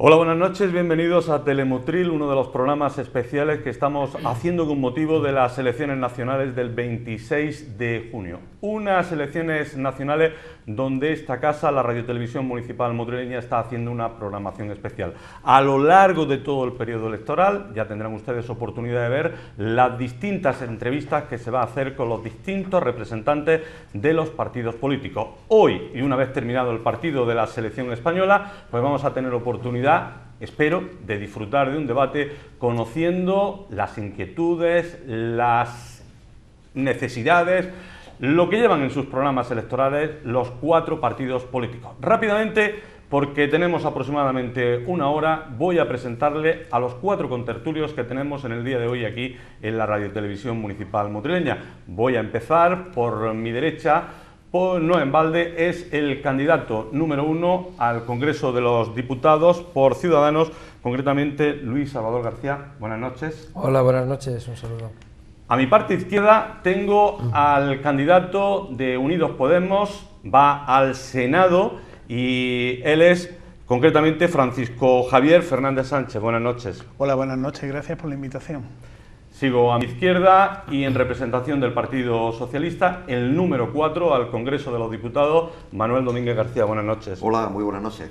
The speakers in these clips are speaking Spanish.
Hola, buenas noches, bienvenidos a Telemotril, uno de los programas especiales que estamos haciendo con motivo de las elecciones nacionales del 26 de junio. Unas elecciones nacionales donde esta casa, la Radiotelevisión Municipal Motrileña, está haciendo una programación especial. A lo largo de todo el periodo electoral ya tendrán ustedes oportunidad de ver las distintas entrevistas que se va a hacer con los distintos representantes de los partidos políticos. Hoy, y una vez terminado el partido de la selección española, pues vamos a tener oportunidad, espero, de disfrutar de un debate conociendo las inquietudes, las necesidades, lo que llevan en sus programas electorales los cuatro partidos políticos. Rápidamente, porque tenemos aproximadamente una hora, voy a presentarle a los cuatro contertulios que tenemos en el día de hoy aquí en la Radiotelevisión Municipal Motrileña. Voy a empezar por mi derecha. No en balde, es el candidato número 1 al Congreso de los Diputados por Ciudadanos, concretamente Luis Salvador García. Buenas noches. Hola, buenas noches, un saludo. A mi parte izquierda tengo al candidato de Unidos Podemos, va al Senado y él es concretamente Francisco Javier Fernández Sánchez. Buenas noches. Hola, buenas noches, gracias por la invitación. Sigo a mi izquierda y en representación del Partido Socialista, el número 4 al Congreso de los Diputados, Manuel Domínguez García. Buenas noches. Hola, muy buenas noches.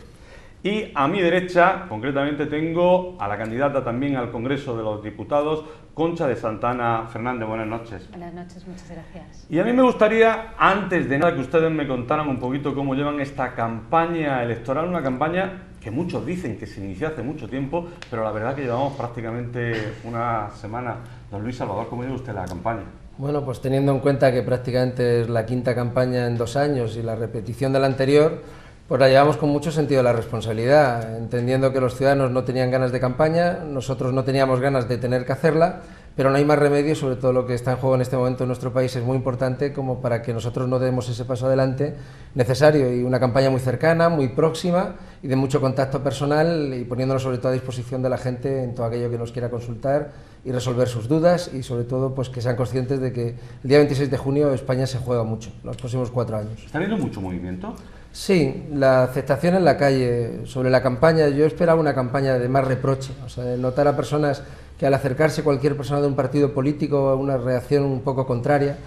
Y a mi derecha, concretamente, tengo a la candidata también al Congreso de los Diputados, Concha de Santana Fernández. Buenas noches. Buenas noches, muchas gracias. Y a mí me gustaría, antes de nada, que ustedes me contaran un poquito cómo llevan esta campaña electoral, una campaña que muchos dicen que se inició hace mucho tiempo, pero la verdad que llevamos prácticamente una semana. Don Luis Salvador, ¿cómo lleva usted la campaña? Bueno, pues teniendo en cuenta que prácticamente es la quinta campaña en 2 años y la repetición de la anterior, pues la llevamos con mucho sentido de la responsabilidad, entendiendo que los ciudadanos no tenían ganas de campaña, nosotros no teníamos ganas de tener que hacerla, pero no hay más remedio, sobre todo lo que está en juego en este momento en nuestro país es muy importante como para que nosotros no demos ese paso adelante necesario, y una campaña muy cercana, muy próxima y de mucho contacto personal, y poniéndonos sobre todo a disposición de la gente en todo aquello que nos quiera consultar y resolver sus dudas, y sobre todo pues que sean conscientes de que el día 26 de junio España se juega mucho, los próximos 4 años. ¿Está habiendo mucho movimiento? Sí, la aceptación en la calle sobre la campaña, yo esperaba una campaña de más reproche, o sea, de notar a personas que al acercarse cualquier persona de un partido político, una reacción un poco contraria,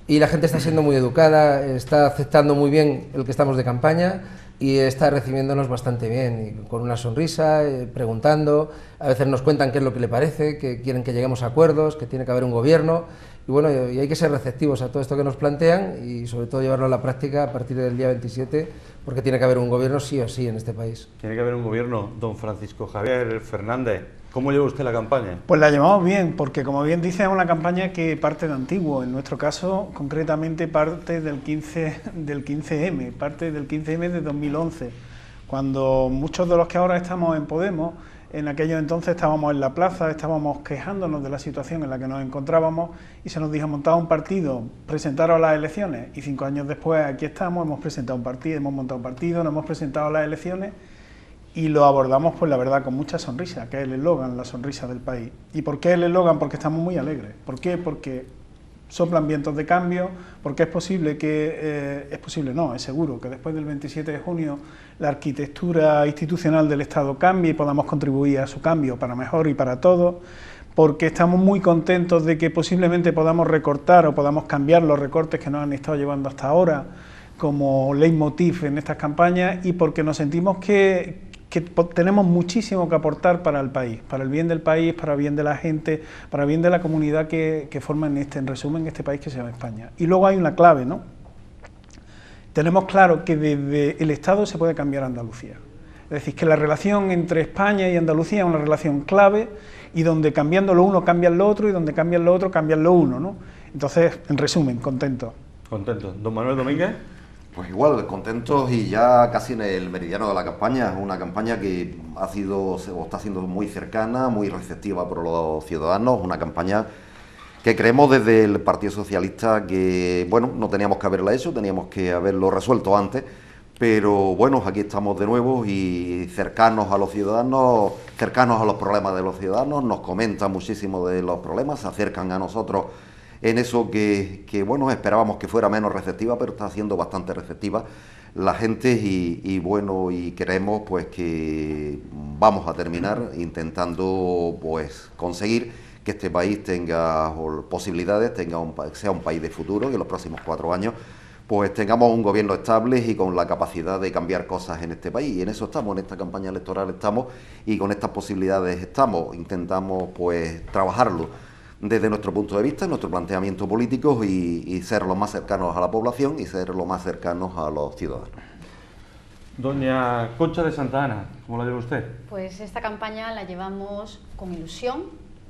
y la gente está siendo muy educada, está aceptando muy bien el que estamos de campaña y está recibiéndonos bastante bien, y con una sonrisa, preguntando, a veces nos cuentan qué es lo que le parece, que quieren que lleguemos a acuerdos, que tiene que haber un gobierno. Y bueno, y hay que ser receptivos a todo esto que nos plantean y sobre todo llevarlo a la práctica a partir del día 27, porque tiene que haber un gobierno sí o sí en este país. Tiene que haber un gobierno. Don Francisco Javier Fernández, ¿cómo lleva usted la campaña? Pues la llevamos bien, porque como bien dice, es una campaña que parte de antiguo. En nuestro caso, concretamente, parte del 15M, parte del 15M de 2011, cuando muchos de los que ahora estamos en Podemos, en aquellos entonces estábamos en la plaza, estábamos quejándonos de la situación en la que nos encontrábamos y se nos dijo: montad un partido, presentaros a las elecciones, y 5 años después aquí estamos, hemos presentado un partido, hemos montado un partido, nos hemos presentado a las elecciones y lo abordamos, pues la verdad, con mucha sonrisa, que es el eslogan, la sonrisa del país. ¿Y por qué el eslogan? Porque estamos muy alegres. ¿Por qué? Porque soplan vientos de cambio, porque es posible que, es seguro que después del 27 de junio la arquitectura institucional del Estado cambie y podamos contribuir a su cambio para mejor y para todos, porque estamos muy contentos de que posiblemente podamos recortar o podamos cambiar los recortes que nos han estado llevando hasta ahora como leitmotiv en estas campañas, y porque nos sentimos que tenemos muchísimo que aportar para el país, para el bien del país, para el bien de la gente, para el bien de la comunidad que forma en resumen, este país que se llama España. Y luego hay una clave, ¿no? Tenemos claro que desde el Estado se puede cambiar Andalucía. Es decir, que la relación entre España y Andalucía es una relación clave, y donde cambiando lo uno cambian lo otro, y donde cambian lo otro cambian lo uno, ¿no? Entonces, en resumen, contentos. Contentos. Don Manuel Domínguez. Pues igual, contentos y ya casi en el meridiano de la campaña, una campaña que ha sido o está siendo muy cercana, muy receptiva por los ciudadanos, una campaña que creemos desde el Partido Socialista que, bueno, no teníamos que haberla hecho, teníamos que haberlo resuelto antes, pero bueno, aquí estamos de nuevo y cercanos a los ciudadanos, cercanos a los problemas de los ciudadanos, nos comentan muchísimo de los problemas, se acercan a nosotros en eso que bueno, esperábamos que fuera menos receptiva, pero está siendo bastante receptiva la gente y bueno, y creemos pues que vamos a terminar intentando pues conseguir que este país tenga posibilidades, sea un país de futuro, que en los próximos 4 años pues tengamos un gobierno estable y con la capacidad de cambiar cosas en este país. Y en eso estamos, en esta campaña electoral estamos, y con estas posibilidades estamos. Intentamos pues trabajarlo desde nuestro punto de vista, nuestro planteamiento político y ser lo más cercanos a la población y ser lo más cercanos a los ciudadanos. Doña Concha de Santa Ana, ¿cómo la lleva usted? Pues esta campaña la llevamos con ilusión,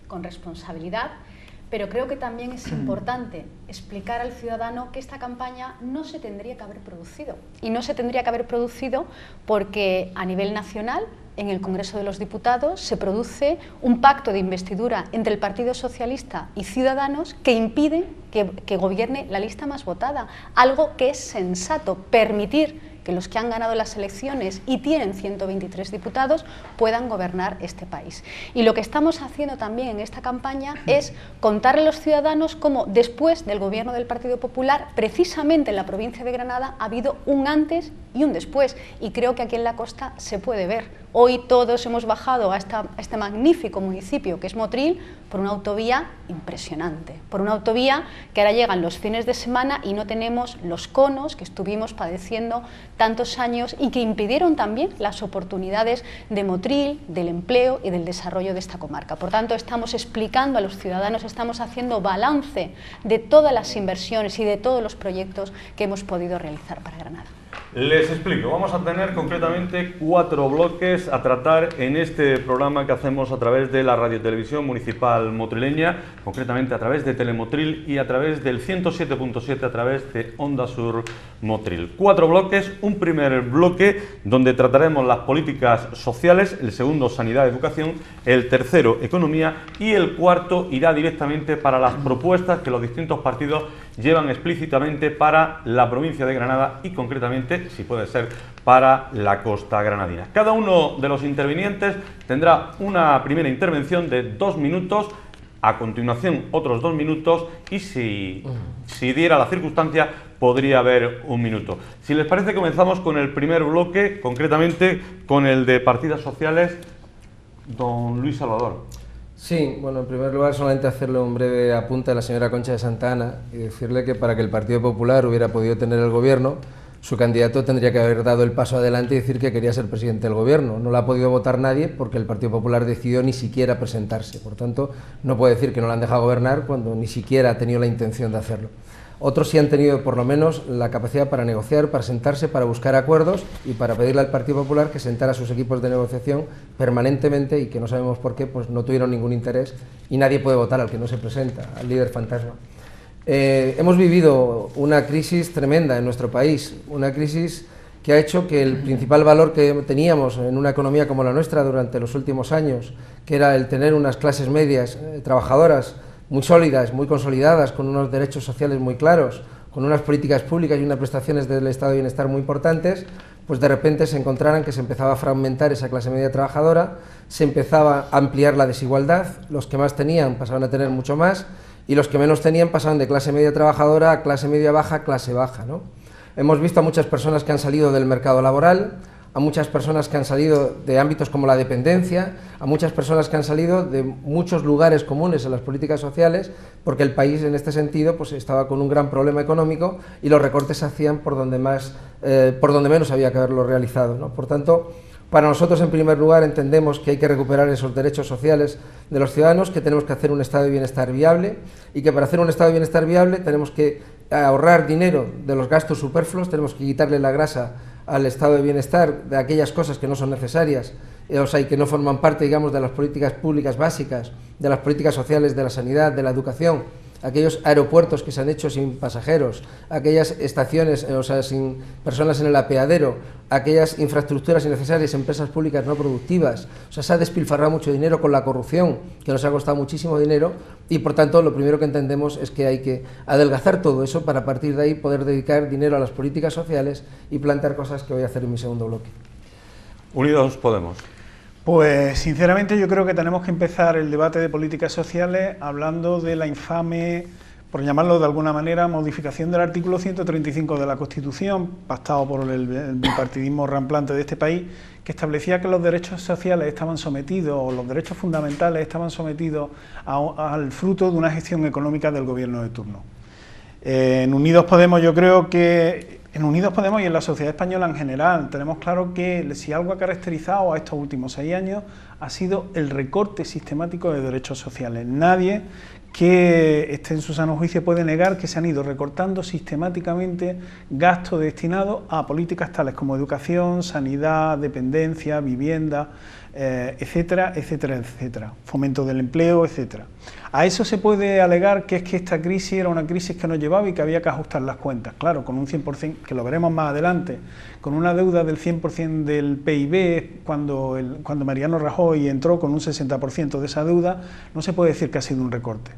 con responsabilidad, pero creo que también es importante explicar al ciudadano que esta campaña no se tendría que haber producido. Y no se tendría que haber producido porque a nivel nacional, en el Congreso de los Diputados, se produce un pacto de investidura entre el Partido Socialista y Ciudadanos que impide que gobierne la lista más votada. Algo que es sensato, permitir que los que han ganado las elecciones y tienen 123 diputados puedan gobernar este país. Y lo que estamos haciendo también en esta campaña es contarle a los ciudadanos cómo después del gobierno del Partido Popular, precisamente en la provincia de Granada, ha habido un antes y un después. Y creo que aquí en la costa se puede ver. Hoy todos hemos bajado a este magnífico municipio que es Motril por una autovía impresionante, por una autovía que ahora llegan los fines de semana y no tenemos los conos que estuvimos padeciendo tantos años y que impidieron también las oportunidades de Motril, del empleo y del desarrollo de esta comarca. Por tanto, estamos explicando a los ciudadanos, estamos haciendo balance de todas las inversiones y de todos los proyectos que hemos podido realizar para Granada. Les explico, vamos a tener concretamente 4 bloques a tratar en este programa que hacemos a través de la Radiotelevisión Municipal Motrileña, concretamente a través de Telemotril y a través del 107.7 a través de Onda Sur Motril. 4 bloques, un primer bloque donde trataremos las políticas sociales, el segundo sanidad y educación, el tercero economía y el cuarto irá directamente para las propuestas que los distintos partidos llevan explícitamente para la provincia de Granada y concretamente, si puede ser, para la costa granadina. Cada uno de los intervinientes tendrá una primera intervención de 2 minutos, a continuación otros 2 minutos y si diera la circunstancia podría haber 1 minuto. Si les parece, comenzamos con el primer bloque, concretamente con el de partidas sociales. Don Luis Salvador. Sí, bueno, en primer lugar solamente hacerle un breve apunte a la señora Concha de Santa Ana y decirle que para que el Partido Popular hubiera podido tener el gobierno, su candidato tendría que haber dado el paso adelante y decir que quería ser presidente del gobierno. No lo ha podido votar nadie porque el Partido Popular decidió ni siquiera presentarse. Por tanto, no puede decir que no lo han dejado gobernar cuando ni siquiera ha tenido la intención de hacerlo. Otros sí han tenido por lo menos la capacidad para negociar, para sentarse, para buscar acuerdos y para pedirle al Partido Popular que sentara a sus equipos de negociación permanentemente y que no sabemos por qué, pues no tuvieron ningún interés y nadie puede votar al que no se presenta, al líder fantasma. Hemos vivido una crisis tremenda en nuestro país, una crisis que ha hecho que el principal valor que teníamos en una economía como la nuestra durante los últimos años, que era el tener unas clases medias trabajadoras muy sólidas, muy consolidadas, con unos derechos sociales muy claros, con unas políticas públicas y unas prestaciones del estado de bienestar muy importantes, pues de repente se encontraran que se empezaba a fragmentar esa clase media trabajadora, se empezaba a ampliar la desigualdad, los que más tenían pasaban a tener mucho más y los que menos tenían pasaban de clase media trabajadora a clase media baja, clase baja, ¿no? Hemos visto a muchas personas que han salido del mercado laboral, a muchas personas que han salido de ámbitos como la dependencia, a muchas personas que han salido de muchos lugares comunes en las políticas sociales, porque el país en este sentido pues estaba con un gran problema económico y los recortes se hacían por donde menos había que haberlo realizado, ¿no? Por tanto, para nosotros en primer lugar entendemos que hay que recuperar esos derechos sociales de los ciudadanos, que tenemos que hacer un estado de bienestar viable y que para hacer un estado de bienestar viable tenemos que ahorrar dinero de los gastos superfluos, tenemos que quitarle la grasa al estado de bienestar de aquellas cosas que no son necesarias, o sea, y que no forman parte, digamos, de las políticas públicas básicas, de las políticas sociales, de la sanidad, de la educación, aquellos aeropuertos que se han hecho sin pasajeros, aquellas estaciones, o sea, sin personas en el apeadero, aquellas infraestructuras innecesarias, empresas públicas no productivas. O sea, se ha despilfarrado mucho dinero con la corrupción, que nos ha costado muchísimo dinero, y por tanto lo primero que entendemos es que hay que adelgazar todo eso para a partir de ahí poder dedicar dinero a las políticas sociales y plantear cosas que voy a hacer en mi segundo bloque. Unidos Podemos. Pues sinceramente yo creo que tenemos que empezar el debate de políticas sociales hablando de la infame por llamarlo de alguna manera, modificación del artículo 135 de la Constitución, pactado por el bipartidismo ramplante de este país, que establecía que los derechos sociales estaban sometidos, o los derechos fundamentales estaban sometidos al fruto de una gestión económica del gobierno de turno. En Unidos Podemos, yo creo que en Unidos Podemos y en la sociedad española en general tenemos claro que si algo ha caracterizado a estos últimos 6 años ha sido el recorte sistemático de derechos sociales. Nadie que esté en su sano juicio puede negar que se han ido recortando sistemáticamente gastos destinados a políticas tales como educación, sanidad, dependencia, vivienda, etcétera, etcétera, etcétera, fomento del empleo, etcétera. A eso se puede alegar que es que esta crisis era una crisis que nos llevaba y que había que ajustar las cuentas, claro, con un 100%, que lo veremos más adelante, con una deuda del 100% del PIB, cuando Mariano Rajoy entró con un 60% de esa deuda, no se puede decir que ha sido un recorte.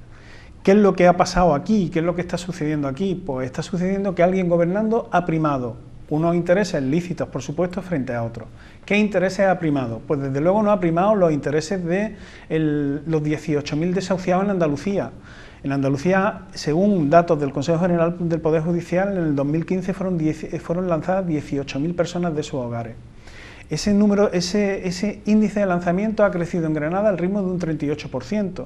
¿Qué es lo que ha pasado aquí? ¿Qué es lo que está sucediendo aquí? Pues está sucediendo que alguien gobernando ha primado unos intereses lícitos, por supuesto, frente a otros. ¿Qué intereses ha primado? Pues desde luego no ha primado los intereses de los 18.000 desahuciados en Andalucía. En Andalucía, según datos del Consejo General del Poder Judicial, en el 2015 fueron lanzadas 18.000 personas de sus hogares. Ese índice de lanzamiento ha crecido en Granada al ritmo de un 38%.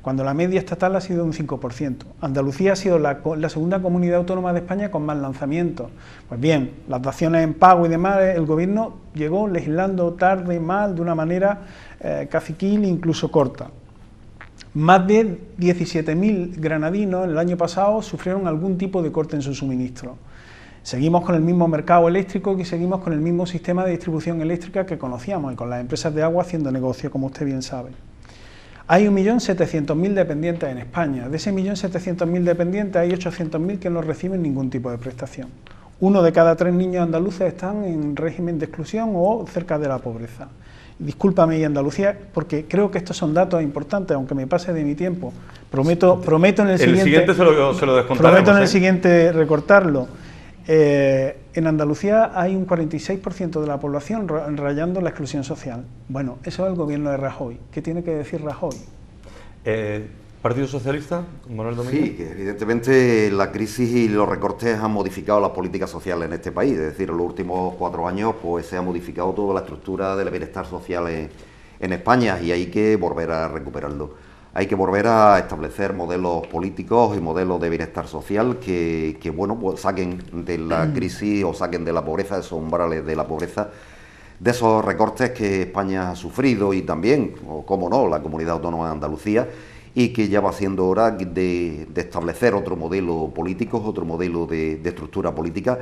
Cuando la media estatal ha sido un 5%. Andalucía ha sido la segunda comunidad autónoma de España con más lanzamientos. Pues bien, las daciones en pago y demás, el gobierno llegó legislando tarde, mal, de una manera caciquil, incluso corta. Más de 17.000 granadinos el año pasado sufrieron algún tipo de corte en su suministro. Seguimos con el mismo mercado eléctrico y seguimos con el mismo sistema de distribución eléctrica que conocíamos y con las empresas de agua haciendo negocio, como usted bien sabe. Hay 1.700.000 dependientes en España. De ese 1.700.000 dependientes hay 800.000 que no reciben ningún tipo de prestación. 1 de cada 3 niños andaluces están en régimen de exclusión o cerca de la pobreza. Discúlpame, y Andalucía, porque creo que estos son datos importantes, aunque me pase de mi tiempo. Prometo en el siguiente se lo descontaremos. Prometo en el siguiente recortarlo. En Andalucía hay un 46% de la población rayando la exclusión social. Bueno, eso es el gobierno de Rajoy. ¿Qué tiene que decir Rajoy? ¿Partido Socialista, Manuel Domínguez? Sí, que evidentemente la crisis y los recortes han modificado las políticas sociales en este país. Es decir, en los últimos 4 años pues se ha modificado toda la estructura del bienestar social en España y hay que volver a recuperarlo. Hay que volver a establecer modelos políticos y modelos de bienestar social que bueno, pues saquen de la crisis o saquen de la pobreza, de esos umbrales de la pobreza, de esos recortes que España ha sufrido y también, o cómo no, la Comunidad Autónoma de Andalucía, y que ya va siendo hora de establecer otro modelo político, otro modelo de estructura política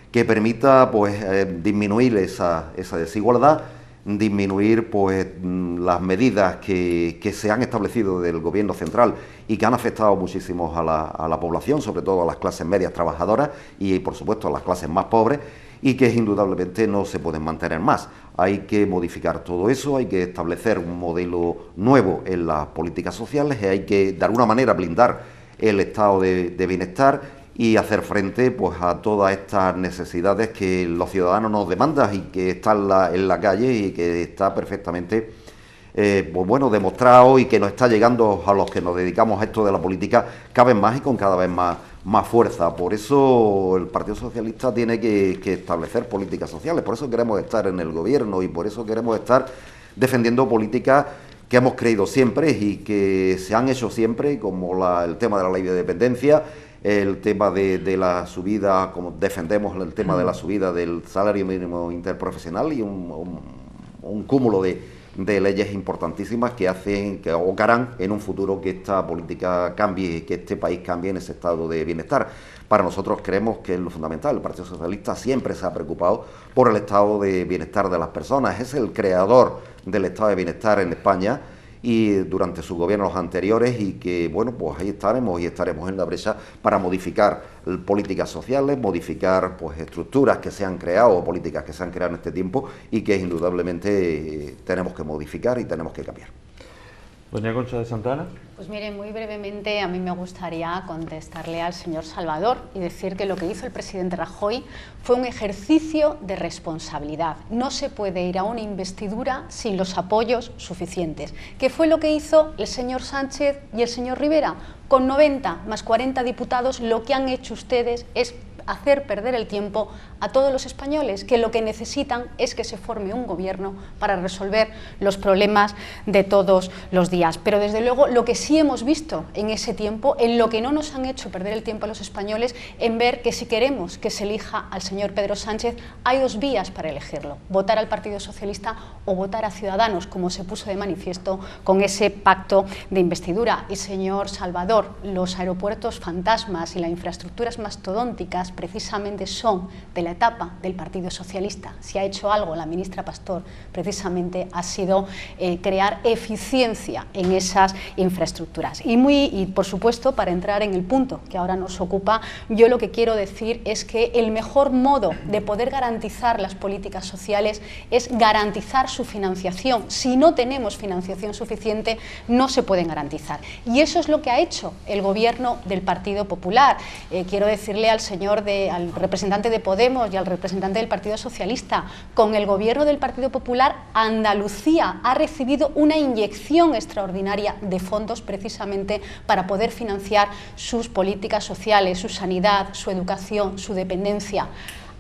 que permita pues disminuir esa desigualdad, disminuir pues las medidas que se han establecido del gobierno central y que han afectado muchísimo a la población, sobre todo a las clases medias trabajadoras y por supuesto a las clases más pobres, y que indudablemente no se pueden mantener más. Hay que modificar todo eso, hay que establecer un modelo nuevo en las políticas sociales y hay que de alguna manera blindar el estado de bienestar y hacer frente pues a todas estas necesidades que los ciudadanos nos demandan y que están en la calle y que está perfectamente pues bueno, demostrado y que nos está llegando a los que nos dedicamos a esto de la política cada vez más y con cada vez más fuerza. Por eso el Partido Socialista tiene que establecer políticas sociales, por eso queremos estar en el gobierno y por eso queremos estar defendiendo políticas que hemos creído siempre y que se han hecho siempre, como el tema de la ley de dependencia, el tema de la subida, como defendemos el tema de la subida del salario mínimo interprofesional y un cúmulo de leyes importantísimas que abocarán en un futuro que esta política cambie, que este país cambie en ese estado de bienestar. Para nosotros creemos que es lo fundamental. El Partido Socialista siempre se ha preocupado por el estado de bienestar de las personas. Es el creador del estado de bienestar en España y durante sus gobiernos anteriores y que, bueno, pues ahí estaremos y estaremos en la brecha para modificar políticas sociales, modificar pues estructuras que se han creado o políticas que se han creado en este tiempo y que indudablemente tenemos que modificar y tenemos que cambiar. Doña Concha de Santana. Pues mire, muy brevemente a mí me gustaría contestarle al señor Salvador y decir que lo que hizo el presidente Rajoy fue un ejercicio de responsabilidad. No se puede ir a una investidura sin los apoyos suficientes. ¿Qué fue lo que hizo el señor Sánchez y el señor Rivera? Con 90 más 40 diputados, lo que han hecho ustedes es hacer perder el tiempo a todos los españoles, que lo que necesitan es que se forme un gobierno para resolver los problemas de todos los días. Pero desde luego lo que sí hemos visto en ese tiempo, en lo que no nos han hecho perder el tiempo a los españoles, en ver que si queremos que se elija al señor Pedro Sánchez, hay dos vías para elegirlo: votar al Partido Socialista o votar a Ciudadanos, como se puso de manifiesto con ese pacto de investidura. Y señor Salvador, los aeropuertos fantasmas y las infraestructuras mastodónticas precisamente son de la etapa del Partido Socialista. Si ha hecho algo la ministra Pastor, precisamente ha sido crear eficiencia en esas infraestructuras. Y por supuesto, para entrar en el punto que ahora nos ocupa, yo lo que quiero decir es que el mejor modo de poder garantizar las políticas sociales es garantizar su financiación. Si no tenemos financiación suficiente, no se pueden garantizar. Y eso es lo que ha hecho el gobierno del Partido Popular. Quiero decirle al representante de Podemos y al representante del Partido Socialista, con el gobierno del Partido Popular, Andalucía ha recibido una inyección extraordinaria de fondos precisamente para poder financiar sus políticas sociales, su sanidad, su educación, su dependencia.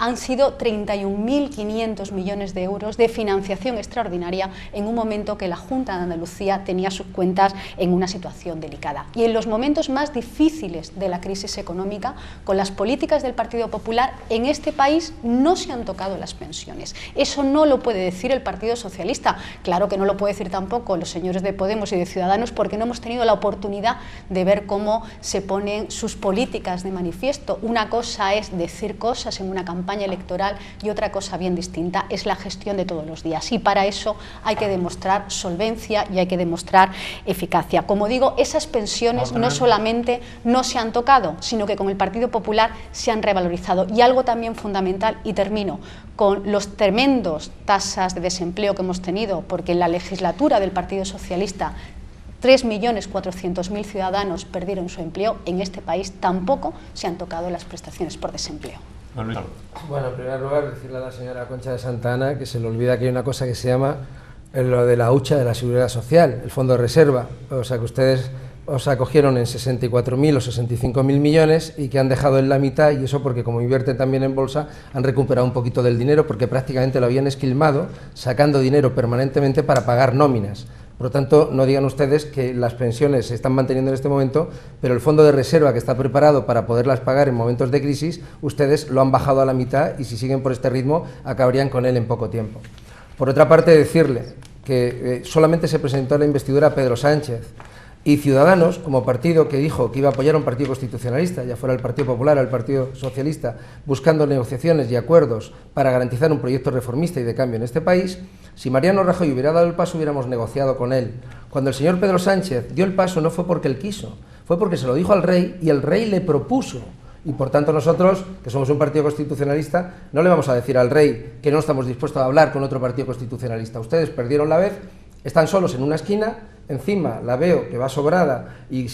Han sido 31.500 millones de euros de financiación extraordinaria en un momento que la Junta de Andalucía tenía sus cuentas en una situación delicada. Y en los momentos más difíciles de la crisis económica, con las políticas del Partido Popular, en este país no se han tocado las pensiones. Eso no lo puede decir el Partido Socialista. Claro que no lo puede decir tampoco los señores de Podemos y de Ciudadanos, porque no hemos tenido la oportunidad de ver cómo se ponen sus políticas de manifiesto. Una cosa es decir cosas en una campaña electoral y otra cosa bien distinta es la gestión de todos los días, y para eso hay que demostrar solvencia y hay que demostrar eficacia. Como digo, esas pensiones no solamente no se han tocado, sino que con el Partido Popular se han revalorizado. Y algo también fundamental, y termino, con los tremendos tasas de desempleo que hemos tenido, porque en la legislatura del Partido Socialista 3.400.000 ciudadanos perdieron su empleo, en este país tampoco se han tocado las prestaciones por desempleo. Bueno, en primer lugar, decirle a la señora Concha de Santa Ana que se le olvida que hay una cosa que se llama lo de la hucha de la Seguridad Social, el fondo de reserva. O sea, que ustedes os acogieron en 64.000 o 65.000 millones y que han dejado en la mitad, y eso porque como invierten también en bolsa, han recuperado un poquito del dinero, porque prácticamente lo habían esquilmado, sacando dinero permanentemente para pagar nóminas. Por lo tanto, no digan ustedes que las pensiones se están manteniendo en este momento, pero el fondo de reserva que está preparado para poderlas pagar en momentos de crisis, ustedes lo han bajado a la mitad, y si siguen por este ritmo acabarían con él en poco tiempo. Por otra parte, decirle que solamente se presentó a la investidura Pedro Sánchez, y Ciudadanos, como partido que dijo que iba a apoyar a un partido constitucionalista, ya fuera el Partido Popular o el Partido Socialista, buscando negociaciones y acuerdos para garantizar un proyecto reformista y de cambio en este país, si Mariano Rajoy hubiera dado el paso, hubiéramos negociado con él. Cuando el señor Pedro Sánchez dio el paso, no fue porque él quiso, fue porque se lo dijo al rey y el rey le propuso. Y por tanto nosotros, que somos un partido constitucionalista, no le vamos a decir al rey que no estamos dispuestos a hablar con otro partido constitucionalista. Ustedes perdieron la vez, están solos en una esquina, encima la veo que va sobrada y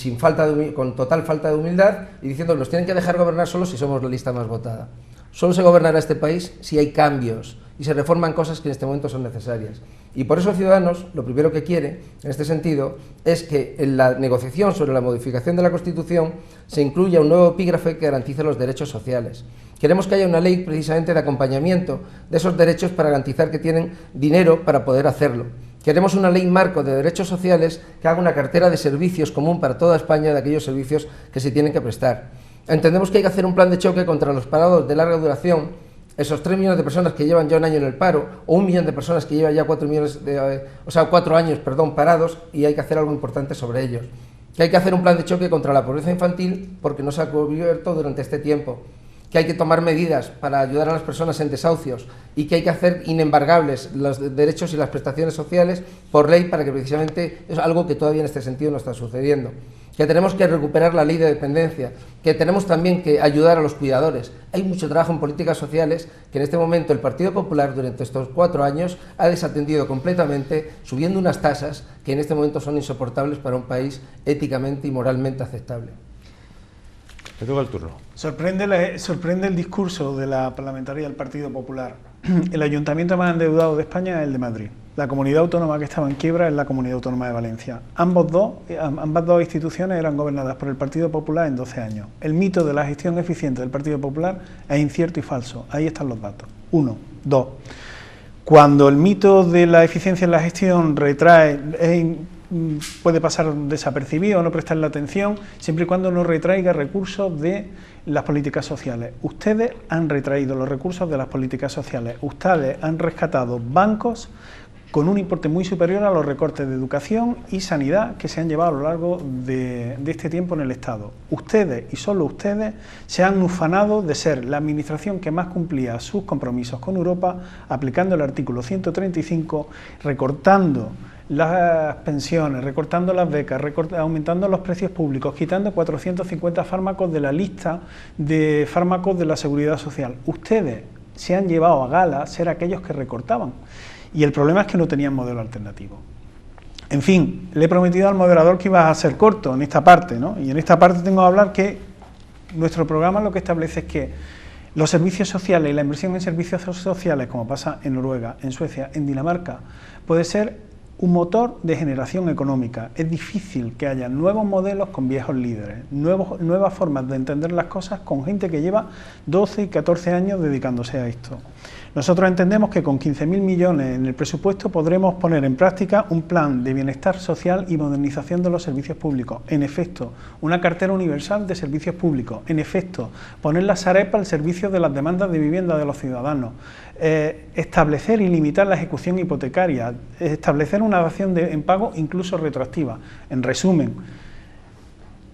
con total falta de humildad, y diciendo que nos tienen que dejar gobernar solos si somos la lista más votada. Solo se gobernará este país si hay cambios y se reforman cosas que en este momento son necesarias. Y por eso Ciudadanos lo primero que quiere, en este sentido, es que en la negociación sobre la modificación de la Constitución se incluya un nuevo epígrafe que garantice los derechos sociales. Queremos que haya una ley precisamente de acompañamiento de esos derechos para garantizar que tienen dinero para poder hacerlo. Queremos una ley marco de derechos sociales que haga una cartera de servicios común para toda España de aquellos servicios que se tienen que prestar. Entendemos que hay que hacer un plan de choque contra los parados de larga duración, esos 3 millones de personas que llevan ya un año en el paro, o 1 millón de personas que llevan ya 4 años parados, y hay que hacer algo importante sobre ellos. Que hay que hacer un plan de choque contra la pobreza infantil, porque no se ha cubierto durante este tiempo. Que hay que tomar medidas para ayudar a las personas en desahucios, y que hay que hacer inembargables los derechos y las prestaciones sociales por ley, para que precisamente es algo que todavía en este sentido no está sucediendo. Que tenemos que recuperar la ley de dependencia, que tenemos también que ayudar a los cuidadores. Hay mucho trabajo en políticas sociales que en este momento el Partido Popular durante estos 4 años ha desatendido completamente, subiendo unas tasas que en este momento son insoportables para un país éticamente y moralmente aceptable. Te toca el turno. Sorprende el discurso de la parlamentaria del Partido Popular. el ayuntamiento más endeudado de España es el de Madrid. La comunidad autónoma que estaba en quiebra es la comunidad autónoma de Valencia. Ambas dos instituciones eran gobernadas por el Partido Popular en 12 años. El mito de la gestión eficiente del Partido Popular es incierto y falso. Ahí están los datos. 1. 2. Cuando el mito de la eficiencia en la gestión puede pasar desapercibido o no prestarle atención, siempre y cuando no retraiga recursos de las políticas sociales. Ustedes han retraído los recursos de las políticas sociales. Ustedes han rescatado bancos con un importe muy superior a los recortes de educación y sanidad que se han llevado a lo largo de este tiempo en el Estado. Ustedes, y solo ustedes, se han ufanado de ser la administración que más cumplía sus compromisos con Europa, aplicando el artículo 135, recortando las pensiones, recortando las becas, aumentando los precios públicos, quitando 450 fármacos de la lista de fármacos de la Seguridad Social. Ustedes se han llevado a gala ser aquellos que recortaban. Y el problema es que no tenían modelo alternativo. En fin, le he prometido al moderador que iba a ser corto en esta parte, ¿no? Y en esta parte tengo que hablar que nuestro programa lo que establece es que los servicios sociales y la inversión en servicios sociales, como pasa en Noruega, en Suecia, en Dinamarca, puede ser un motor de generación económica. Es difícil que haya nuevos modelos con viejos líderes, nuevas formas de entender las cosas con gente que lleva 12 y 14 años dedicándose a esto. Nosotros entendemos que con 15.000 millones en el presupuesto podremos poner en práctica un plan de bienestar social y modernización de los servicios públicos. En efecto, una cartera universal de servicios públicos. En efecto, poner la Sareb al servicio de las demandas de vivienda de los ciudadanos. Establecer y limitar la ejecución hipotecaria. Establecer una dación en pago incluso retroactiva. En resumen,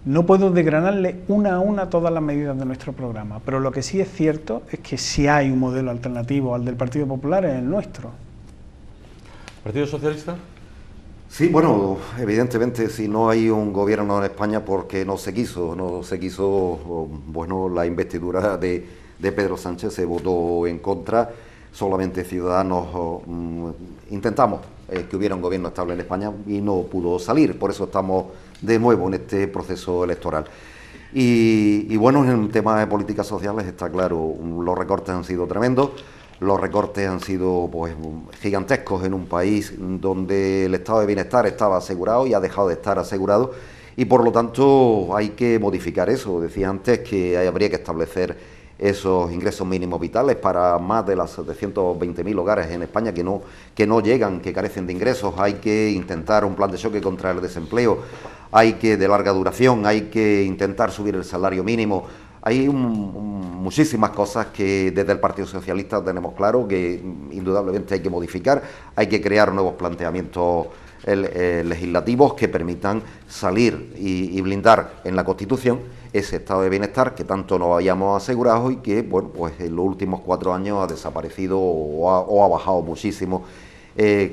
no puedo desgranarle una a una todas las medidas de nuestro programa, pero lo que sí es cierto es que si hay un modelo alternativo al del Partido Popular es el nuestro. ¿Partido Socialista? Sí, bueno, evidentemente si no hay un gobierno en España porque no se quiso, bueno, la investidura de Pedro Sánchez se votó en contra, solamente Ciudadanos intentamos que hubiera un gobierno estable en España y no pudo salir, por eso estamos de nuevo en este proceso electoral. Y bueno, en el tema de políticas sociales está claro, los recortes han sido tremendos, los recortes han sido pues gigantescos en un país donde el estado de bienestar estaba asegurado y ha dejado de estar asegurado, y por lo tanto hay que modificar eso. Decía antes que habría que establecer esos ingresos mínimos vitales para más de las 720.000 hogares en España que no llegan, que carecen de ingresos. Hay que intentar un plan de choque contra el desempleo, de larga duración, hay que intentar subir el salario mínimo. Hay muchísimas cosas que desde el Partido Socialista tenemos claro que indudablemente hay que modificar, hay que crear nuevos planteamientos legislativos que permitan salir y blindar en la Constitución ese estado de bienestar que tanto nos habíamos asegurado y que, bueno, pues en los últimos 4 años ha desaparecido o ha bajado muchísimo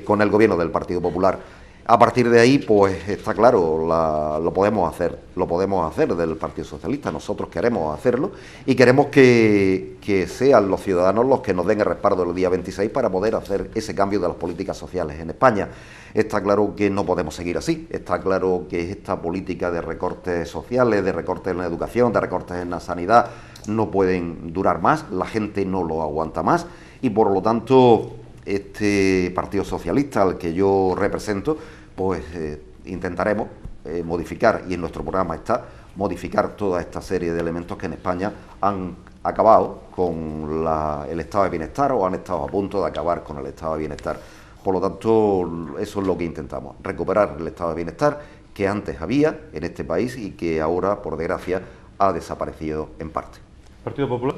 con el gobierno del Partido Popular. A partir de ahí, pues está claro, lo podemos hacer del Partido Socialista. Nosotros queremos hacerlo y queremos que sean los ciudadanos los que nos den el respaldo el día 26 para poder hacer ese cambio de las políticas sociales en España. Está claro que no podemos seguir así, está claro que esta política de recortes sociales, de recortes en la educación, de recortes en la sanidad, no pueden durar más, la gente no lo aguanta más y por lo tanto este Partido Socialista al que yo represento, pues intentaremos modificar, y en nuestro programa está, modificar toda esta serie de elementos que en España han acabado con el estado de bienestar o han estado a punto de acabar con el estado de bienestar. Por lo tanto, eso es lo que intentamos, recuperar el estado de bienestar que antes había en este país y que ahora, por desgracia, ha desaparecido en parte. ¿Partido Popular?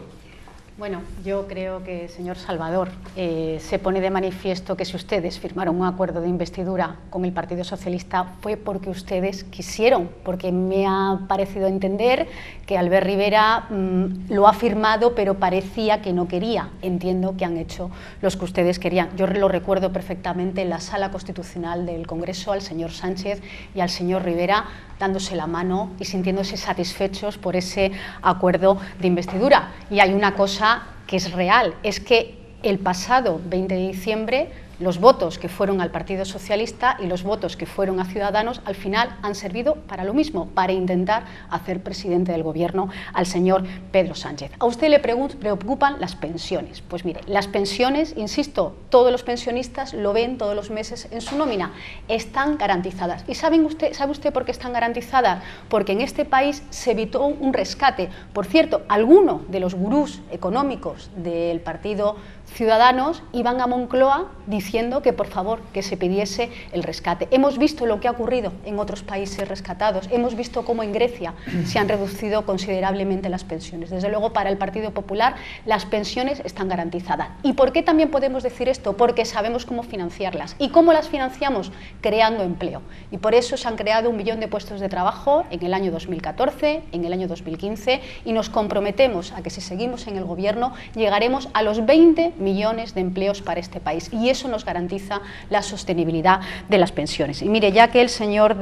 Bueno, yo creo que, señor Salvador, se pone de manifiesto que si ustedes firmaron un acuerdo de investidura con el Partido Socialista fue porque ustedes quisieron, porque me ha parecido entender que Albert Rivera lo ha firmado, pero parecía que no quería. Entiendo que han hecho los que ustedes querían. Yo lo recuerdo perfectamente en la Sala Constitucional del Congreso al señor Sánchez y al señor Rivera dándose la mano y sintiéndose satisfechos por ese acuerdo de investidura. Y hay una cosa que es real, es que el pasado 20 de diciembre los votos que fueron al Partido Socialista y los votos que fueron a Ciudadanos al final han servido para lo mismo, para intentar hacer presidente del Gobierno al señor Pedro Sánchez. A usted le preocupan las pensiones. Pues mire, las pensiones, insisto, todos los pensionistas lo ven todos los meses en su nómina, están garantizadas. ¿Y sabe usted por qué están garantizadas? Porque en este país se evitó un rescate. Por cierto, algunos de los gurús económicos del Partido Ciudadanos iban a Moncloa diciendo que por favor que se pidiese el rescate. Hemos visto lo que ha ocurrido en otros países rescatados, hemos visto cómo en Grecia se han reducido considerablemente las pensiones. Desde luego para el Partido Popular las pensiones están garantizadas. ¿Y por qué también podemos decir esto? Porque sabemos cómo financiarlas. ¿Y cómo las financiamos? Creando empleo. Y por eso se han creado 1 millón de puestos de trabajo en el año 2014, en el año 2015 y nos comprometemos a que si seguimos en el Gobierno llegaremos a los 20 millones de empleos para este país y eso nos garantiza la sostenibilidad de las pensiones. Y mire, ya que el señor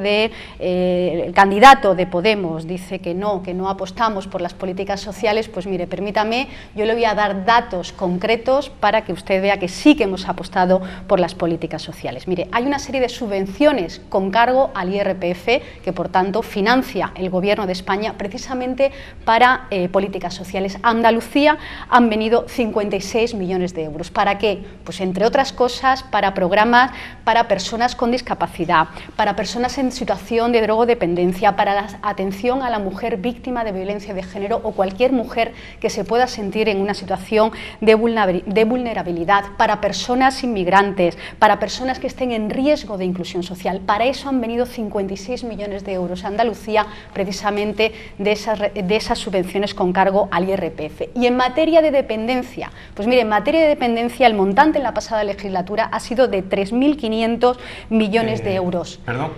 el candidato de Podemos dice que no apostamos por las políticas sociales, pues mire, permítame, yo le voy a dar datos concretos para que usted vea que sí que hemos apostado por las políticas sociales. Mire, hay una serie de subvenciones con cargo al IRPF que por tanto financia el Gobierno de España precisamente para políticas sociales. A Andalucía han venido 56 millones de euros. ¿Para qué? Pues entre otras cosas para programas para personas con discapacidad, para personas en situación de drogodependencia, para la atención a la mujer víctima de violencia de género o cualquier mujer que se pueda sentir en una situación de vulnerabilidad, para personas inmigrantes, para personas que estén en riesgo de inclusión social. Para eso han venido 56 millones de euros a Andalucía precisamente de esas subvenciones con cargo al IRPF. Y en materia de dependencia, pues mire, en materia de dependencia el montante en la pasada legislatura ha sido de 3.500 millones de euros. Perdón,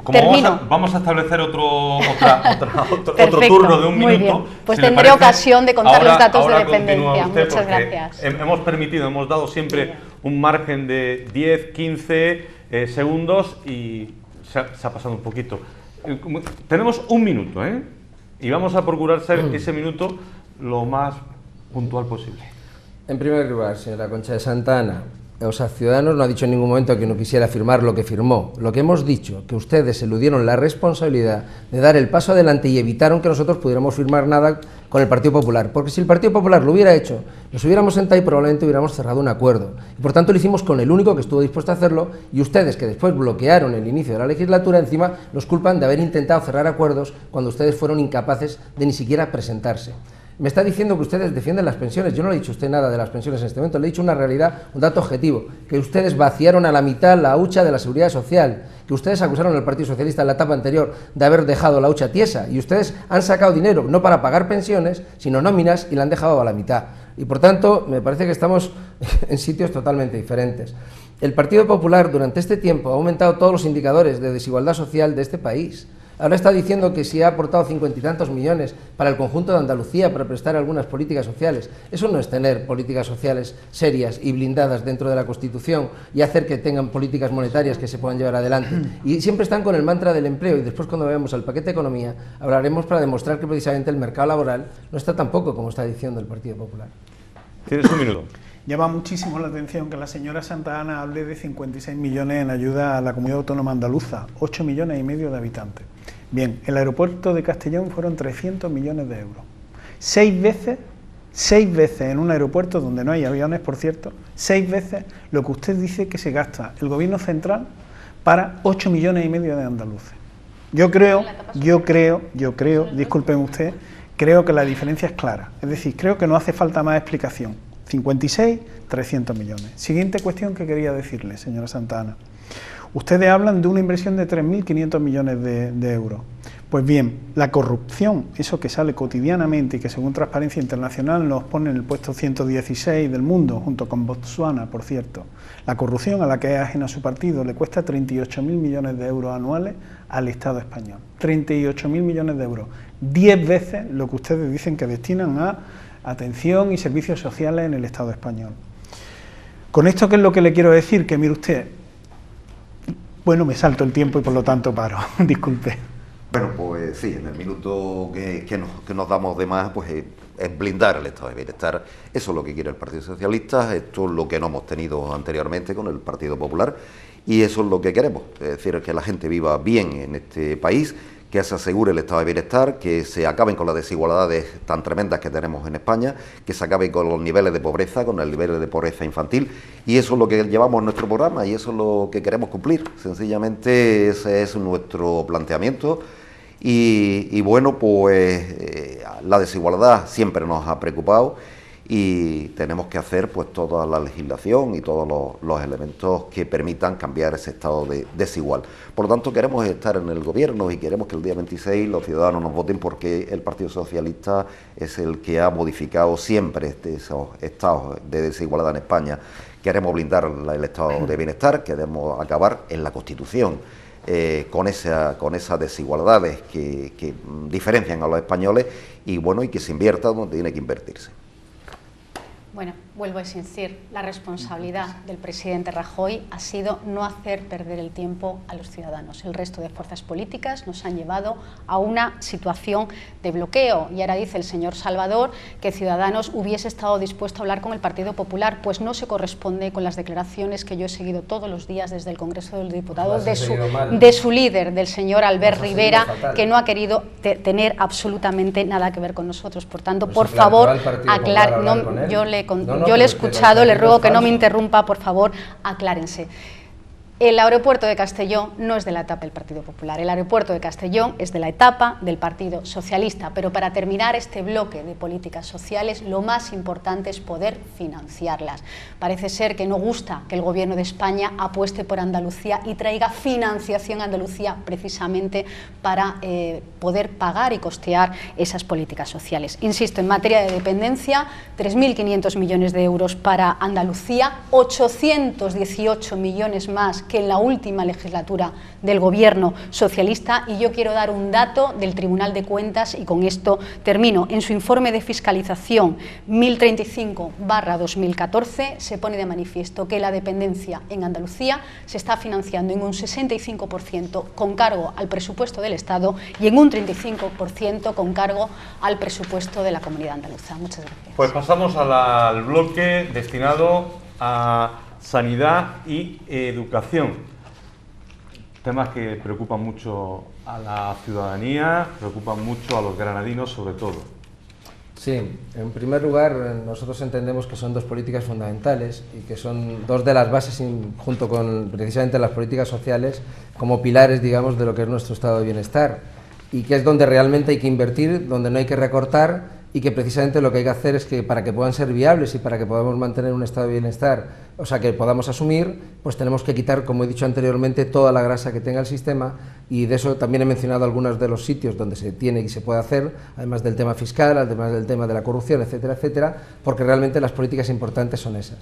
como vamos a establecer otro turno de un muy minuto. Bien. Pues si tendré ocasión de contar ahora, los datos de ahora dependencia. Usted, muchas gracias. Hemos dado siempre un margen de 10, 15 segundos y se ha pasado un poquito. Tenemos un minuto, y vamos a procurar ser ese minuto lo más puntual posible. En primer lugar, señora Concha de Santa Ana, Ciudadanos no ha dicho en ningún momento que no quisiera firmar lo que firmó. Lo que hemos dicho, que ustedes eludieron la responsabilidad de dar el paso adelante y evitaron que nosotros pudiéramos firmar nada con el Partido Popular. Porque si el Partido Popular lo hubiera hecho, nos hubiéramos sentado y probablemente hubiéramos cerrado un acuerdo. Y por tanto lo hicimos con el único que estuvo dispuesto a hacerlo y ustedes, que después bloquearon el inicio de la legislatura, encima nos culpan de haber intentado cerrar acuerdos cuando ustedes fueron incapaces de ni siquiera presentarse. Me está diciendo que ustedes defienden las pensiones. Yo no le he dicho a usted nada de las pensiones en este momento, le he dicho una realidad, un dato objetivo, que ustedes vaciaron a la mitad la hucha de la seguridad social, que ustedes acusaron al Partido Socialista en la etapa anterior de haber dejado la hucha tiesa, y ustedes han sacado dinero no para pagar pensiones, sino nóminas, y la han dejado a la mitad. Y por tanto, me parece que estamos en sitios totalmente diferentes. El Partido Popular durante este tiempo ha aumentado todos los indicadores de desigualdad social de este país. Ahora está diciendo que si ha aportado 50 y tantos millones para el conjunto de Andalucía para prestar algunas políticas sociales. Eso no es tener políticas sociales serias y blindadas dentro de la Constitución y hacer que tengan políticas monetarias que se puedan llevar adelante. Y siempre están con el mantra del empleo y después cuando veamos al paquete de economía hablaremos para demostrar que precisamente el mercado laboral no está tan poco como está diciendo el Partido Popular. Tienes un minuto. Llama muchísimo la atención que la señora Santa Ana hable de 56 millones en ayuda a la comunidad autónoma andaluza, 8 millones y medio de habitantes. Bien, el aeropuerto de Castellón fueron 300 millones de euros. 6 veces en un aeropuerto donde no hay aviones, por cierto, 6 veces lo que usted dice que se gasta el gobierno central para 8 millones y medio de andaluces. Yo creo, discúlpeme usted, creo que la diferencia es clara. Es decir, creo que no hace falta más explicación. 56, 300 millones. Siguiente cuestión que quería decirle, señora Santa Ana. Ustedes hablan de una inversión de 3.500 millones de euros. Pues bien, la corrupción, eso que sale cotidianamente y que según Transparencia Internacional nos pone en el puesto 116 del mundo, junto con Botsuana, por cierto. La corrupción a la que es ajena su partido le cuesta 38.000 millones de euros anuales al Estado español. 38.000 millones de euros. 10 veces lo que ustedes dicen que destinan a atención y servicios sociales en el Estado español. Con esto, ¿qué es lo que le quiero decir? Que mire usted, bueno, me salto el tiempo y por lo tanto paro, disculpe. Bueno, pues sí, en el minuto que nos damos de más, pues es blindar el estado de bienestar. Eso es lo que quiere el Partido Socialista, esto es lo que no hemos tenido anteriormente con el Partido Popular, y eso es lo que queremos, es decir, que la gente viva bien en este país, que se asegure el estado de bienestar, que se acaben con las desigualdades tan tremendas que tenemos en España, que se acabe con los niveles de pobreza, con el nivel de pobreza infantil, y eso es lo que llevamos en nuestro programa y eso es lo que queremos cumplir. Sencillamente ese es nuestro planteamiento. Y bueno, pues la desigualdad siempre nos ha preocupado y tenemos que hacer pues toda la legislación y todos los elementos que permitan cambiar ese estado desigual. Por lo tanto, queremos estar en el gobierno y queremos que el día 26 los ciudadanos nos voten, porque el Partido Socialista es el que ha modificado siempre esos estados de desigualdad en España. Queremos blindar el estado de bienestar, queremos acabar en la Constitución con esas desigualdades que diferencian a los españoles y bueno, y que se invierta donde tiene que invertirse. Bueno, vuelvo a insistir, la responsabilidad del presidente Rajoy ha sido no hacer perder el tiempo a los ciudadanos. El resto de fuerzas políticas nos han llevado a una situación de bloqueo. Y ahora dice el señor Salvador que Ciudadanos hubiese estado dispuesto a hablar con el Partido Popular, pues no se corresponde con las declaraciones que yo he seguido todos los días desde el Congreso de los Diputados de su líder, del señor Albert Rivera, que no ha querido tener absolutamente nada que ver con nosotros. Por tanto, por favor, aclare. Yo le he escuchado, le ruego que no me interrumpa, por favor, aclárense. El aeropuerto de Castellón no es de la etapa del Partido Popular, el aeropuerto de Castellón es de la etapa del Partido Socialista, pero para terminar este bloque de políticas sociales lo más importante es poder financiarlas. Parece ser que no gusta que el Gobierno de España apueste por Andalucía y traiga financiación a Andalucía precisamente para poder pagar y costear esas políticas sociales. Insisto, en materia de dependencia, 3.500 millones de euros para Andalucía, 818 millones más que en la última legislatura del Gobierno socialista. Y yo quiero dar un dato del Tribunal de Cuentas y con esto termino. En su informe de fiscalización 1035/2014 se pone de manifiesto que la dependencia en Andalucía se está financiando en un 65% con cargo al presupuesto del Estado y en un 35% con cargo al presupuesto de la Comunidad Andaluza. Muchas gracias. Pues pasamos al bloque destinado a sanidad y educación, temas que preocupan mucho a la ciudadanía, preocupan mucho a los granadinos sobre todo. Sí, en primer lugar nosotros entendemos que son dos políticas fundamentales y que son dos de las bases, junto con precisamente las políticas sociales, como pilares, digamos, de lo que es nuestro estado de bienestar, y que es donde realmente hay que invertir, donde no hay que recortar, y que precisamente lo que hay que hacer es que para que puedan ser viables y para que podamos mantener un estado de bienestar, o sea, que podamos asumir, pues tenemos que quitar, como he dicho anteriormente, toda la grasa que tenga el sistema, y de eso también he mencionado algunos de los sitios donde se tiene y se puede hacer, además del tema fiscal, además del tema de la corrupción, etcétera, etcétera, porque realmente las políticas importantes son esas.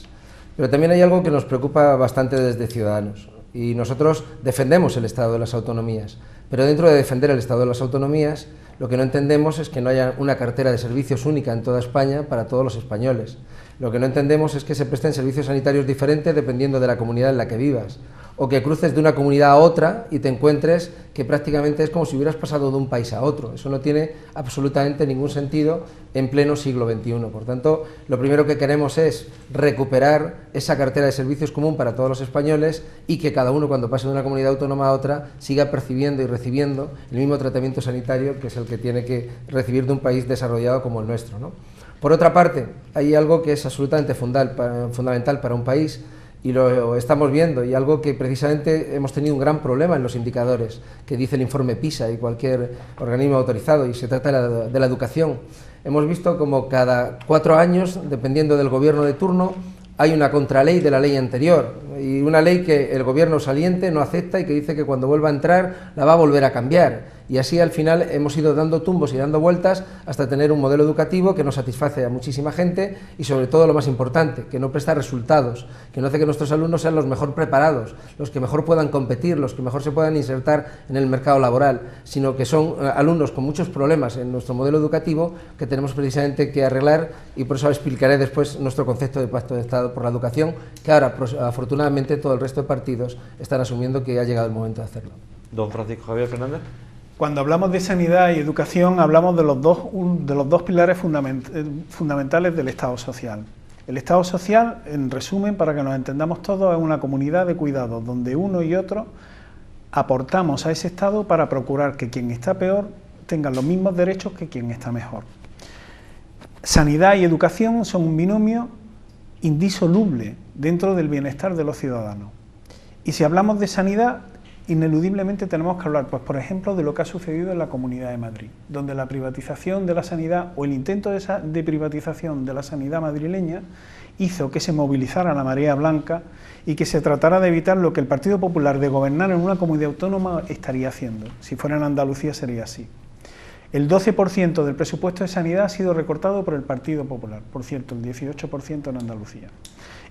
Pero también hay algo que nos preocupa bastante desde Ciudadanos, y nosotros defendemos el Estado de las autonomías, pero dentro de defender el Estado de las autonomías, lo que no entendemos es que no haya una cartera de servicios única en toda España para todos los españoles. Lo que no entendemos es que se presten servicios sanitarios diferentes dependiendo de la comunidad en la que vivas, o que cruces de una comunidad a otra y te encuentres que prácticamente es como si hubieras pasado de un país a otro. Eso no tiene absolutamente ningún sentido en pleno siglo XXI. Por tanto, lo primero que queremos es recuperar esa cartera de servicios común para todos los españoles y que cada uno, cuando pase de una comunidad autónoma a otra, siga percibiendo y recibiendo el mismo tratamiento sanitario que es el que tiene que recibir de un país desarrollado como el nuestro, ¿no? Por otra parte, hay algo que es absolutamente fundamental para un país, y lo estamos viendo, y algo que precisamente hemos tenido un gran problema en los indicadores que dice el informe PISA y cualquier organismo autorizado, y se trata de la educación. Hemos visto como cada 4 años, dependiendo del gobierno de turno, hay una contraley de la ley anterior, y una ley que el gobierno saliente no acepta y que dice que cuando vuelva a entrar la va a volver a cambiar. Y así al final hemos ido dando tumbos y dando vueltas hasta tener un modelo educativo que no satisface a muchísima gente y, sobre todo, lo más importante, que no presta resultados, que no hace que nuestros alumnos sean los mejor preparados, los que mejor puedan competir, los que mejor se puedan insertar en el mercado laboral, sino que son alumnos con muchos problemas en nuestro modelo educativo que tenemos precisamente que arreglar, y por eso explicaré después nuestro concepto de pacto de Estado por la educación, que ahora afortunadamente todo el resto de partidos están asumiendo que ha llegado el momento de hacerlo. Don Francisco Javier Fernández. Cuando hablamos de sanidad y educación, hablamos de los dos pilares fundamentales del Estado social. El Estado social, en resumen, para que nos entendamos todos, es una comunidad de cuidados donde uno y otro aportamos a ese Estado para procurar que quien está peor tenga los mismos derechos que quien está mejor. Sanidad y educación son un binomio indisoluble dentro del bienestar de los ciudadanos. Y si hablamos de sanidad, ineludiblemente tenemos que hablar, pues por ejemplo, de lo que ha sucedido en la Comunidad de Madrid, donde la privatización de la sanidad o el intento de privatización de la sanidad madrileña hizo que se movilizara la marea blanca y que se tratara de evitar lo que el Partido Popular de gobernar en una comunidad autónoma estaría haciendo. Si fuera en Andalucía sería así. El 12% del presupuesto de sanidad ha sido recortado por el Partido Popular, por cierto, el 18% en Andalucía.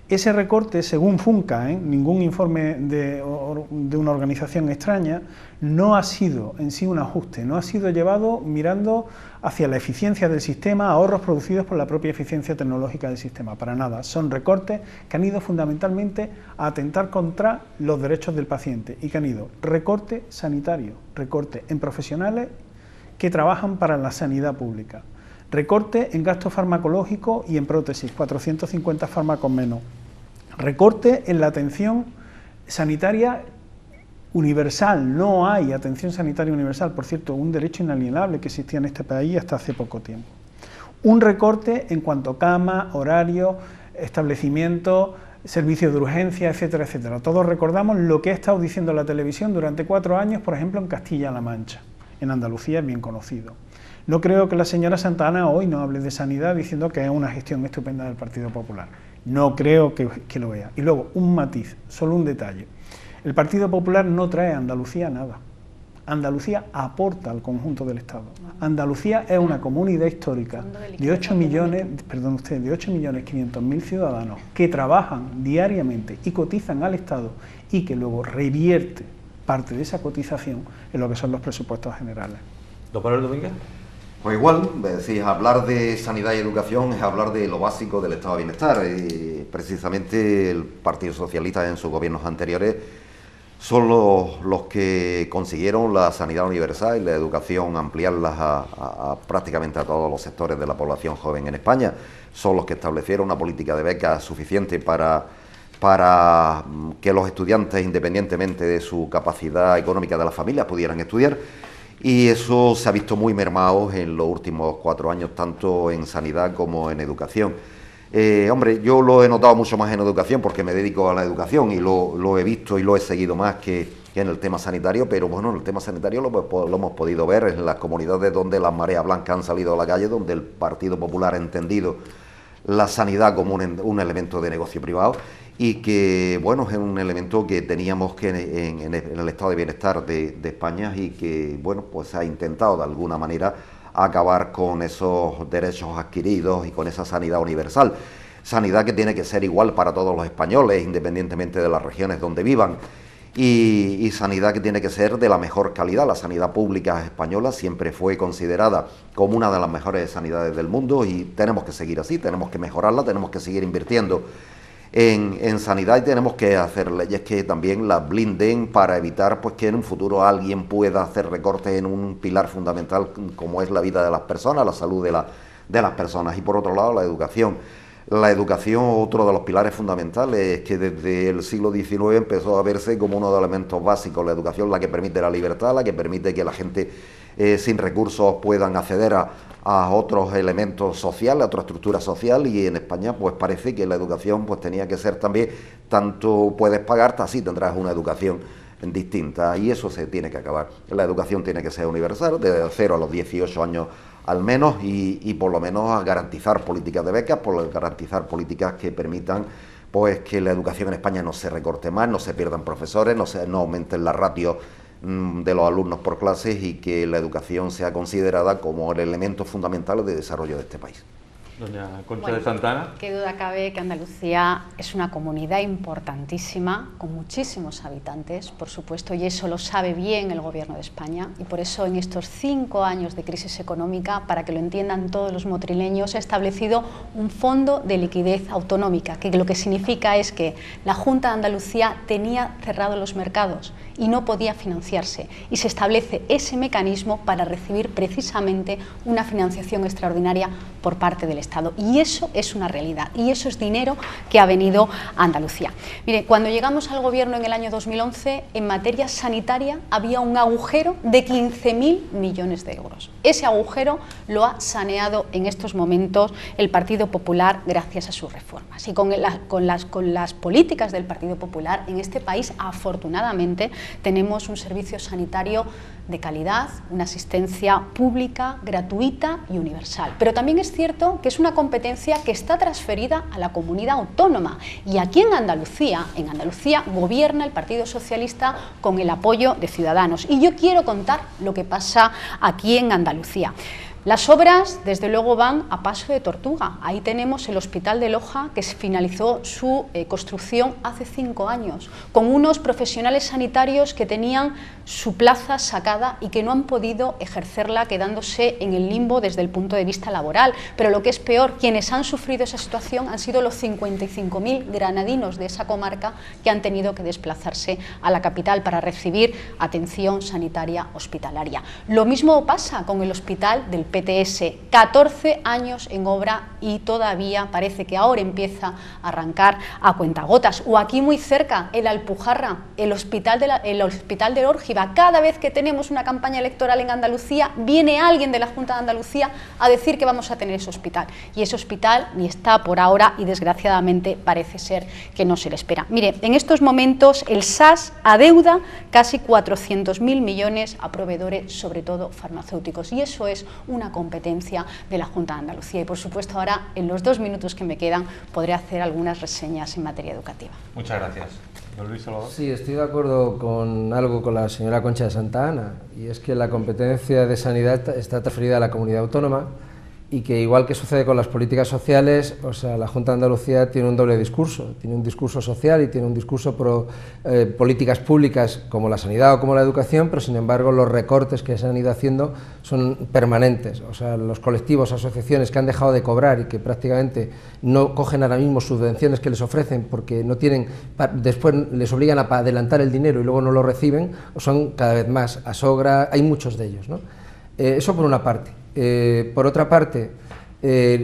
Ese recorte, según Funca, ningún informe de una organización extraña, no ha sido en sí un ajuste, no ha sido llevado mirando hacia la eficiencia del sistema, ahorros producidos por la propia eficiencia tecnológica del sistema, para nada. Son recortes que han ido fundamentalmente a atentar contra los derechos del paciente y que han ido recorte sanitario, recorte en profesionales que trabajan para la sanidad pública, recorte en gasto farmacológico y en prótesis, 450 fármacos menos. Recorte en la atención sanitaria universal, no hay atención sanitaria universal, por cierto, un derecho inalienable que existía en este país hasta hace poco tiempo. Un recorte en cuanto a cama, horario, establecimiento, servicios de urgencia, etcétera, etcétera. Todos recordamos lo que ha estado diciendo la televisión durante 4 años, por ejemplo, en Castilla-La Mancha. En Andalucía es bien conocido. No creo que la señora Santa Ana hoy no hable de sanidad diciendo que es una gestión estupenda del Partido Popular. No creo que lo vea. Y luego, un matiz, solo un detalle. El Partido Popular no trae a Andalucía nada. Andalucía aporta al conjunto del Estado. Andalucía es una comunidad histórica de 8.500.000 ciudadanos que trabajan diariamente y cotizan al Estado y que luego revierte parte de esa cotización en lo que son los presupuestos generales. ¿Don Manuel Domínguez? Pues igual, hablar de sanidad y educación es hablar de lo básico del estado de bienestar. Precisamente el Partido Socialista en sus gobiernos anteriores son los que consiguieron la sanidad universal y la educación, ampliarlas a prácticamente a todos los sectores de la población joven en España. Son los que establecieron una política de becas suficiente para que los estudiantes, independientemente de su capacidad económica de las familias, pudieran estudiar. Y eso se ha visto muy mermado en los últimos 4 años, tanto en sanidad como en educación. Hombre, yo lo he notado mucho más en educación porque me dedico a la educación y lo he visto y lo he seguido más que en el tema sanitario, pero bueno, en el tema sanitario lo hemos podido ver en las comunidades donde las mareas blancas han salido a la calle, donde el Partido Popular ha entendido la sanidad como un elemento de negocio privado y que, bueno, es un elemento que teníamos que en el estado de bienestar de España y que, bueno, pues se ha intentado de alguna manera acabar con esos derechos adquiridos y con esa sanidad universal. Sanidad que tiene que ser igual para todos los españoles, independientemente de las regiones donde vivan. Y sanidad que tiene que ser de la mejor calidad. La sanidad pública española siempre fue considerada como una de las mejores sanidades del mundo y tenemos que seguir así, tenemos que mejorarla, tenemos que seguir invirtiendo en sanidad y tenemos que hacer leyes que también las blinden para evitar pues que en un futuro alguien pueda hacer recortes en un pilar fundamental como es la vida de las personas, la salud de las personas. Y por otro lado, la educación. La educación, otro de los pilares fundamentales, es que desde el siglo XIX empezó a verse como uno de los elementos básicos. La educación, la que permite la libertad, la que permite que la gente sin recursos puedan acceder a otros elementos sociales, a otra estructura social, y en España pues parece que la educación pues tenía que ser también, tanto puedes pagar, así tendrás una educación distinta, y eso se tiene que acabar. La educación tiene que ser universal, desde 0 a los 18 años al menos, y por lo menos a garantizar políticas de becas, por garantizar políticas que permitan pues que la educación en España no se recorte más, no se pierdan profesores, no aumenten la ratio de los alumnos por clases y que la educación sea considerada como el elemento fundamental de desarrollo de este país. Doña Concha de Santa. Qué duda cabe que Andalucía es una comunidad importantísima, con muchísimos habitantes, por supuesto, y eso lo sabe bien el Gobierno de España, y por eso en estos 5 años de crisis económica, para que lo entiendan todos los motrileños, ha establecido un fondo de liquidez autonómica, que lo que significa es que la Junta de Andalucía tenía cerrados los mercados y no podía financiarse, y se establece ese mecanismo para recibir precisamente una financiación extraordinaria por parte del Estado, y eso es una realidad, y eso es dinero que ha venido a Andalucía. Mire, cuando llegamos al Gobierno en el año 2011, en materia sanitaria había un agujero de 15.000 millones de euros. Ese agujero lo ha saneado en estos momentos el Partido Popular gracias a sus reformas, y con las políticas del Partido Popular en este país, afortunadamente, tenemos un servicio sanitario de calidad, una asistencia pública, gratuita y universal. Pero también es cierto que es una competencia que está transferida a la comunidad autónoma, y aquí en Andalucía gobierna el Partido Socialista con el apoyo de Ciudadanos. Y yo quiero contar lo que pasa aquí en Andalucía. Las obras, desde luego, van a paso de tortuga. Ahí tenemos el Hospital de Loja, que finalizó su construcción hace 5 años, con unos profesionales sanitarios que tenían su plaza sacada y que no han podido ejercerla, quedándose en el limbo desde el punto de vista laboral. Pero lo que es peor, quienes han sufrido esa situación han sido los 55.000 granadinos de esa comarca que han tenido que desplazarse a la capital para recibir atención sanitaria hospitalaria. Lo mismo pasa con el hospital del PTS, 14 años en obra y todavía parece que ahora empieza a arrancar a cuentagotas. O aquí muy cerca, el Alpujarra, el hospital de Órgiva. Cada vez que tenemos una campaña electoral en Andalucía, viene alguien de la Junta de Andalucía a decir que vamos a tener ese hospital. Y ese hospital ni está por ahora, y desgraciadamente parece ser que no se le espera. Mire, en estos momentos el SAS adeuda casi 400.000 millones a proveedores, sobre todo farmacéuticos, y eso es una competencia de la Junta de Andalucía. Y por supuesto ahora, en los 2 minutos que me quedan, podré hacer algunas reseñas en materia educativa. Muchas gracias. Don Luis Salvador. Sí, estoy de acuerdo con algo con la señora Concha de Santa Ana, y es que la competencia de sanidad está transferida a la comunidad autónoma, y que, igual que sucede con las políticas sociales, o sea, la Junta de Andalucía tiene un doble discurso. Tiene un discurso social y tiene un discurso pro políticas públicas como la sanidad o como la educación, pero sin embargo los recortes que se han ido haciendo son permanentes. O sea, los colectivos, asociaciones que han dejado de cobrar y que prácticamente no cogen ahora mismo subvenciones que les ofrecen porque no tienen, después les obligan a adelantar el dinero y luego no lo reciben, son cada vez más. Asogra, hay muchos de ellos, ¿no? Eso por una parte. Por otra parte,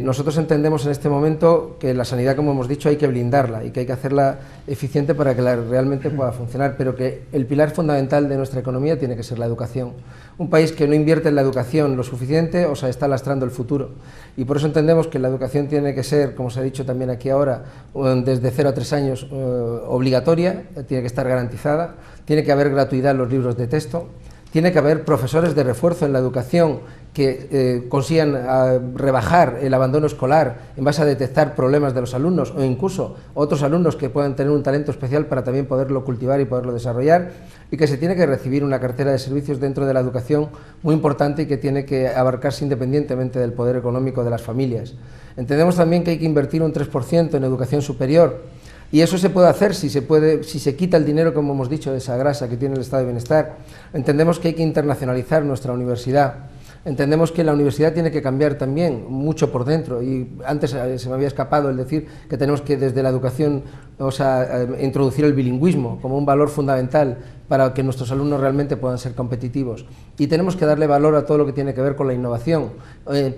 nosotros entendemos en este momento que la sanidad, como hemos dicho, hay que blindarla y que hay que hacerla eficiente para que realmente pueda funcionar, pero que el pilar fundamental de nuestra economía tiene que ser la educación. Un país que no invierte en la educación lo suficiente, o sea, está lastrando el futuro, y por eso entendemos que la educación tiene que ser, como se ha dicho también aquí ahora, desde 0 a 3 años obligatoria, tiene que estar garantizada, tiene que haber gratuidad en los libros de texto, tiene que haber profesores de refuerzo en la educación que consigan rebajar el abandono escolar en base a detectar problemas de los alumnos, o incluso otros alumnos que puedan tener un talento especial para también poderlo cultivar y poderlo desarrollar, y que se tiene que recibir una cartera de servicios dentro de la educación muy importante y que tiene que abarcarse independientemente del poder económico de las familias. Entendemos también que hay que invertir un 3% en educación superior, y eso se puede hacer si se quita el dinero, como hemos dicho, de esa grasa que tiene el Estado de Bienestar. Entendemos que hay que internacionalizar nuestra universidad. Entendemos que la universidad tiene que cambiar también mucho por dentro, y antes se me había escapado el decir que tenemos que, desde la educación, o sea, introducir el bilingüismo como un valor fundamental para que nuestros alumnos realmente puedan ser competitivos, y tenemos que darle valor a todo lo que tiene que ver con la innovación,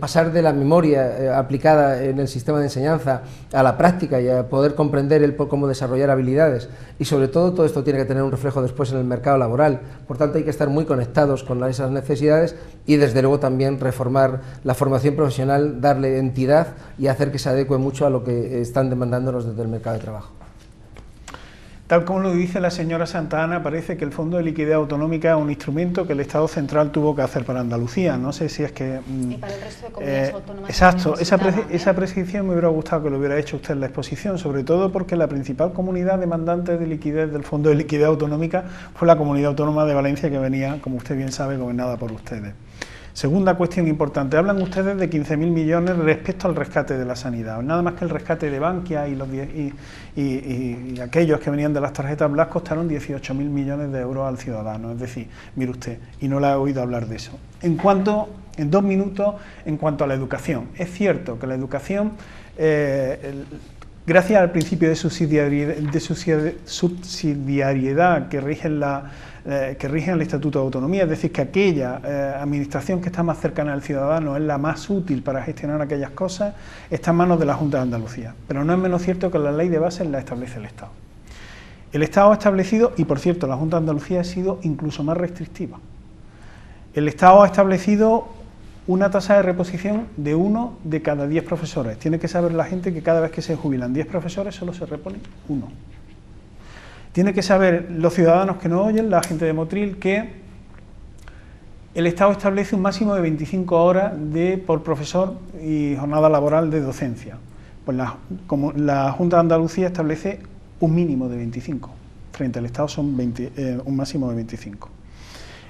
pasar de la memoria aplicada en el sistema de enseñanza a la práctica y a poder comprender cómo desarrollar habilidades, y sobre todo esto tiene que tener un reflejo después en el mercado laboral. Por tanto, hay que estar muy conectados con esas necesidades y, desde luego, también reformar la formación profesional, darle entidad y hacer que se adecue mucho a lo que están demandándonos desde el mercado de trabajo. Tal como lo dice la señora Santa Ana, parece que el Fondo de Liquidez Autonómica es un instrumento que el Estado central tuvo que hacer para Andalucía. No sé si es que... y para el resto de comunidades autónomas. Exacto, esa precisión me hubiera gustado que lo hubiera hecho usted en la exposición, sobre todo porque la principal comunidad demandante de liquidez del Fondo de Liquidez Autonómica fue la Comunidad Autónoma de Valencia, que venía, como usted bien sabe, gobernada por ustedes. Segunda cuestión importante, hablan ustedes de 15.000 millones respecto al rescate de la sanidad. Nada más que el rescate de Bankia y aquellos que venían de las tarjetas Black costaron 18.000 millones de euros al ciudadano. Es decir, mire usted, y no le he oído hablar de eso. En 2 minutos, en cuanto a la educación. Es cierto que la educación, gracias al principio de subsidiariedad que rige el Estatuto de Autonomía, es decir, que aquella administración que está más cercana al ciudadano es la más útil para gestionar aquellas cosas, está en manos de la Junta de Andalucía. Pero no es menos cierto que la ley de bases la establece el Estado. El Estado ha establecido, y por cierto, la Junta de Andalucía ha sido incluso más restrictiva. El Estado ha establecido una tasa de reposición de 1 de cada 10 profesores. Tiene que saber la gente que cada vez que se jubilan 10 profesores solo se repone 1. Tiene que saber los ciudadanos que nos oyen, la gente de Motril, que el Estado establece un máximo de 25 horas por profesor y jornada laboral de docencia. Pues como la Junta de Andalucía establece un mínimo de 25, frente al Estado son un máximo de 25.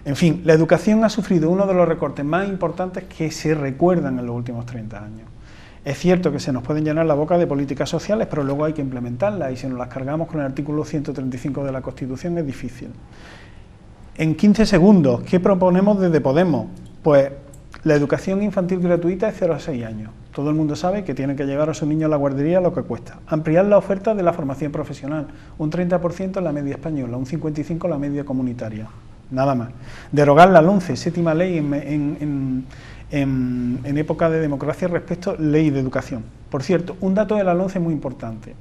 En fin, la educación ha sufrido uno de los recortes más importantes que se recuerdan en los últimos 30 años. Es cierto que se nos pueden llenar la boca de políticas sociales, pero luego hay que implementarlas, y si nos las cargamos con el artículo 135 de la Constitución es difícil. En 15 segundos, ¿qué proponemos desde Podemos? Pues la educación infantil gratuita es 0 a 6 años. Todo el mundo sabe que tiene que llevar a su niño a la guardería lo que cuesta. Ampliar la oferta de la formación profesional, un 30% en la media española, un 55% en la media comunitaria. Nada más. Derogar la LOMCE, séptima ley en época de democracia respecto a ley de educación. Por cierto, un dato de la LOMCE muy importante.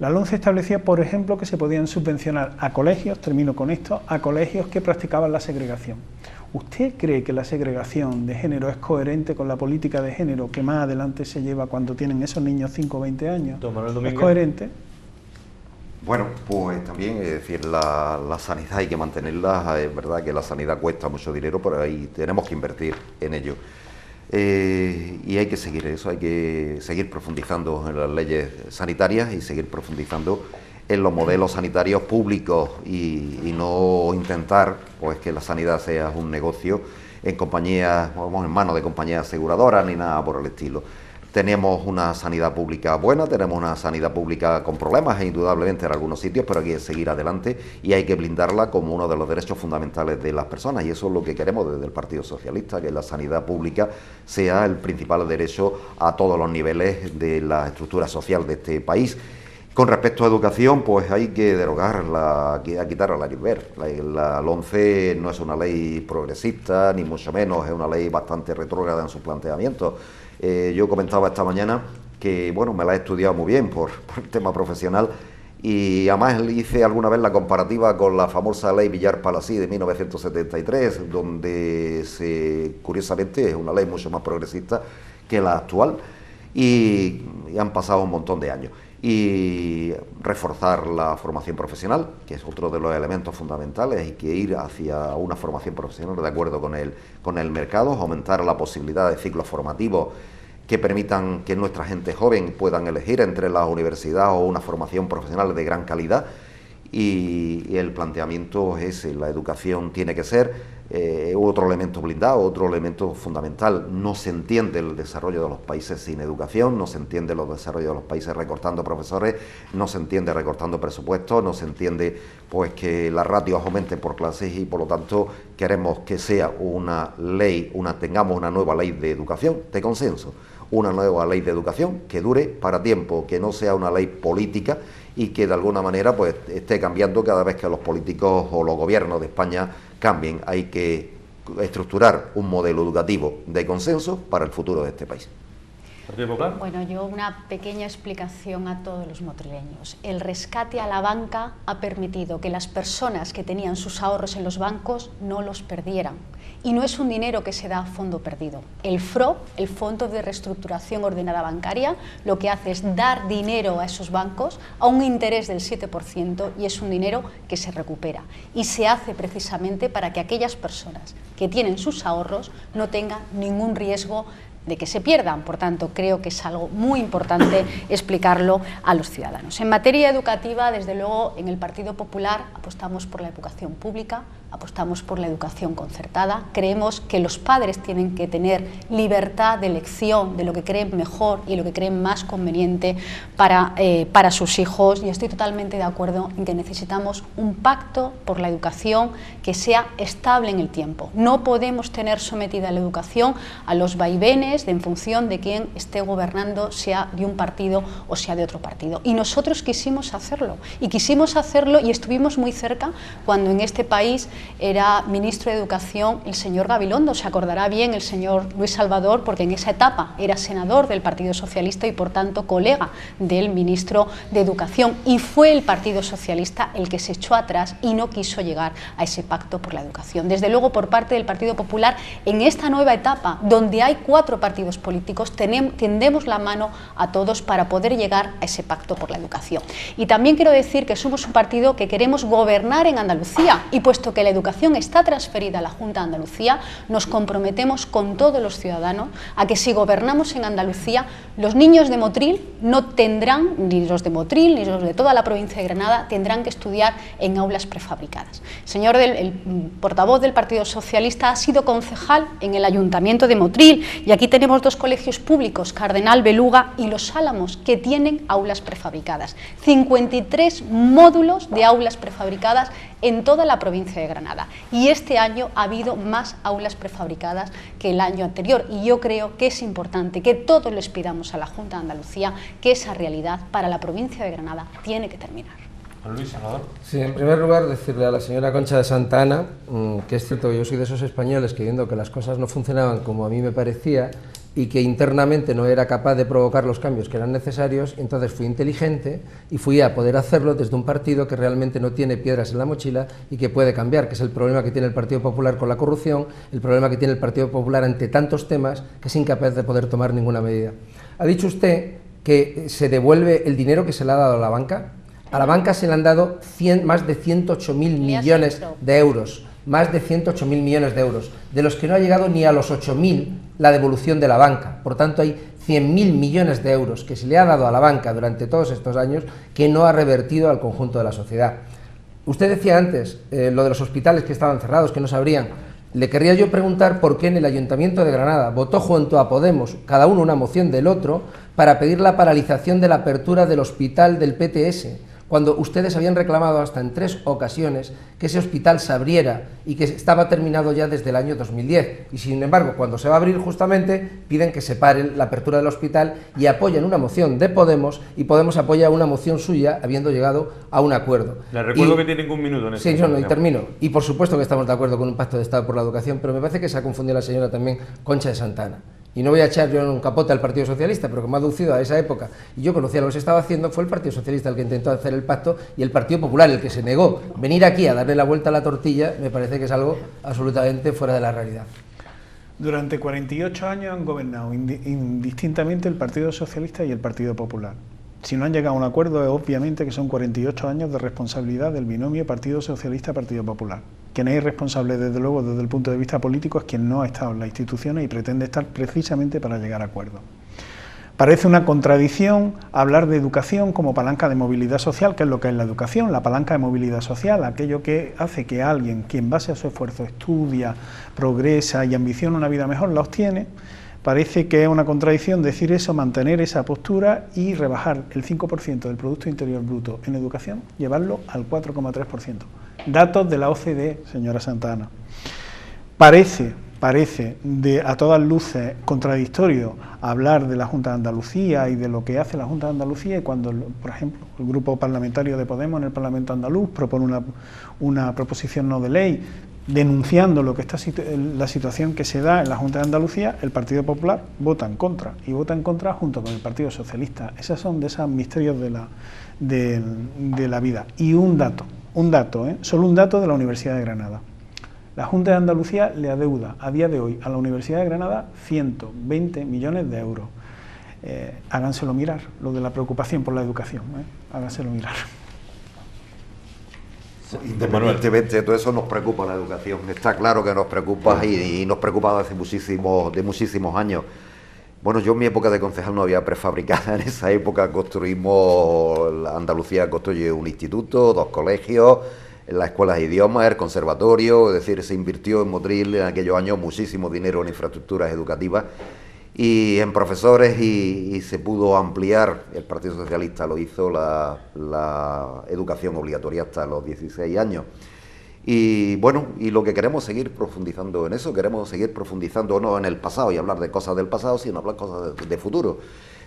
La LOMCE establecía, por ejemplo, que se podían subvencionar a colegios, termino con esto, a colegios que practicaban la segregación. ¿Usted cree que la segregación de género es coherente con la política de género que más adelante se lleva cuando tienen esos niños 5 o 20 años? ¿Es coherente? Bueno, pues también, es decir, la sanidad hay que mantenerla. Es verdad que la sanidad cuesta mucho dinero, pero ahí tenemos que invertir en ello. Y hay que seguir eso, hay que seguir profundizando en las leyes sanitarias y seguir profundizando en los modelos sanitarios públicos y no intentar pues que la sanidad sea un negocio en compañías, vamos, en manos de compañías aseguradoras ni nada por el estilo. Tenemos una sanidad pública buena, tenemos una sanidad pública con problemas, indudablemente en algunos sitios, pero hay que seguir adelante y hay que blindarla como uno de los derechos fundamentales de las personas, y eso es lo que queremos desde el Partido Socialista, que la sanidad pública sea el principal derecho a todos los niveles de la estructura social de este país. Con respecto a educación, pues hay que derogarla, hay que quitarla la Gilbert. La LOMCE no es una ley progresista, ni mucho menos, es una ley bastante retrógrada en su planteamiento. Yo comentaba esta mañana que, bueno, me la he estudiado muy bien por el tema profesional, y además hice alguna vez la comparativa con la famosa ley Villar-Palasí de 1973, donde curiosamente es una ley mucho más progresista que la actual, y han pasado un montón de años. Y reforzar la formación profesional, que es otro de los elementos fundamentales, hay que ir hacia una formación profesional de acuerdo con el mercado, aumentar la posibilidad de ciclos formativos que permitan que nuestra gente joven puedan elegir entre la universidad o una formación profesional de gran calidad, y el planteamiento es ese: la educación tiene que ser otro elemento blindado, otro elemento fundamental. No se entiende el desarrollo de los países sin educación, no se entiende el desarrollo de los países recortando profesores, no se entiende recortando presupuestos, no se entiende pues que las ratios aumenten por clases, y por lo tanto queremos que sea una ley, tengamos una nueva ley de educación de consenso, una nueva ley de educación que dure para tiempo, que no sea una ley política y que de alguna manera pues esté cambiando cada vez que los políticos o los gobiernos de España cambien. Hay que estructurar un modelo educativo de consenso para el futuro de este país. Bueno, yo una pequeña explicación a todos los motrileños. El rescate a la banca ha permitido que las personas que tenían sus ahorros en los bancos no los perdieran. Y no es un dinero que se da a fondo perdido. El FROB, el Fondo de Reestructuración Ordenada Bancaria, lo que hace es dar dinero a esos bancos a un interés del 7%, y es un dinero que se recupera. Y se hace precisamente para que aquellas personas que tienen sus ahorros no tengan ningún riesgo de que se pierdan. Por tanto, creo que es algo muy importante explicarlo a los ciudadanos. En materia educativa, desde luego, en el Partido Popular apostamos por la educación pública, apostamos por la educación concertada. Creemos que los padres tienen que tener libertad de elección de lo que creen mejor y lo que creen más conveniente para sus hijos, y estoy totalmente de acuerdo en que necesitamos un pacto por la educación que sea estable en el tiempo. No podemos tener sometida la educación a los vaivenes en función de quién esté gobernando, sea de un partido o sea de otro partido. Y nosotros quisimos hacerlo, y estuvimos muy cerca cuando en este país era ministro de Educación el señor Gabilondo. Se acordará bien el señor Luis Salvador, porque en esa etapa era senador del Partido Socialista y por tanto colega del ministro de Educación, y fue el Partido Socialista el que se echó atrás y no quiso llegar a ese pacto por la educación. Desde luego, por parte del Partido Popular, en esta nueva etapa donde hay 4 partidos políticos, tendemos la mano a todos para poder llegar a ese pacto por la educación. Y también quiero decir que somos un partido que queremos gobernar en Andalucía, y puesto que la educación está transferida a la Junta de Andalucía, nos comprometemos con todos los ciudadanos a que si gobernamos en Andalucía, los niños de Motril no tendrán, ni los de Motril ni los de toda la provincia de Granada, tendrán que estudiar en aulas prefabricadas. El portavoz del Partido Socialista ha sido concejal en el Ayuntamiento de Motril, y aquí tenemos 2 colegios públicos, Cardenal Beluga y Los Álamos, que tienen aulas prefabricadas. 53 módulos de aulas prefabricadas en toda la provincia de Granada, y este año ha habido más aulas prefabricadas que el año anterior, y yo creo que es importante que todos les pidamos a la Junta de Andalucía que esa realidad para la provincia de Granada tiene que terminar. Juan Luis, senador. Sí, en primer lugar decirle a la señora Concha de Santa Ana que es cierto que yo soy de esos españoles que, viendo que las cosas no funcionaban como a mí me parecía y que internamente no era capaz de provocar los cambios que eran necesarios, entonces fui inteligente y fui a poder hacerlo desde un partido que realmente no tiene piedras en la mochila y que puede cambiar, que es el problema que tiene el Partido Popular con la corrupción, el problema que tiene el Partido Popular ante tantos temas, que es incapaz de poder tomar ninguna medida. Ha dicho usted que se devuelve el dinero que se le ha dado a la banca. A la banca se le han dado más de 108.000 millones de euros, más de 108.000 millones de euros, de los que no ha llegado ni a los 8.000 la devolución de la banca. Por tanto, hay 100.000 millones de euros que se le ha dado a la banca durante todos estos años que no ha revertido al conjunto de la sociedad. Usted decía antes lo de los hospitales que estaban cerrados, que no se abrían. Le querría yo preguntar por qué en el Ayuntamiento de Granada votó junto a Podemos, cada uno una moción del otro, para pedir la paralización de la apertura del hospital del PTS, cuando ustedes habían reclamado hasta en 3 ocasiones que ese hospital se abriera y que estaba terminado ya desde el año 2010. Y sin embargo, cuando se va a abrir justamente, piden que se pare la apertura del hospital y apoyan una moción de Podemos, y Podemos apoya una moción suya habiendo llegado a un acuerdo. Les recuerdo que tienen 1 minuto en este Sí, y termino. Y por supuesto que estamos de acuerdo con un pacto de Estado por la educación, pero me parece que se ha confundido la señora también Concha de Santa Ana. Y no voy a echar yo en un capote al Partido Socialista, pero que me ha aducido a esa época y yo conocía lo que se estaba haciendo, fue el Partido Socialista el que intentó hacer el pacto y el Partido Popular el que se negó. Venir aquí a darle la vuelta a la tortilla me parece que es algo absolutamente fuera de la realidad. Durante 48 años han gobernado indistintamente el Partido Socialista y el Partido Popular. Si no han llegado a un acuerdo, es obviamente que son 48 años de responsabilidad del binomio Partido Socialista-Partido Popular. Quien es irresponsable, desde luego, desde el punto de vista político, es quien no ha estado en las instituciones y pretende estar precisamente para llegar a acuerdos. Parece una contradicción hablar de educación como palanca de movilidad social, que es lo que es la educación, la palanca de movilidad social, aquello que hace que alguien, quien base a su esfuerzo estudia, progresa y ambiciona una vida mejor, la obtiene. Parece que es una contradicción decir eso, mantener esa postura y rebajar el 5% del Producto Interior Bruto en educación, llevarlo al 4,3%. Datos de la OCDE, señora Santa Ana. Parece a todas luces contradictorio hablar de la Junta de Andalucía y de lo que hace la Junta de Andalucía, y cuando, por ejemplo, el grupo parlamentario de Podemos en el Parlamento andaluz propone una proposición no de ley denunciando lo que está la situación que se da en la Junta de Andalucía, el Partido Popular vota en contra, y vota en contra junto con el Partido Socialista. Esos son de esos misterios de la vida. Y un dato, solo un dato de la Universidad de Granada. La Junta de Andalucía le adeuda a día de hoy a la Universidad de Granada 120 millones de euros. Háganselo mirar, lo de la preocupación por la educación, háganselo mirar. Independientemente de todo eso, nos preocupa la educación. Está claro que nos preocupa y nos preocupa desde muchísimos años. Bueno, yo en mi época de concejal no había prefabricada. En esa época Andalucía construyó un instituto, 2 colegios, las escuelas de idiomas, el conservatorio, es decir, se invirtió en Motril en aquellos años muchísimo dinero en infraestructuras educativas y en profesores y se pudo ampliar, el Partido Socialista lo hizo, la educación obligatoria hasta los 16 años. Y bueno, y lo que queremos seguir profundizando en eso, queremos seguir profundizando no en el pasado y hablar de cosas del pasado, sino hablar cosas de futuro.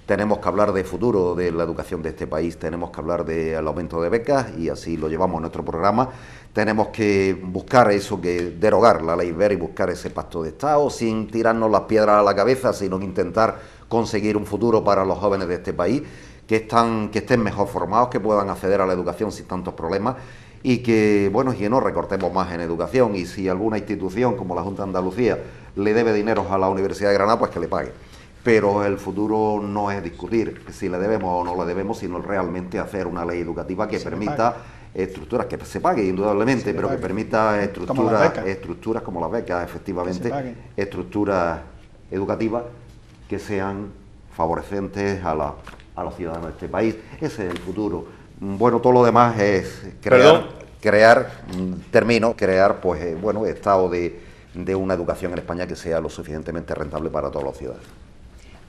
Tenemos que hablar de futuro de la educación de este país, tenemos que hablar del aumento de becas y así lo llevamos en nuestro programa. Tenemos que buscar eso, que derogar la ley Wert y buscar ese pacto de Estado sin tirarnos las piedras a la cabeza, sino intentar conseguir un futuro para los jóvenes de este país, que estén mejor formados, que puedan acceder a la educación sin tantos problemas y que, bueno, y no recortemos más en educación. Y si alguna institución como la Junta de Andalucía le debe dinero a la Universidad de Granada, pues que le pague. Pero el futuro no es discutir si le debemos o no le debemos, sino realmente hacer una ley educativa que permita estructuras, que se pague indudablemente, pero que permita estructuras como las becas, efectivamente, estructuras educativas que sean favorecentes a los ciudadanos de este país. Ese es el futuro. Bueno, todo lo demás es crear pues bueno, estado de una educación en España que sea lo suficientemente rentable para todos los ciudadanos.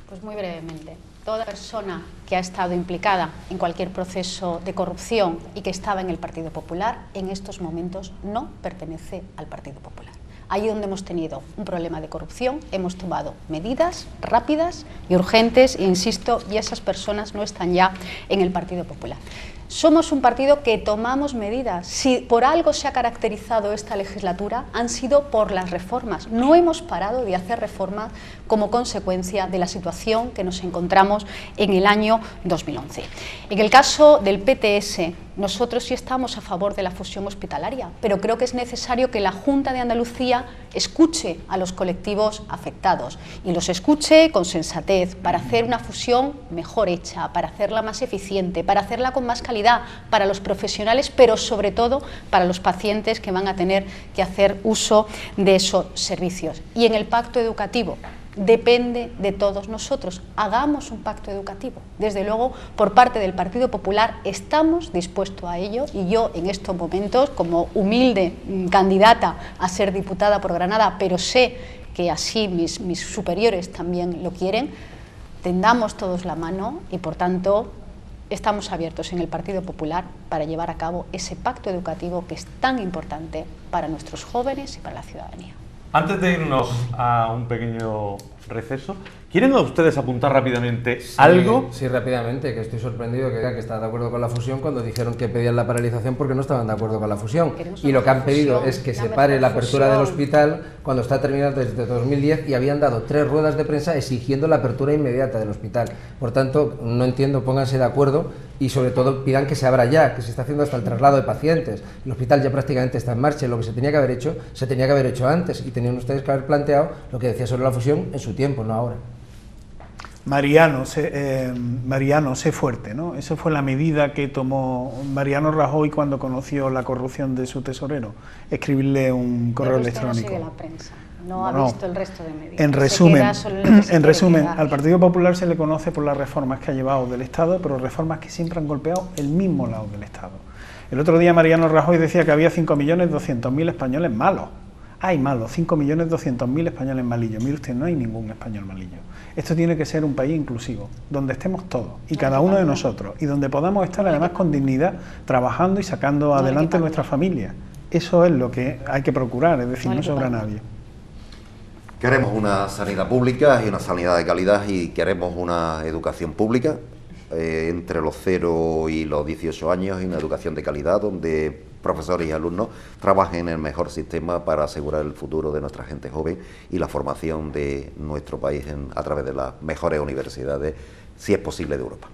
Pues muy brevemente, toda persona que ha estado implicada en cualquier proceso de corrupción y que estaba en el Partido Popular, en estos momentos no pertenece al Partido Popular. Ahí donde hemos tenido un problema de corrupción, hemos tomado medidas rápidas y urgentes, e insisto, y esas personas no están ya en el Partido Popular. Somos un partido que tomamos medidas. Si por algo se ha caracterizado esta legislatura, han sido por las reformas. No hemos parado de hacer reformas como consecuencia de la situación que nos encontramos en el año 2011. En el caso del PTS, nosotros sí estamos a favor de la fusión hospitalaria, pero creo que es necesario que la Junta de Andalucía escuche a los colectivos afectados y los escuche con sensatez para hacer una fusión mejor hecha, para hacerla más eficiente, para hacerla con más calidad para los profesionales, pero sobre todo para los pacientes que van a tener que hacer uso de esos servicios. Y en el pacto educativo, depende de todos nosotros. Hagamos un pacto educativo. Desde luego, por parte del Partido Popular estamos dispuestos a ello y yo en estos momentos, como humilde candidata a ser diputada por Granada, pero sé que así mis superiores también lo quieren, tendamos todos la mano y por tanto estamos abiertos en el Partido Popular para llevar a cabo ese pacto educativo que es tan importante para nuestros jóvenes y para la ciudadanía. Antes de irnos a un pequeño receso, ¿quieren ustedes apuntar rápidamente algo? Sí, rápidamente, que estoy sorprendido que está de acuerdo con la fusión cuando dijeron que pedían la paralización porque no estaban de acuerdo con la fusión. Y lo que han pedido es que se pare la apertura del hospital cuando está terminada desde 2010 y habían dado 3 ruedas de prensa exigiendo la apertura inmediata del hospital. Por tanto, no entiendo, pónganse de acuerdo y sobre todo pidan que se abra ya, que se está haciendo hasta el traslado de pacientes. El hospital ya prácticamente está en marcha y lo que se tenía que haber hecho antes y tenían ustedes que haber planteado lo que decía sobre la fusión en su tiempo, no ahora. Mariano, sé fuerte, ¿no? Esa fue la medida que tomó Mariano Rajoy cuando conoció la corrupción de su tesorero, escribirle un correo electrónico. No sigue la prensa, no ha visto el resto de medidas. En resumen, al Partido Popular se le conoce por las reformas que ha llevado del Estado, pero reformas que siempre han golpeado el mismo lado del Estado. El otro día Mariano Rajoy decía que había 5.200.000 españoles malos. Hay malos, 5.200.000 españoles malillos. Mire usted, no hay ningún español malillo. Esto tiene que ser un país inclusivo, donde estemos todos, y cada uno de nosotros, y donde podamos estar además con dignidad, trabajando y sacando adelante nuestra familia. Eso es lo que hay que procurar, es decir, no sobra nadie. Queremos una sanidad pública y una sanidad de calidad y queremos una educación pública entre los 0 y los 18 años y una educación de calidad donde profesores y alumnos trabajen en el mejor sistema para asegurar el futuro de nuestra gente joven y la formación de nuestro país a través de las mejores universidades, si es posible, de Europa.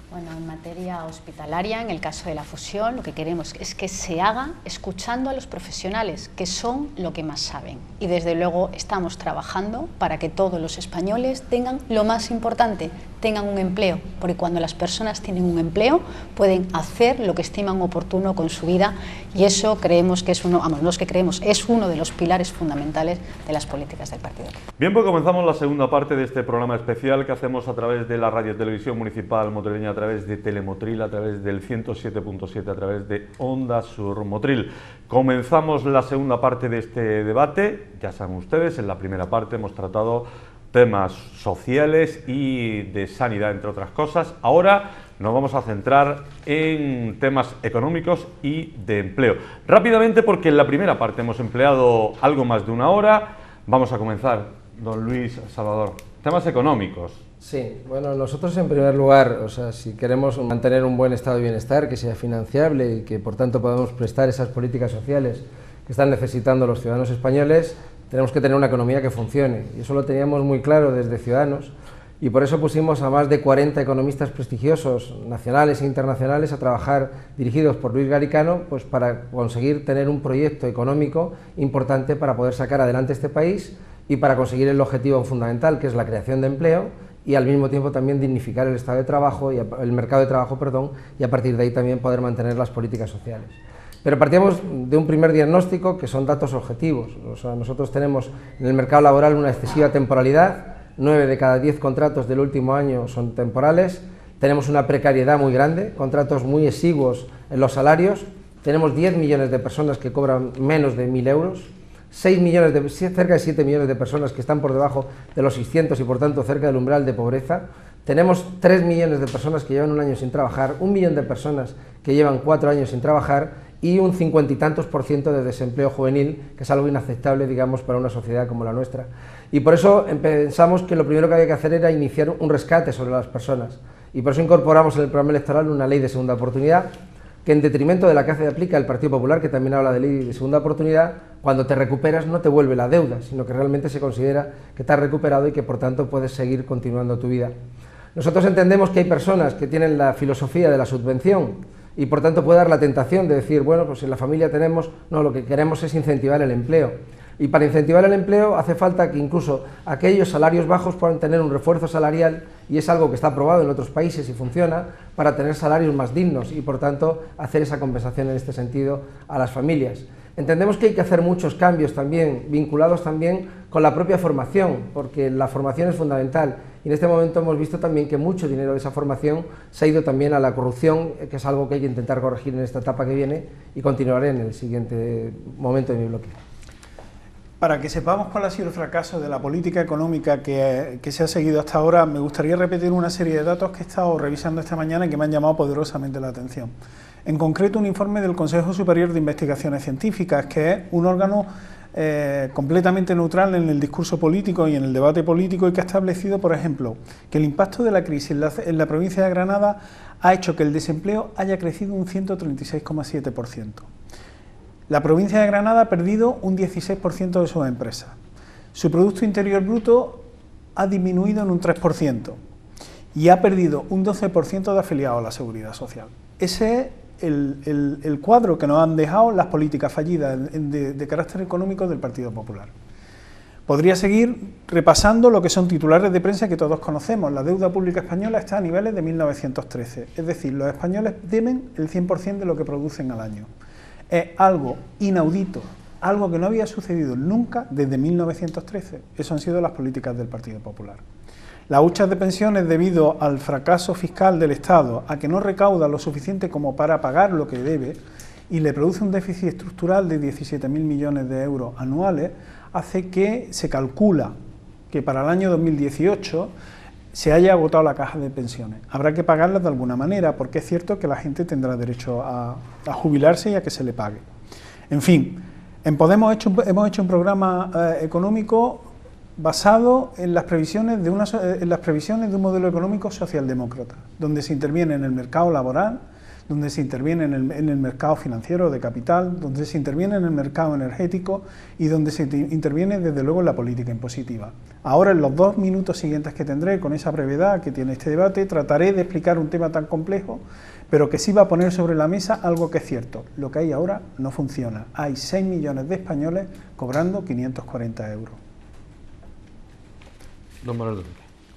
Bueno, en materia hospitalaria, en el caso de la fusión, lo que queremos es que se haga escuchando a los profesionales, que son lo que más saben. Y desde luego estamos trabajando para que todos los españoles tengan lo más importante, tengan un empleo, porque cuando las personas tienen un empleo pueden hacer lo que estiman oportuno con su vida, y eso creemos que es uno, vamos, no es que creemos, es uno de los pilares fundamentales de las políticas del Partido Popular. Bien, pues comenzamos la segunda parte de este programa especial que hacemos a través de la Radio Televisión Municipal Motrileña, a través de Telemotril, a través del 107.7, a través de Onda Sur Motril. Comenzamos la segunda parte de este debate. Ya saben ustedes, en la primera parte hemos tratado temas sociales y de sanidad, entre otras cosas. Ahora nos vamos a centrar en temas económicos y de empleo. Rápidamente, porque en la primera parte hemos empleado algo más de una hora, vamos a comenzar, don Luis Salvador. Temas económicos. Sí, bueno, nosotros en primer lugar, o sea, si queremos mantener un buen estado de bienestar, que sea financiable y que por tanto podamos prestar esas políticas sociales que están necesitando los ciudadanos españoles, tenemos que tener una economía que funcione, y eso lo teníamos muy claro desde Ciudadanos, y por eso pusimos a más de 40 economistas prestigiosos, nacionales e internacionales, a trabajar, dirigidos por Luis Garicano, pues para conseguir tener un proyecto económico importante para poder sacar adelante este país y para conseguir el objetivo fundamental, que es la creación de empleo, y al mismo tiempo también dignificar el estado de trabajo, y el mercado de trabajo, perdón, y a partir de ahí también poder mantener las políticas sociales. Pero partíamos de un primer diagnóstico que son datos objetivos. O sea, nosotros tenemos en el mercado laboral una excesiva temporalidad, 9 de cada 10 contratos del último año son temporales, tenemos una precariedad muy grande, contratos muy exiguos en los salarios, tenemos 10 millones de personas que cobran menos de 1.000 euros, cerca de 7 millones de personas que están por debajo de los 600 y por tanto cerca del umbral de pobreza. Tenemos 3 millones de personas que llevan un año sin trabajar, 1 millón de personas que llevan 4 años sin trabajar y un 50 y tantos % de desempleo juvenil, que es algo inaceptable, digamos, para una sociedad como la nuestra. Y por eso pensamos que lo primero que había que hacer era iniciar un rescate sobre las personas. Y por eso incorporamos en el programa electoral una ley de segunda oportunidad, que en detrimento de la que aplica el Partido Popular, que también habla de ley de segunda oportunidad, cuando te recuperas no te vuelve la deuda, sino que realmente se considera que te has recuperado y que por tanto puedes seguir continuando tu vida. Nosotros entendemos que hay personas que tienen la filosofía de la subvención y por tanto puede dar la tentación de decir, bueno, pues en la familia tenemos, no, lo que queremos es incentivar el empleo. Y para incentivar el empleo hace falta que incluso aquellos salarios bajos puedan tener un refuerzo salarial, y es algo que está aprobado en otros países y funciona, para tener salarios más dignos y por tanto hacer esa compensación en este sentido a las familias. Entendemos que hay que hacer muchos cambios también, vinculados también con la propia formación, porque la formación es fundamental, y en este momento hemos visto también que mucho dinero de esa formación se ha ido también a la corrupción, que es algo que hay que intentar corregir en esta etapa que viene, y continuaré en el siguiente momento de mi bloque. Para que sepamos cuál ha sido el fracaso de la política económica que se ha seguido hasta ahora, me gustaría repetir una serie de datos que he estado revisando esta mañana y que me han llamado poderosamente la atención. En concreto, un informe del Consejo Superior de Investigaciones Científicas, que es un órgano completamente neutral en el discurso político y en el debate político, y que ha establecido, por ejemplo, que el impacto de la crisis en la provincia de Granada ha hecho que el desempleo haya crecido un 136,7%. La provincia de Granada ha perdido un 16% de sus empresas. Su Producto Interior Bruto ha disminuido en un 3% y ha perdido un 12% de afiliados a la Seguridad Social. Ese es el cuadro que nos han dejado las políticas fallidas de carácter económico del Partido Popular. Podría seguir repasando lo que son titulares de prensa que todos conocemos. La deuda pública española está a niveles de 1913, es decir, los españoles deben el 100% de lo que producen al año. Es algo inaudito, algo que no había sucedido nunca desde 1913. Eso han sido las políticas del Partido Popular. Las huchas de pensiones, debido al fracaso fiscal del Estado, a que no recauda lo suficiente como para pagar lo que debe y le produce un déficit estructural de 17.000 millones de euros anuales, hace que se calcula que para el año 2018 se haya agotado la caja de pensiones. Habrá que pagarlas de alguna manera, porque es cierto que la gente tendrá derecho a jubilarse y a que se le pague. En fin, en Podemos hemos hecho un programa económico basado en las previsiones de un modelo económico socialdemócrata, donde se interviene en el mercado laboral, donde se interviene en el mercado financiero de capital, donde se interviene en el mercado energético y donde se interviene desde luego en la política impositiva. Ahora, en los 2 minutos siguientes que tendré, con esa brevedad que tiene este debate, trataré de explicar un tema tan complejo, pero que sí va a poner sobre la mesa algo que es cierto: lo que hay ahora no funciona. Hay 6 millones de españoles cobrando 540 euros. Don Manuel.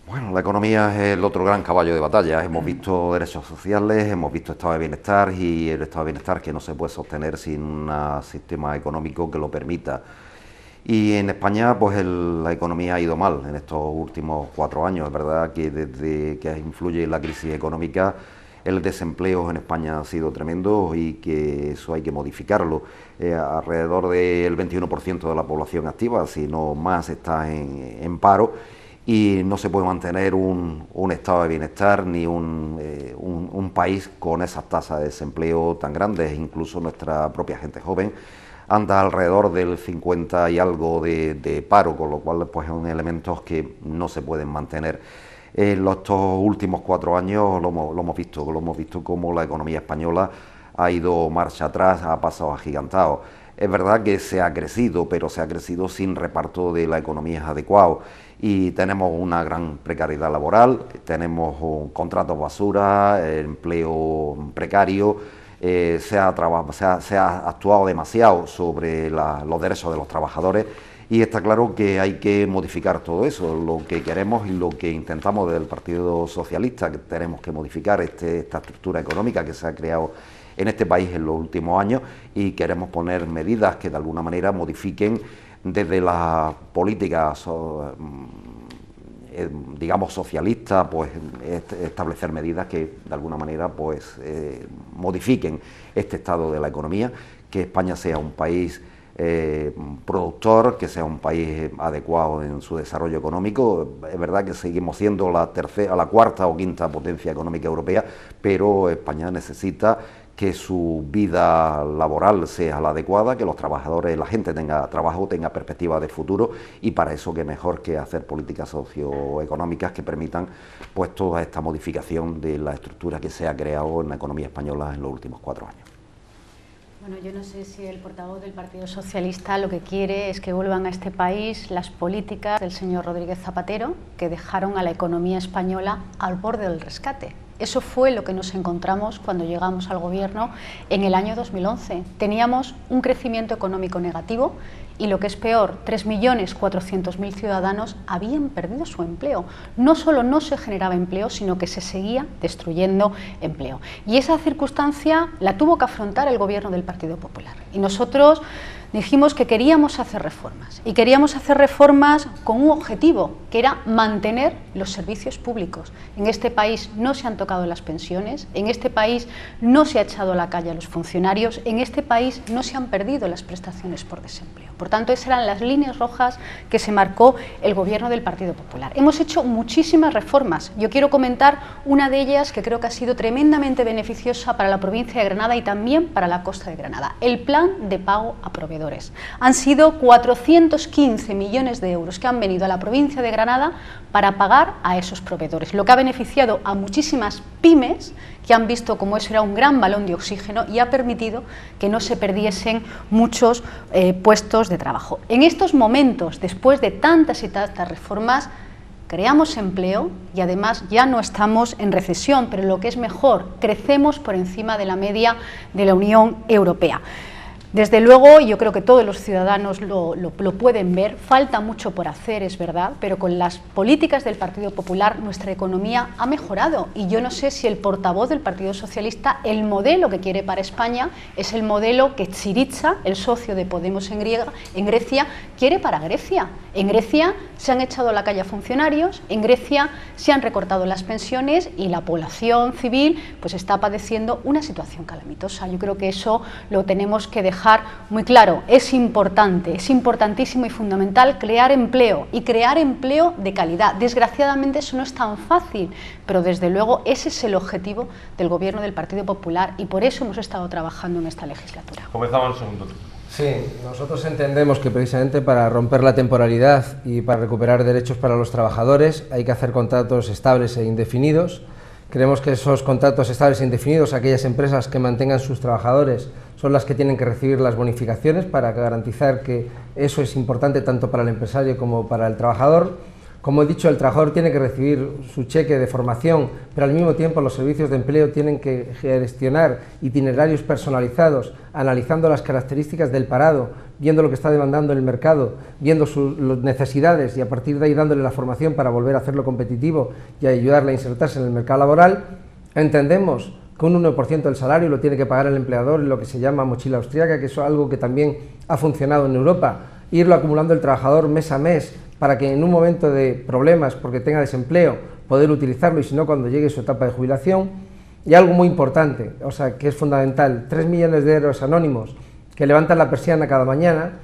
Bueno, la economía es el otro gran caballo de batalla. Hemos visto derechos sociales, hemos visto estado de bienestar, y el estado de bienestar que no se puede sostener sin un sistema económico que lo permita. Y en España, pues la economía ha ido mal en estos últimos 4 años. Es verdad que desde que influye la crisis económica, el desempleo en España ha sido tremendo y que eso hay que modificarlo. Alrededor del 21% de la población activa, si no más, está en paro, y no se puede mantener un estado de bienestar ni un país con esas tasas de desempleo tan grandes. Incluso nuestra propia gente joven anda alrededor del 50 y algo de paro, con lo cual pues son elementos que no se pueden mantener. En estos últimos 4 años lo hemos visto cómo la economía española ha ido marcha atrás, ha pasado agigantados. Es verdad que se ha crecido, pero se ha crecido sin reparto de la economía adecuado, y tenemos una gran precariedad laboral, tenemos contratos basura, empleo precario. Se ha actuado demasiado sobre los derechos de los trabajadores, y está claro que hay que modificar todo eso. Lo que queremos y lo que intentamos desde el Partido Socialista, que tenemos que modificar esta estructura económica que se ha creado en este país en los últimos años, y queremos poner medidas que de alguna manera modifiquen desde la política digamos socialista, pues establecer medidas que de alguna manera pues modifiquen este estado de la economía, que España sea un país productor, que sea un país adecuado en su desarrollo económico. Es verdad que seguimos siendo la cuarta o quinta potencia económica europea, pero España necesita que su vida laboral sea la adecuada, que los trabajadores, la gente tenga trabajo, tenga perspectivas de futuro, y para eso qué mejor que hacer políticas socioeconómicas que permitan pues toda esta modificación de la estructura que se ha creado en la economía española en los últimos 4 años. Bueno, yo no sé si el portavoz del Partido Socialista lo que quiere es que vuelvan a este país las políticas del señor Rodríguez Zapatero, que dejaron a la economía española al borde del rescate. Eso fue lo que nos encontramos cuando llegamos al gobierno en el año 2011. Teníamos un crecimiento económico negativo y, lo que es peor, 3.400.000 ciudadanos habían perdido su empleo. No solo no se generaba empleo, sino que se seguía destruyendo empleo. Y esa circunstancia la tuvo que afrontar el gobierno del Partido Popular. Y nosotros dijimos que queríamos hacer reformas, y queríamos hacer reformas con un objetivo, que era mantener los servicios públicos. En este país no se han tocado las pensiones, en este país no se ha echado a la calle a los funcionarios, en este país no se han perdido las prestaciones por desempleo. Por tanto, esas eran las líneas rojas que se marcó el gobierno del Partido Popular. Hemos hecho muchísimas reformas. Yo quiero comentar una de ellas que creo que ha sido tremendamente beneficiosa para la provincia de Granada y también para la costa de Granada: el plan de pago a proveedores. Han sido 415 millones de euros que han venido a la provincia de Granada para pagar a esos proveedores, lo que ha beneficiado a muchísimas pymes que han visto como eso era un gran balón de oxígeno y ha permitido que no se perdiesen muchos puestos de trabajo. En estos momentos, después de tantas y tantas reformas, creamos empleo y además ya no estamos en recesión, pero lo que es mejor, crecemos por encima de la media de la Unión Europea. Desde luego, yo creo que todos los ciudadanos lo pueden ver, falta mucho por hacer, es verdad, pero con las políticas del Partido Popular nuestra economía ha mejorado, y yo no sé si el portavoz del Partido Socialista, el modelo que quiere para España es el modelo que Syriza, el socio de Podemos en Grecia, quiere para Grecia. En Grecia se han echado a la calle a funcionarios, en Grecia se han recortado las pensiones y la población civil pues está padeciendo una situación calamitosa. Yo creo que eso lo tenemos que dejar muy claro. Es importante, es importantísimo y fundamental crear empleo, y crear empleo de calidad. Desgraciadamente eso no es tan fácil, pero desde luego ese es el objetivo del gobierno del Partido Popular, y por eso hemos estado trabajando en esta legislatura. Comenzamos el segundo turno. Sí, nosotros entendemos que precisamente para romper la temporalidad y para recuperar derechos para los trabajadores hay que hacer contratos estables e indefinidos. Creemos que esos contratos estables e indefinidos, aquellas empresas que mantengan sus trabajadores, son las que tienen que recibir las bonificaciones para garantizar que eso es importante tanto para el empresario como para el trabajador. Como he dicho, el trabajador tiene que recibir su cheque de formación, pero al mismo tiempo los servicios de empleo tienen que gestionar itinerarios personalizados, analizando las características del parado, viendo lo que está demandando el mercado, viendo sus necesidades y a partir de ahí dándole la formación para volver a hacerlo competitivo y ayudarle a insertarse en el mercado laboral. Entendemos que un 1% del salario lo tiene que pagar el empleador en lo que se llama mochila austríaca, que es algo que también ha funcionado en Europa, irlo acumulando el trabajador mes a mes, para que en un momento de problemas, porque tenga desempleo, poder utilizarlo y si no, cuando llegue su etapa de jubilación. Y algo muy importante, o sea, que es fundamental, 3 millones de euros anónimos que levantan la persiana cada mañana,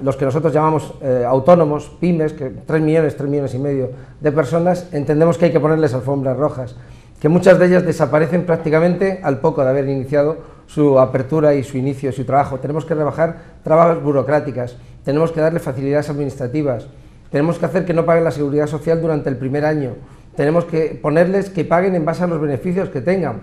los que nosotros llamamos autónomos, pymes, que 3 millones y medio de personas, entendemos que hay que ponerles alfombras rojas, que muchas de ellas desaparecen prácticamente al poco de haber iniciado su apertura y su inicio, su trabajo. Tenemos que rebajar trabas burocráticas, tenemos que darle facilidades administrativas, tenemos que hacer que no paguen la seguridad social durante el primer año, tenemos que ponerles que paguen en base a los beneficios que tengan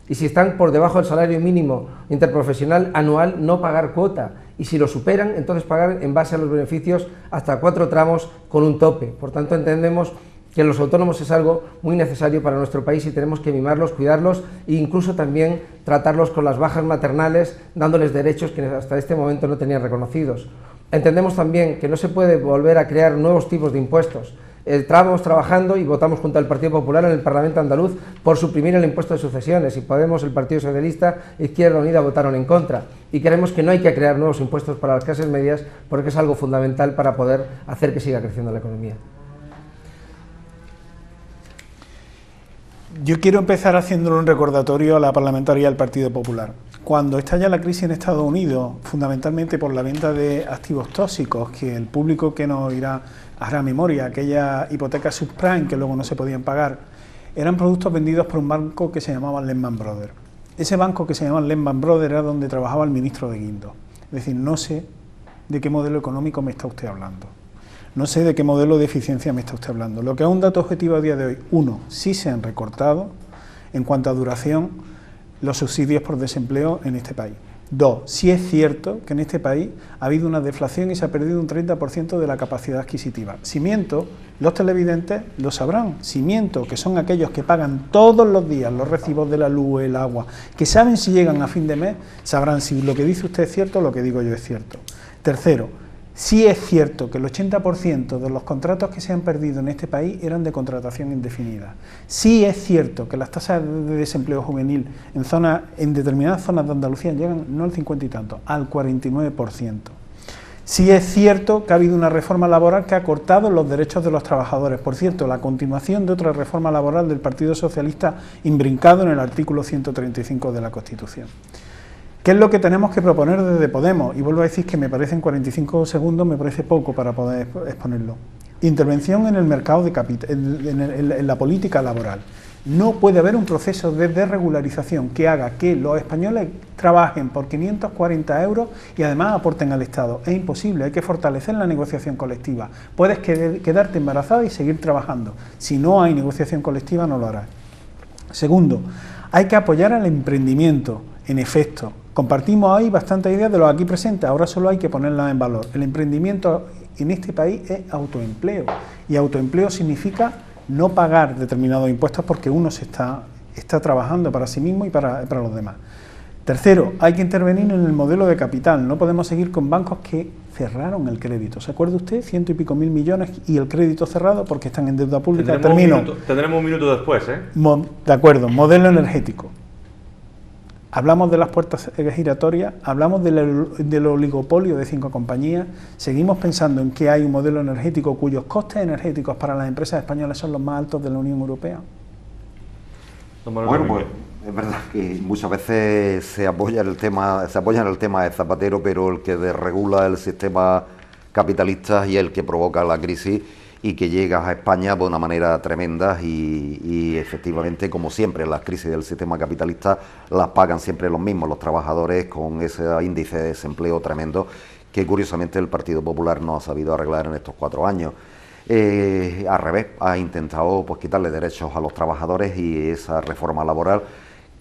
y si están por debajo del salario mínimo interprofesional anual no pagar cuota y si lo superan entonces pagar en base a los beneficios hasta 4 tramos con un tope. Por tanto entendemos que los autónomos es algo muy necesario para nuestro país y tenemos que mimarlos, cuidarlos e incluso también tratarlos con las bajas maternales dándoles derechos que hasta este momento no tenían reconocidos. Entendemos también que no se puede volver a crear nuevos tipos de impuestos. Estábamos trabajando y votamos junto al Partido Popular en el Parlamento andaluz por suprimir el impuesto de sucesiones y Podemos, el Partido Socialista e Izquierda Unida votaron en contra. Y creemos que no hay que crear nuevos impuestos para las clases medias porque es algo fundamental para poder hacer que siga creciendo la economía. Yo quiero empezar haciéndole un recordatorio a la parlamentaria del Partido Popular. Cuando estalla la crisis en Estados Unidos, fundamentalmente por la venta de activos tóxicos, que el público que nos hará memoria, aquella hipoteca subprime que luego no se podían pagar, eran productos vendidos por un banco que se llamaba Lehman Brothers. Ese banco que se llamaba Lehman Brothers era donde trabajaba el ministro de Guindos. Es decir, no sé de qué modelo económico me está usted hablando. No sé de qué modelo de eficiencia me está usted hablando. Lo que es un dato objetivo a día de hoy, 1, sí se han recortado en cuanto a duración los subsidios por desempleo en este país. 2, sí es cierto que en este país ha habido una deflación y se ha perdido un 30% de la capacidad adquisitiva. Si miento, los televidentes lo sabrán. Si miento, que son aquellos que pagan todos los días los recibos de la luz, el agua, que saben si llegan a fin de mes, sabrán si lo que dice usted es cierto o lo que digo yo es cierto. Tercero, sí es cierto que el 80% de los contratos que se han perdido en este país eran de contratación indefinida. Sí es cierto que las tasas de desempleo juvenil en determinadas zonas de Andalucía llegan no al 50 y tanto, al 49%. Sí es cierto que ha habido una reforma laboral que ha cortado los derechos de los trabajadores. Por cierto, la continuación de otra reforma laboral del Partido Socialista imbrincado en el artículo 135 de la Constitución. ¿Qué es lo que tenemos que proponer desde Podemos? Y vuelvo a decir que me parecen 45 segundos, me parece poco para poder exponerlo. Intervención en el mercado de capital, en la política laboral. No puede haber un proceso de desregularización que haga que los españoles trabajen por 540 euros y además aporten al Estado. Es imposible, hay que fortalecer la negociación colectiva. Puedes quedarte embarazada y seguir trabajando. Si no hay negociación colectiva, no lo harás. Segundo, hay que apoyar al emprendimiento. En efecto, compartimos ahí bastantes ideas de los aquí presentes, ahora solo hay que ponerlas en valor. El emprendimiento en este país es autoempleo y autoempleo significa no pagar determinados impuestos porque uno está trabajando para sí mismo y para los demás. Tercero, hay que intervenir en el modelo de capital, no podemos seguir con bancos que cerraron el crédito. ¿Se acuerda usted? 100 y pico mil millones y el crédito cerrado porque están en deuda pública. Tendremos un minuto después, ¿eh? De acuerdo, modelo energético. Hablamos de las puertas giratorias, hablamos del oligopolio de 5 compañías, seguimos pensando en que hay un modelo energético cuyos costes energéticos para las empresas españolas son los más altos de la Unión Europea. Bueno, pues es verdad que muchas veces se apoya en el tema de Zapatero, pero el que desregula el sistema capitalista y el que provoca la crisis y que llega a España de una manera tremenda y efectivamente, como siempre, las crisis del sistema capitalista las pagan siempre los mismos, los trabajadores, con ese índice de desempleo tremendo que curiosamente el Partido Popular no ha sabido arreglar en estos 4 años. Al revés, ha intentado quitarle derechos a los trabajadores y esa reforma laboral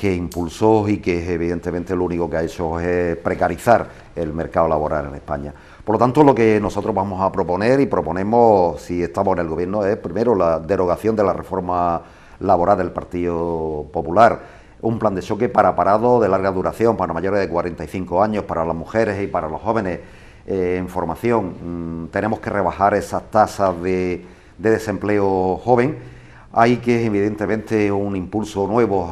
que impulsó y que evidentemente lo único que ha hecho es precarizar el mercado laboral en España. Por lo tanto, lo que nosotros vamos a proponer y proponemos, si estamos en el Gobierno, es primero la derogación de la reforma laboral del Partido Popular, un plan de choque para parados de larga duración, para mayores de 45 años, para las mujeres y para los jóvenes en formación. Tenemos que rebajar esas tasas de desempleo joven. Hay que, evidentemente, un impulso nuevo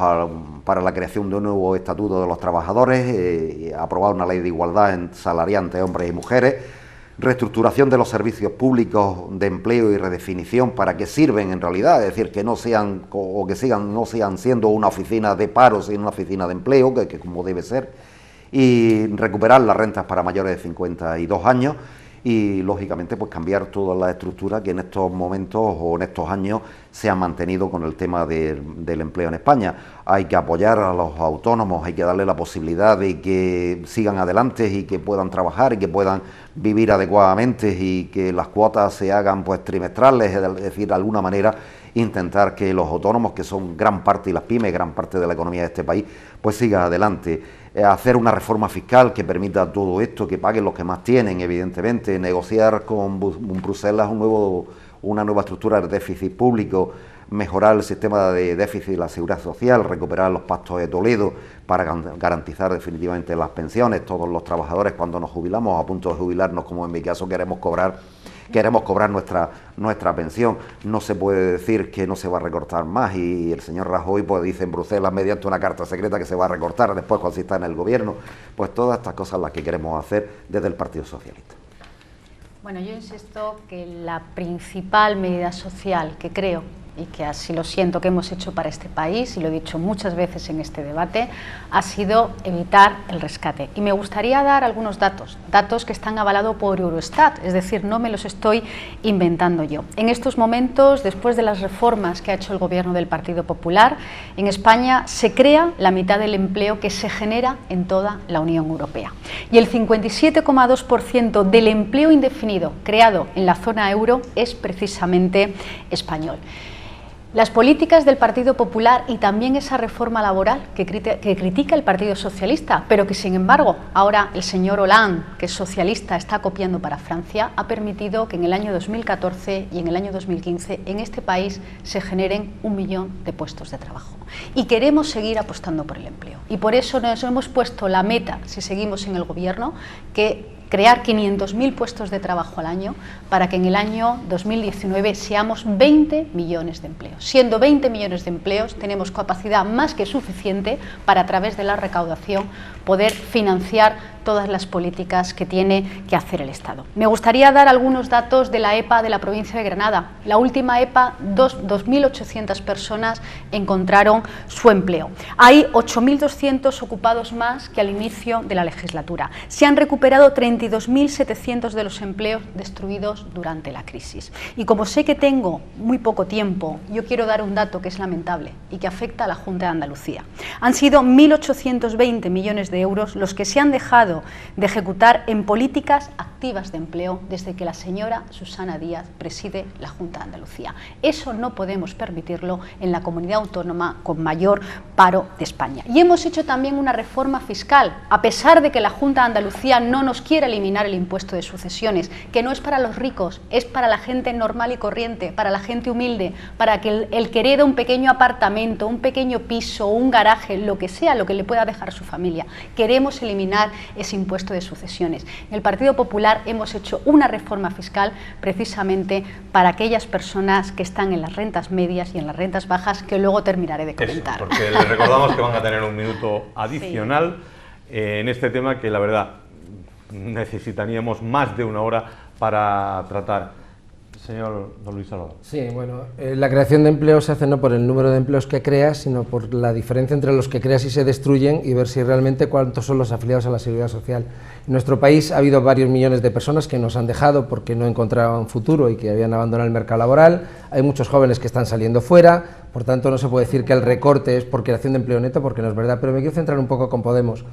para la creación de un nuevo estatuto de los trabajadores, aprobar una ley de igualdad salarial entre hombres y mujeres, reestructuración de los servicios públicos de empleo y redefinición para que sirven en realidad, es decir, que no sean no sigan siendo una oficina de paro, sino una oficina de empleo, que como debe ser, y recuperar las rentas para mayores de 52 años. Y, lógicamente, pues cambiar toda la estructura que en estos momentos o en estos años se ha mantenido con el tema del empleo en España. Hay que apoyar a los autónomos, hay que darle la posibilidad de que sigan adelante y que puedan trabajar y que puedan vivir adecuadamente y que las cuotas se hagan pues trimestrales, es decir, de alguna manera intentar que los autónomos, que son gran parte, y las pymes, gran parte de la economía de este país, pues sigan adelante. Hacer una reforma fiscal que permita todo esto, que paguen los que más tienen, evidentemente, negociar con Bruselas una nueva estructura de déficit público, mejorar el sistema de déficit de la seguridad social, recuperar los pactos de Toledo para garantizar definitivamente las pensiones. Todos los trabajadores, cuando nos jubilamos, a punto de jubilarnos, como en mi caso, queremos cobrar nuestra pensión. No se puede decir que no se va a recortar más, y el señor Rajoy pues dice en Bruselas mediante una carta secreta que se va a recortar después cuando está en el gobierno. Pues todas estas cosas las que queremos hacer desde el Partido Socialista. Bueno, yo insisto que la principal medida social que creo, y que así lo siento, que hemos hecho para este país, y lo he dicho muchas veces en este debate, ha sido evitar el rescate. Y me gustaría dar algunos datos que están avalados por Eurostat, es decir, no me los estoy inventando yo. En estos momentos, después de las reformas que ha hecho el Gobierno del Partido Popular, en España se crea la mitad del empleo que se genera en toda la Unión Europea. Y el 57,2% del empleo indefinido creado en la zona euro es precisamente español. Las políticas del Partido Popular y también esa reforma laboral que critica el Partido Socialista, pero que sin embargo ahora el señor Hollande, que es socialista, está copiando para Francia, ha permitido que en el año 2014 y en el año 2015 en este país se generen 1 millón de puestos de trabajo. Y queremos seguir apostando por el empleo. Y por eso nos hemos puesto la meta, si seguimos en el gobierno, que crear 500.000 puestos de trabajo al año para que en el año 2019 seamos 20 millones de empleos. Siendo 20 millones de empleos, tenemos capacidad más que suficiente para, a través de la recaudación, poder financiar todas las políticas que tiene que hacer el Estado. Me gustaría dar algunos datos de la EPA de la provincia de Granada. La última EPA, 2.800 personas encontraron su empleo. Hay 8.200 ocupados más que al inicio de la legislatura. Se han recuperado 32.700 de los empleos destruidos durante la crisis. Y como sé que tengo muy poco tiempo, yo quiero dar un dato que es lamentable y que afecta a la Junta de Andalucía. Han sido 1.820 millones de euros los que se han dejado de ejecutar en políticas activas de empleo desde que la señora Susana Díaz preside la Junta de Andalucía. Eso no podemos permitirlo en la comunidad autónoma con mayor paro de España. Y hemos hecho también una reforma fiscal, a pesar de que la Junta de Andalucía no nos quiere eliminar el impuesto de sucesiones, que no es para los ricos, es para la gente normal y corriente, para la gente humilde, para que el que hereda un pequeño apartamento, un pequeño piso, un garaje, lo que sea, lo que le pueda dejar su familia. Queremos eliminar ese impuesto de sucesiones. En el Partido Popular hemos hecho una reforma fiscal precisamente para aquellas personas que están en las rentas medias y en las rentas bajas, que luego terminaré de comentar. Eso, porque les recordamos que van a tener un minuto adicional en este tema que, la verdad, necesitaríamos más de 1 hora para tratar. Señor don Luis Salvador. Sí, bueno, la creación de empleo se hace no por el número de empleos que creas, sino por la diferencia entre los que creas y se destruyen, y ver si realmente cuántos son los afiliados a la Seguridad Social. En nuestro país ha habido varios millones de personas que nos han dejado porque no encontraban futuro y que habían abandonado el mercado laboral. Hay muchos jóvenes que están saliendo fuera, por tanto no se puede decir que el recorte es por creación de empleo neto, porque no es verdad. Pero me quiero centrar un poco con Podemos.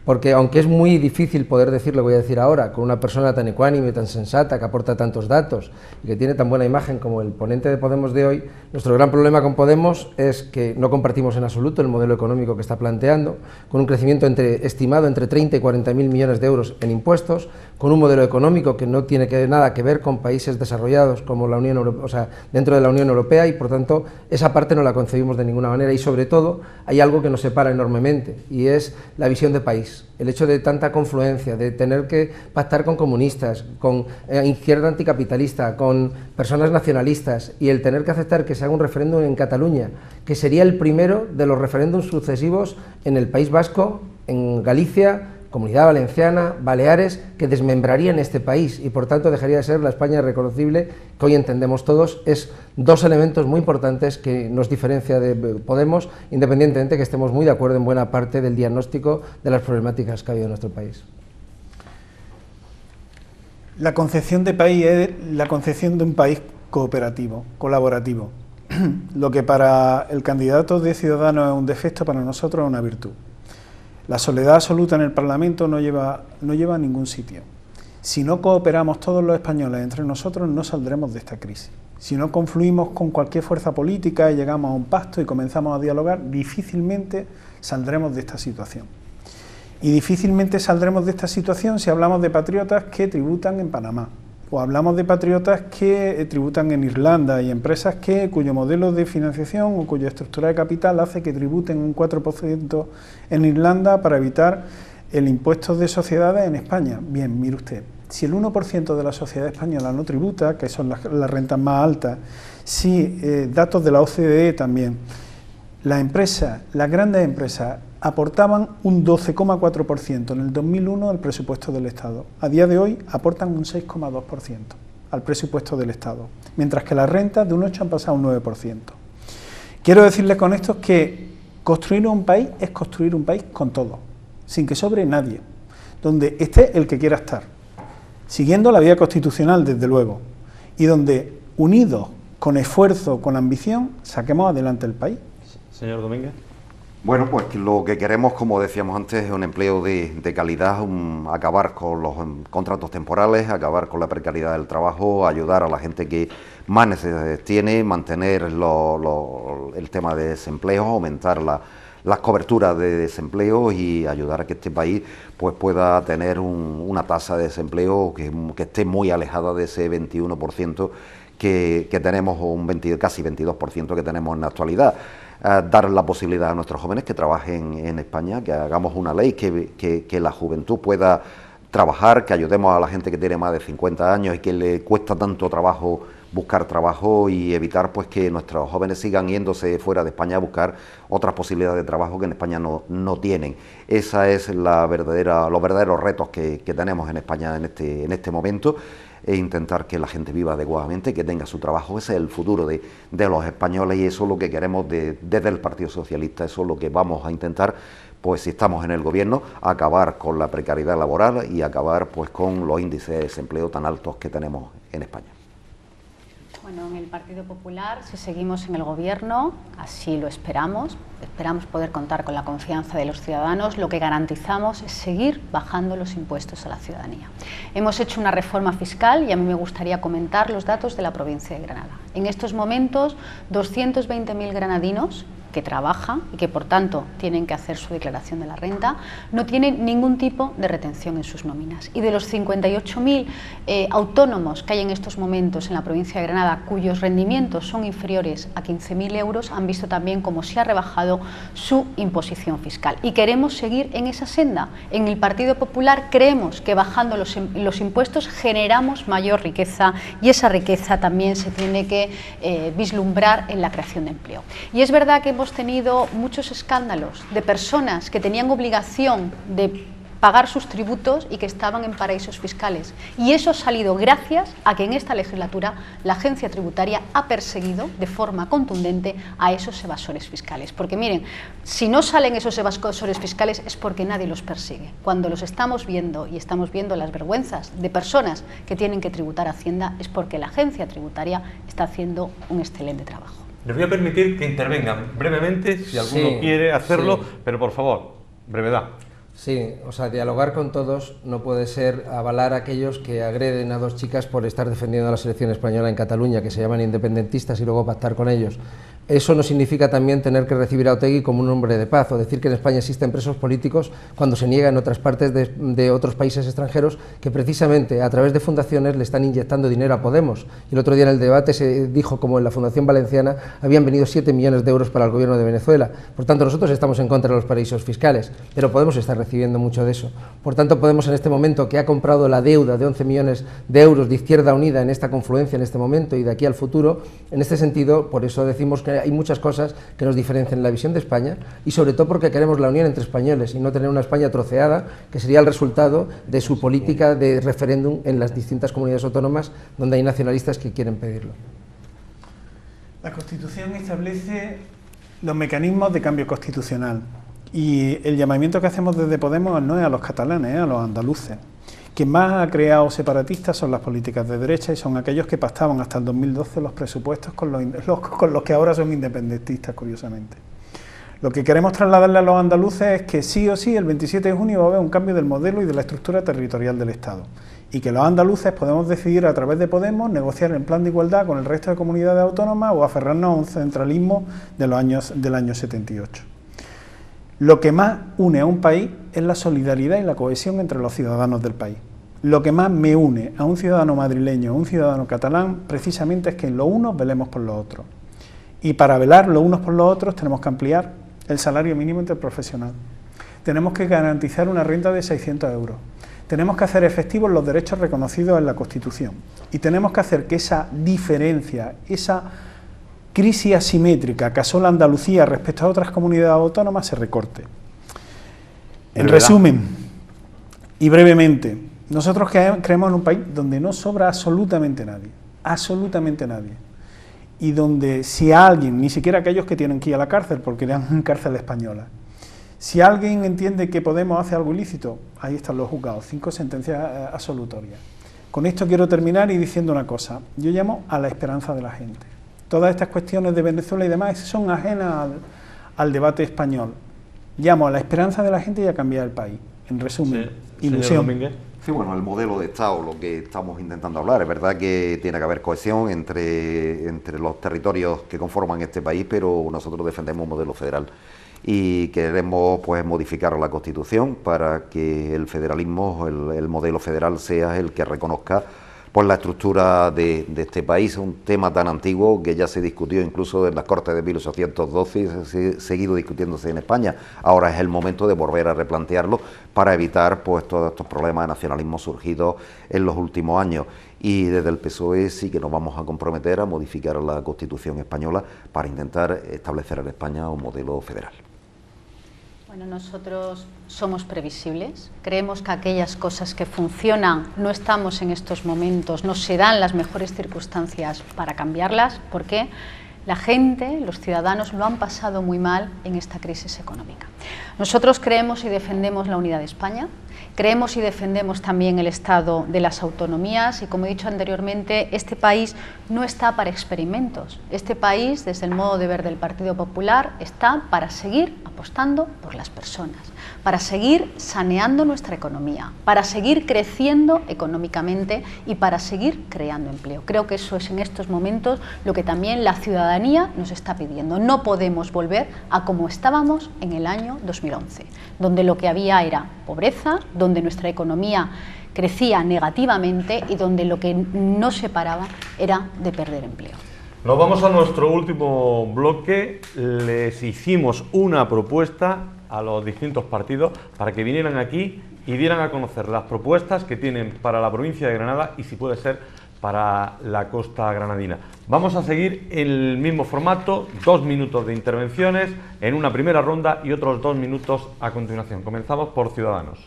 porque aunque es muy difícil poder decir, lo voy a decir ahora, con una persona tan ecuánime, tan sensata, que aporta tantos datos y que tiene tan buena imagen como el ponente de Podemos de hoy, nuestro gran problema con Podemos es que no compartimos en absoluto el modelo económico que está planteando, con un crecimiento estimado entre 30 y 40.000 millones de euros en impuestos, con un modelo económico que no tiene nada que ver con países desarrollados como la Unión Europea, o sea, dentro de la Unión Europea, y por tanto esa parte no la concebimos de ninguna manera. Y sobre todo hay algo que nos separa enormemente y es la visión de país. El hecho de tanta confluencia, de tener que pactar con comunistas, con izquierda anticapitalista, con personas nacionalistas, y el tener que aceptar que se haga un referéndum en Cataluña, que sería el primero de los referéndums sucesivos en el País Vasco, en Galicia, Comunidad Valenciana, Baleares, que desmembrarían este país y por tanto dejaría de ser la España reconocible que hoy entendemos todos. Es dos elementos muy importantes que nos diferencia de Podemos, independientemente que estemos muy de acuerdo en buena parte del diagnóstico de las problemáticas que ha habido en nuestro país. La concepción de país es la concepción de un país cooperativo, colaborativo. Lo que para el candidato de Ciudadanos es un defecto, para nosotros es una virtud. La soledad absoluta en el Parlamento no lleva a ningún sitio. Si no cooperamos todos los españoles entre nosotros, no saldremos de esta crisis. Si no confluimos con cualquier fuerza política y llegamos a un pacto y comenzamos a dialogar, difícilmente saldremos de esta situación. Y difícilmente saldremos de esta situación si hablamos de patriotas que tributan en Panamá, o hablamos de patriotas que tributan en Irlanda y empresas cuyo modelo de financiación o cuya estructura de capital hace que tributen un 4% en Irlanda para evitar el impuesto de sociedades en España. Bien, mire usted, si el 1% de la sociedad española no tributa, que son las rentas más altas, si datos de la OCDE también, las grandes empresas aportaban un 12,4% en el 2001 al presupuesto del Estado. A día de hoy aportan un 6,2% al presupuesto del Estado, mientras que las rentas de un 8% han pasado a un 9%. Quiero decirles con esto que construir un país es construir un país con todo, sin que sobre nadie, donde esté el que quiera estar, siguiendo la vía constitucional desde luego, y donde unidos, con esfuerzo, con ambición, saquemos adelante el país. Señor Domínguez. Bueno, pues lo que queremos, como decíamos antes, es un empleo de calidad, acabar con los contratos temporales, acabar con la precariedad del trabajo, ayudar a la gente que más necesidades tiene, mantener el tema de desempleo, aumentar las coberturas de desempleo y ayudar a que este país pues pueda tener una tasa de desempleo que esté muy alejada de ese 21% que tenemos, o casi 22% que tenemos en la actualidad. Dar la posibilidad a nuestros jóvenes que trabajen en España, que hagamos una ley que la juventud pueda trabajar, que ayudemos a la gente que tiene más de 50 años y que le cuesta tanto trabajo buscar trabajo, y evitar pues que nuestros jóvenes sigan yéndose fuera de España a buscar otras posibilidades de trabajo que en España no tienen. Esa es los verdaderos retos que tenemos en España en este momento, e intentar que la gente viva adecuadamente, que tenga su trabajo. Ese es el futuro de los españoles, y eso es lo que queremos desde el Partido Socialista. Eso es lo que vamos a intentar, pues si estamos en el gobierno, acabar con la precariedad laboral y acabar pues con los índices de desempleo tan altos que tenemos en España. Bueno, en el Partido Popular, si seguimos en el Gobierno, así lo esperamos poder contar con la confianza de los ciudadanos. Lo que garantizamos es seguir bajando los impuestos a la ciudadanía. Hemos hecho una reforma fiscal y a mí me gustaría comentar los datos de la provincia de Granada. En estos momentos, 220.000 granadinos que trabajan y que por tanto tienen que hacer su declaración de la renta, no tienen ningún tipo de retención en sus nóminas. Y de los 58.000 autónomos que hay en estos momentos en la provincia de Granada, cuyos rendimientos son inferiores a 15.000 euros, han visto también cómo se ha rebajado su imposición fiscal. Y queremos seguir en esa senda. En el Partido Popular creemos que bajando los impuestos generamos mayor riqueza, y esa riqueza también se tiene que vislumbrar en la creación de empleo. Y es verdad que hemos tenido muchos escándalos de personas que tenían obligación de pagar sus tributos y que estaban en paraísos fiscales, y eso ha salido gracias a que en esta legislatura la agencia tributaria ha perseguido de forma contundente a esos evasores fiscales, porque miren, si no salen esos evasores fiscales es porque nadie los persigue. Cuando los estamos viendo y estamos viendo las vergüenzas de personas que tienen que tributar a Hacienda, es porque la agencia tributaria está haciendo un excelente trabajo. Les voy a permitir que intervengan brevemente, si alguno quiere hacerlo, pero por favor, brevedad. Sí, o sea, dialogar con todos no puede ser avalar a aquellos que agreden a dos chicas por estar defendiendo a la selección española en Cataluña, que se llaman independentistas, y luego pactar con ellos. Eso no significa también tener que recibir a Otegi como un hombre de paz, o decir que en España existen presos políticos cuando se niega en otras partes de otros países extranjeros que precisamente a través de fundaciones le están inyectando dinero a Podemos. Y el otro día en el debate se dijo como en la Fundación Valenciana habían venido 7 millones de euros para el gobierno de Venezuela. Por tanto, nosotros estamos en contra de los paraísos fiscales, pero Podemos está recibiendo mucho de eso. Por tanto, Podemos en este momento, que ha comprado la deuda de 11 millones de euros de Izquierda Unida en esta confluencia en este momento y de aquí al futuro, en este sentido, por eso decimos que hay muchas cosas que nos diferencian en la visión de España, y sobre todo porque queremos la unión entre españoles y no tener una España troceada, que sería el resultado de su política de referéndum en las distintas comunidades autónomas donde hay nacionalistas que quieren pedirlo. La Constitución establece los mecanismos de cambio constitucional, y el llamamiento que hacemos desde Podemos no es a los catalanes, es a los andaluces. Quien más ha creado separatistas son las políticas de derecha y son aquellos que pactaban hasta el 2012 los presupuestos con los que ahora son independentistas, curiosamente. Lo que queremos trasladarle a los andaluces es que sí o sí el 27 de junio va a haber un cambio del modelo y de la estructura territorial del Estado, y que los andaluces podemos decidir a través de Podemos negociar el plan de igualdad con el resto de comunidades autónomas o aferrarnos a un centralismo del año 78. Lo que más une a un país es la solidaridad y la cohesión entre los ciudadanos del país. Lo que más me une a un ciudadano madrileño o un ciudadano catalán precisamente es que los unos velemos por los otros. Y para velar los unos por los otros tenemos que ampliar el salario mínimo interprofesional. Tenemos que garantizar una renta de 600 euros. Tenemos que hacer efectivos los derechos reconocidos en la Constitución. Y tenemos que hacer que esa diferencia, esa crisis asimétrica que asola Andalucía respecto a otras comunidades autónomas se recorte. En resumen, y brevemente, nosotros creemos en un país donde no sobra absolutamente nadie, y donde si alguien, ni siquiera aquellos que tienen que ir a la cárcel, porque eran cárcel española, si alguien entiende que Podemos hace algo ilícito, ahí están los juzgados, 5 sentencias absolutorias. Con esto quiero terminar y diciendo una cosa, yo llamo a la esperanza de la gente. Todas estas cuestiones de Venezuela y demás son ajenas al debate español. Llamo a la esperanza de la gente y a cambiar el país. En resumen, sí, ilusión. Sí, bueno, el modelo de Estado, lo que estamos intentando hablar, es verdad que tiene que haber cohesión entre los territorios que conforman este país, pero nosotros defendemos un modelo federal y queremos pues modificar la Constitución para que el federalismo, el modelo federal sea el que reconozca pues la estructura de este país, un tema tan antiguo que ya se discutió incluso en las Cortes de 1812 y se ha seguido discutiéndose en España. Ahora es el momento de volver a replantearlo para evitar pues todos estos problemas de nacionalismo surgidos en los últimos años. Y desde el PSOE sí que nos vamos a comprometer a modificar la Constitución española para intentar establecer en España un modelo federal. Bueno, nosotros somos previsibles, creemos que aquellas cosas que funcionan no estamos en estos momentos, no se dan las mejores circunstancias para cambiarlas, porque la gente, los ciudadanos lo han pasado muy mal en esta crisis económica. Nosotros creemos y defendemos la unidad de España, creemos y defendemos también el Estado de las autonomías y, como he dicho anteriormente, este país no está para experimentos. Este país, desde el modo de ver del Partido Popular, está para seguir apostando por las personas, para seguir saneando nuestra economía, para seguir creciendo económicamente y para seguir creando empleo. Creo que eso es en estos momentos lo que también la ciudadanía nos está pidiendo. No podemos volver a como estábamos en el año 2011, donde lo que había era pobreza, donde nuestra economía crecía negativamente y donde lo que no se paraba era de perder empleo. Nos vamos a nuestro último bloque. Les hicimos una propuesta a los distintos partidos para que vinieran aquí y dieran a conocer las propuestas que tienen para la provincia de Granada y, si puede ser, para la costa granadina. Vamos a seguir en el mismo formato, 2 minutos de intervenciones en una primera ronda y otros 2 minutos a continuación. Comenzamos por Ciudadanos.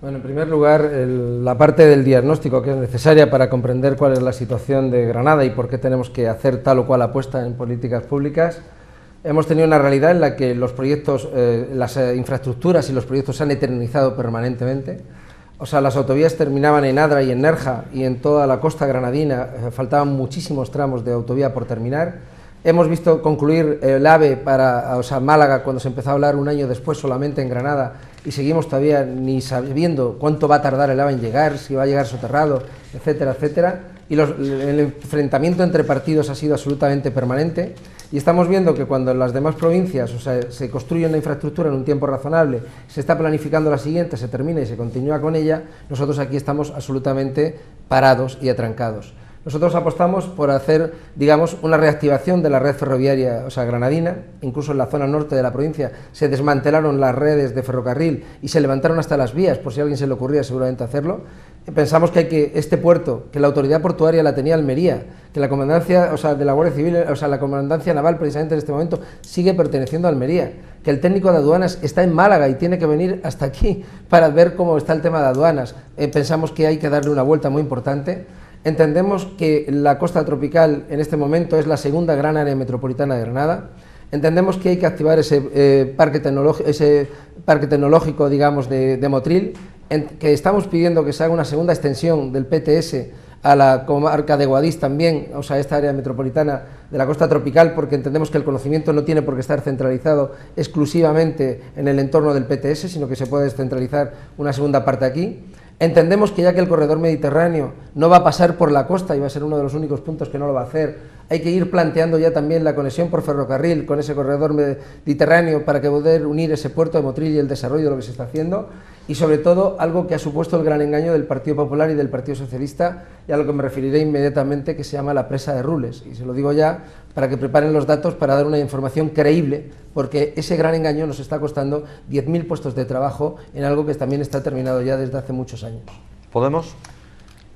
Bueno, en primer lugar, la parte del diagnóstico que es necesaria para comprender cuál es la situación de Granada y por qué tenemos que hacer tal o cual apuesta en políticas públicas. Hemos tenido una realidad en la que los proyectos, las infraestructuras y los proyectos se han eternizado permanentemente. O sea, las autovías terminaban en Adra y en Nerja, y en toda la costa granadina faltaban muchísimos tramos de autovía por terminar. Hemos visto concluir el AVE para Málaga cuando se empezó a hablar un año después solamente en Granada y seguimos todavía ni sabiendo cuánto va a tardar el AVE en llegar, si va a llegar soterrado, etcétera, etcétera. Y el enfrentamiento entre partidos ha sido absolutamente permanente y estamos viendo que cuando en las demás provincias se construye una infraestructura en un tiempo razonable, se está planificando la siguiente, se termina y se continúa con ella, nosotros aquí estamos absolutamente parados y atrancados. Nosotros apostamos por hacer, digamos, una reactivación de la red ferroviaria, granadina. Incluso en la zona norte de la provincia se desmantelaron las redes de ferrocarril y se levantaron hasta las vías, por si a alguien se le ocurría seguramente hacerlo. Pensamos que hay que este puerto, que la autoridad portuaria la tenía Almería, que la comandancia, de la Guardia Civil, la comandancia naval precisamente en este momento sigue perteneciendo a Almería, que el técnico de aduanas está en Málaga y tiene que venir hasta aquí para ver cómo está el tema de aduanas. Pensamos que hay que darle una vuelta muy importante. Entendemos que la costa tropical en este momento es la segunda gran área metropolitana de Granada. Entendemos que hay que activar ese parque tecnológico, digamos, de Motril, que estamos pidiendo que se haga una segunda extensión del PTS a la comarca de Guadix también, esta área metropolitana de la costa tropical, porque entendemos que el conocimiento no tiene por qué estar centralizado exclusivamente en el entorno del PTS, sino que se puede descentralizar una segunda parte aquí. Entendemos que ya que el corredor mediterráneo no va a pasar por la costa y va a ser uno de los únicos puntos que no lo va a hacer, hay que ir planteando ya también la conexión por ferrocarril con ese corredor mediterráneo para que poder unir ese puerto de Motril y el desarrollo de lo que se está haciendo, y sobre todo algo que ha supuesto el gran engaño del Partido Popular y del Partido Socialista, y a lo que me referiré inmediatamente, que se llama la presa de Rules, y se lo digo ya para que preparen los datos para dar una información creíble, porque ese gran engaño nos está costando 10.000 puestos de trabajo en algo que también está terminado ya desde hace muchos años. ¿Podemos?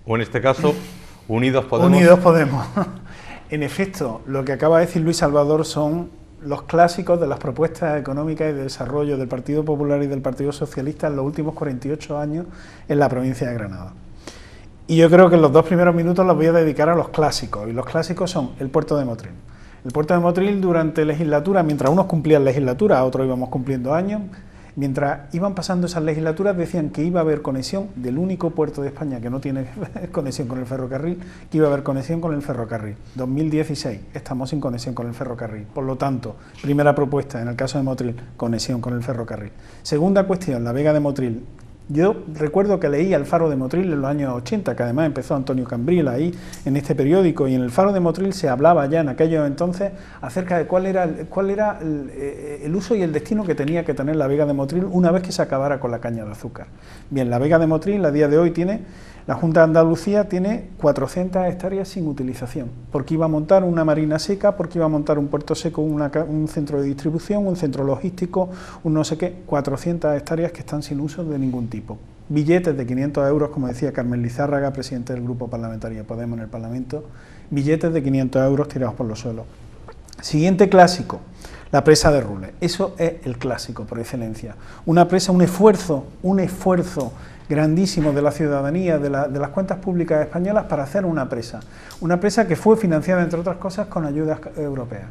O en este caso, Unidos Podemos. Unidos Podemos. En efecto, lo que acaba de decir Luis Salvador son los clásicos de las propuestas económicas y de desarrollo del Partido Popular y del Partido Socialista en los últimos 48 años en la provincia de Granada. Y yo creo que en los 2 primeros minutos los voy a dedicar a los clásicos, y los clásicos son el puerto de Motril. El puerto de Motril durante legislatura, mientras unos cumplían legislatura, otros íbamos cumpliendo años, mientras iban pasando esas legislaturas decían que iba a haber conexión del único puerto de España que no tiene conexión con el ferrocarril, que iba a haber conexión con el ferrocarril. 2016, estamos sin conexión con el ferrocarril. Por lo tanto, primera propuesta, en el caso de Motril, conexión con el ferrocarril. Segunda cuestión, la Vega de Motril. Yo recuerdo que leía el Faro de Motril en los años 80, que además empezó Antonio Cambril ahí en este periódico, y en el Faro de Motril se hablaba ya en aquellos entonces acerca de cuál era el uso y el destino que tenía que tener la Vega de Motril una vez que se acabara con la caña de azúcar. Bien, la Vega de Motril a día de hoy la Junta de Andalucía tiene 400 hectáreas sin utilización, porque iba a montar una marina seca, porque iba a montar un puerto seco, un centro de distribución, un centro logístico, un no sé qué, 400 hectáreas que están sin uso de ningún tipo. Billetes de 500 euros, como decía Carmen Lizárraga, presidente del Grupo Parlamentario Podemos en el Parlamento, billetes de 500 euros tirados por los suelos. Siguiente clásico, la presa de Rules. Eso es el clásico por excelencia. Una presa, un esfuerzo grandísimo de la ciudadanía, de las cuentas públicas españolas para hacer una presa que fue financiada, entre otras cosas, con ayudas europeas.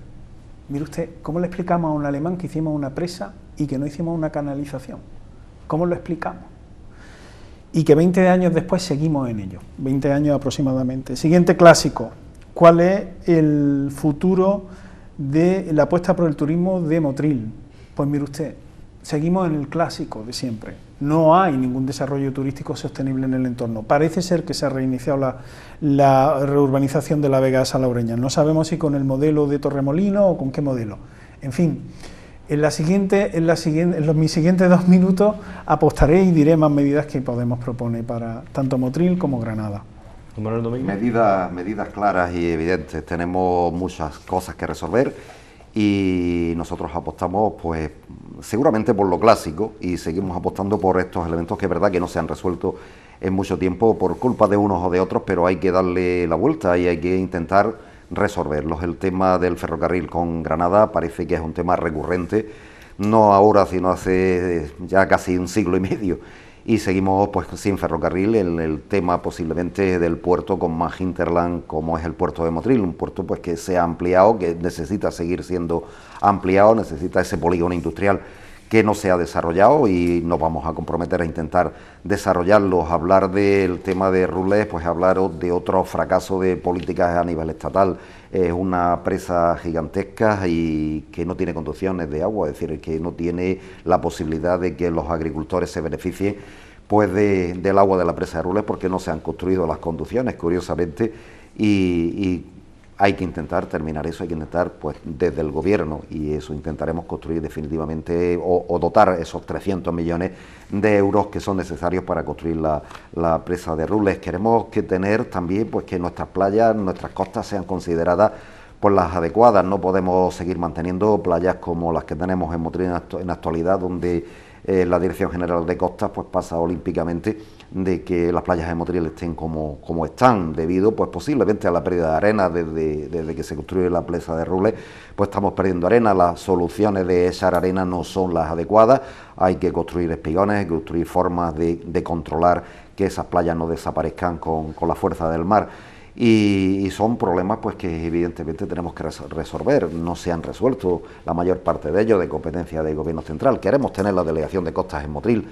Mire usted, ¿cómo le explicamos a un alemán que hicimos una presa y que no hicimos una canalización? ¿Cómo lo explicamos? Y que 20 años después seguimos en ello, 20 años aproximadamente. Siguiente clásico, ¿cuál es el futuro de la apuesta por el turismo de Motril? Pues mire usted, seguimos en el clásico de siempre. No hay ningún desarrollo turístico sostenible en el entorno. Parece ser que se ha reiniciado la reurbanización de la Vega Salaureña. No sabemos si con el modelo de Torremolinos o con qué modelo. En fin, en mis siguientes 2 minutos apostaré y diré más medidas que Podemos propone para tanto Motril como Granada. Medidas claras y evidentes. Tenemos muchas cosas que resolver y nosotros apostamos pues seguramente por lo clásico y seguimos apostando por estos elementos que es verdad que no se han resuelto en mucho tiempo por culpa de unos o de otros, pero hay que darle la vuelta y hay que intentar resolverlos. El tema del ferrocarril con Granada parece que es un tema recurrente, no ahora sino hace ya casi 1 siglo y medio, y seguimos pues sin ferrocarril en el tema posiblemente del puerto con más hinterland como es el puerto de Motril, un puerto pues que se ha ampliado, que necesita seguir siendo ampliado, necesita ese polígono industrial que no se ha desarrollado y nos vamos a comprometer a intentar desarrollarlos. Hablar del tema de Rules, pues hablar de otro fracaso de políticas a nivel estatal. Es una presa gigantesca y que no tiene conducciones de agua, es decir, que no tiene la posibilidad de que los agricultores se beneficien pues del agua de la presa de Rules, porque no se han construido las conducciones, curiosamente, y hay que intentar terminar eso, hay que intentar, pues desde el gobierno, y eso intentaremos construir definitivamente o dotar esos 300 millones de euros que son necesarios para construir la presa de Rules. Queremos que tener también, pues que nuestras playas, nuestras costas sean consideradas pues las adecuadas. No podemos seguir manteniendo playas como las que tenemos en Motril en la actualidad, donde la Dirección General de Costas pues pasa olímpicamente de que las playas de Motril estén como están, debido pues posiblemente a la pérdida de arena desde que se construye la presa de Rules, pues estamos perdiendo arena. Las soluciones de echar arena no son las adecuadas, hay que construir espigones, hay que construir formas de controlar que esas playas no desaparezcan con la fuerza del mar. Y son problemas pues que evidentemente tenemos que resolver. No se han resuelto la mayor parte de ellos, de competencia del Gobierno central. Queremos tener la delegación de costas en Motril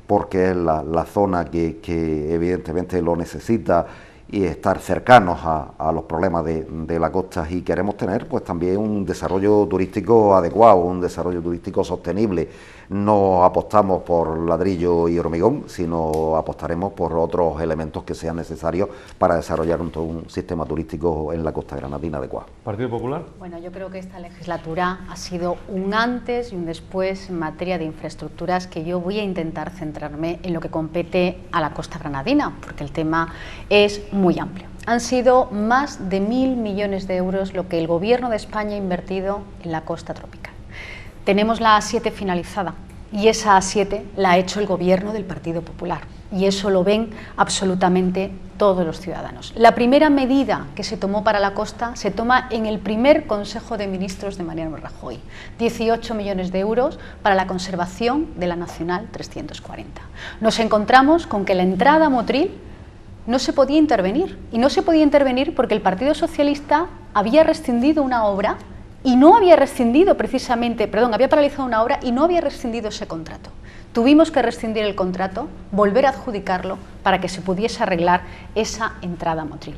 porque es la zona que evidentemente lo necesita, y estar cercanos a los problemas de la costa, y queremos tener pues también un desarrollo turístico adecuado, un desarrollo turístico sostenible. No apostamos por ladrillo y hormigón, sino apostaremos por otros elementos que sean necesarios para desarrollar un sistema turístico en la costa granadina adecuado. ¿Partido Popular? Bueno, yo creo que esta legislatura ha sido un antes y un después en materia de infraestructuras, que yo voy a intentar centrarme en lo que compete a la costa granadina, porque el tema es muy amplio. Han sido más de 1.000 millones de euros lo que el Gobierno de España ha invertido en la costa tropical. Tenemos la A7 finalizada, y esa A7 la ha hecho el Gobierno del Partido Popular, y eso lo ven absolutamente todos los ciudadanos. La primera medida que se tomó para la costa se toma en el primer Consejo de Ministros de Mariano Rajoy, 18 millones de euros para la conservación de la Nacional 340. Nos encontramos con que la entrada a Motril no se podía intervenir, y no se podía intervenir porque el Partido Socialista había rescindido una obra y no había rescindido había paralizado una obra y no había rescindido ese contrato. Tuvimos que rescindir el contrato, volver a adjudicarlo para que se pudiese arreglar esa entrada a Motril.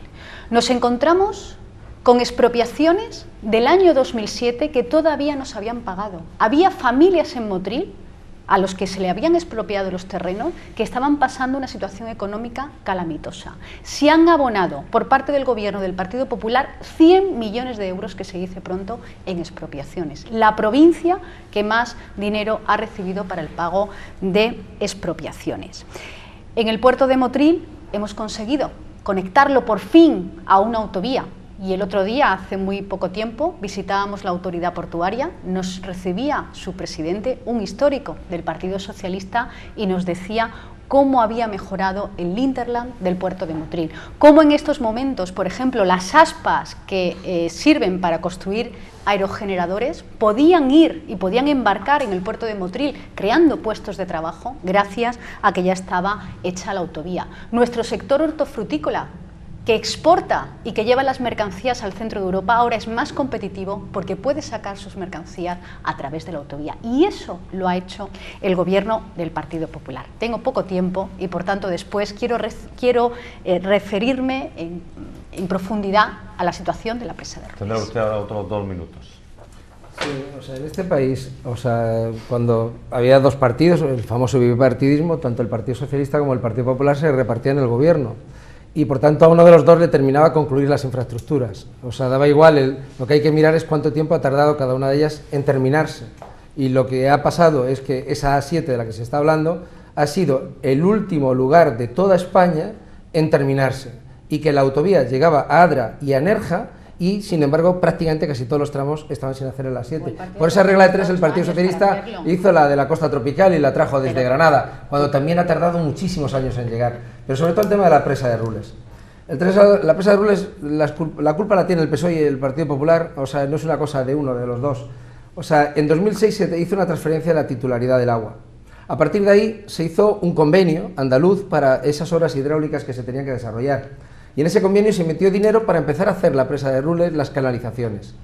Nos encontramos con expropiaciones del año 2007 que todavía no se habían pagado. Había familias en Motril a los que se le habían expropiado los terrenos, que estaban pasando una situación económica calamitosa. Se han abonado por parte del Gobierno del Partido Popular 100 millones de euros, que se dice pronto, en expropiaciones. La provincia que más dinero ha recibido para el pago de expropiaciones. En el puerto de Motril hemos conseguido conectarlo por fin a una autovía. Y el otro día, hace muy poco tiempo, visitábamos la autoridad portuaria, nos recibía su presidente, un histórico del Partido Socialista, y nos decía cómo había mejorado el hinterland del puerto de Motril, cómo en estos momentos, por ejemplo, las aspas que sirven para construir aerogeneradores podían ir y podían embarcar en el puerto de Motril, creando puestos de trabajo gracias a que ya estaba hecha la autovía. Nuestro sector hortofrutícola, que exporta y que lleva las mercancías al centro de Europa, ahora es más competitivo porque puede sacar sus mercancías a través de la autovía, y eso lo ha hecho el Gobierno del Partido Popular. Tengo poco tiempo y por tanto después quiero referirme en profundidad a la situación de la presa de Rules. Tendrá usted otros 2 minutos. Sí, en este país, cuando había dos partidos, el famoso bipartidismo, tanto el Partido Socialista como el Partido Popular se repartían el gobierno. Y por tanto a uno de los dos le terminaba concluir las infraestructuras. Daba igual, lo que hay que mirar es cuánto tiempo ha tardado cada una de ellas en terminarse. Y lo que ha pasado es que esa A7 de la que se está hablando ha sido el último lugar de toda España en terminarse, y que la autovía llegaba a Adra y a Nerja, y sin embargo prácticamente casi todos los tramos estaban sin hacer el A7. Por esa regla de 3 el Partido Socialista hizo la de la costa tropical y la trajo desde Granada, cuando también ha tardado muchísimos años en llegar. Pero sobre todo el tema de la presa de Rules. La presa de Rules, la culpa la tiene el PSOE y el Partido Popular, no es una cosa de uno de los dos. En 2006 se hizo una transferencia de la titularidad del agua. A partir de ahí se hizo un convenio andaluz para esas obras hidráulicas que se tenían que desarrollar. Y en ese convenio se metió dinero para empezar a hacer la presa de Rules, las canalizaciones.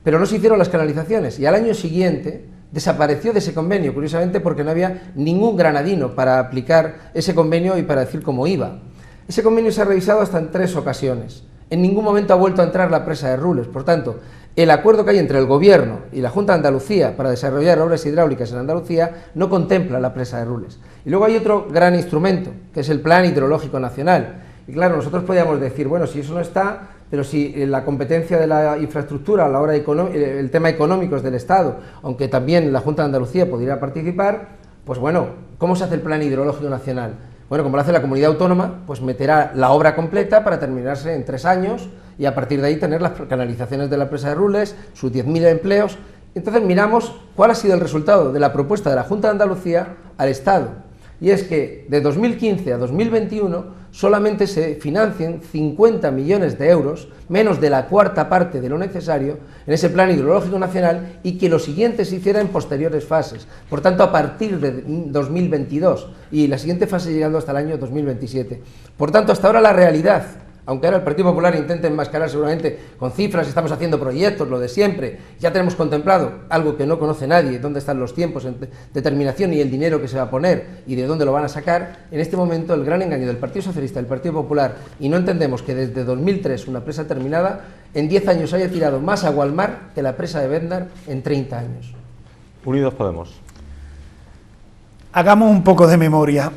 Pero no se hicieron las canalizaciones, y al año siguiente desapareció de ese convenio, curiosamente porque no había ningún granadino para aplicar ese convenio y para decir cómo iba. Ese convenio se ha revisado hasta en 3 ocasiones. En ningún momento ha vuelto a entrar la presa de Rules. Por tanto, el acuerdo que hay entre el Gobierno y la Junta de Andalucía para desarrollar obras hidráulicas en Andalucía no contempla la presa de Rules. Y luego hay otro gran instrumento, que es el Plan Hidrológico Nacional. Y claro, nosotros podríamos decir, bueno, si eso no está, pero si la competencia de la infraestructura a la hora el tema económico es del Estado, aunque también la Junta de Andalucía podría participar, pues bueno, ¿cómo se hace el Plan Hidrológico Nacional? Bueno, como lo hace la comunidad autónoma, pues meterá la obra completa para terminarse en 3 años y a partir de ahí tener las canalizaciones de la presa de Rules, sus 10.000 empleos. Entonces miramos cuál ha sido el resultado de la propuesta de la Junta de Andalucía al Estado. Y es que de 2015 a 2021 solamente se financien 50 millones de euros, menos de la 4ª parte de lo necesario, en ese Plan Hidrológico Nacional, y que lo siguiente se hiciera en posteriores fases. Por tanto, a partir de 2022 y la siguiente fase llegando hasta el año 2027. Por tanto, hasta ahora la realidad, aunque ahora el Partido Popular intente enmascarar seguramente con cifras, estamos haciendo proyectos, lo de siempre, ya tenemos contemplado algo que no conoce nadie, dónde están los tiempos en determinación y el dinero que se va a poner y de dónde lo van a sacar. En este momento el gran engaño del Partido Socialista, del Partido Popular, y no entendemos que desde 2003 una presa terminada, en 10 años haya tirado más agua al mar que la presa de Béndar en 30 años. Unidos Podemos. Hagamos un poco de memoria,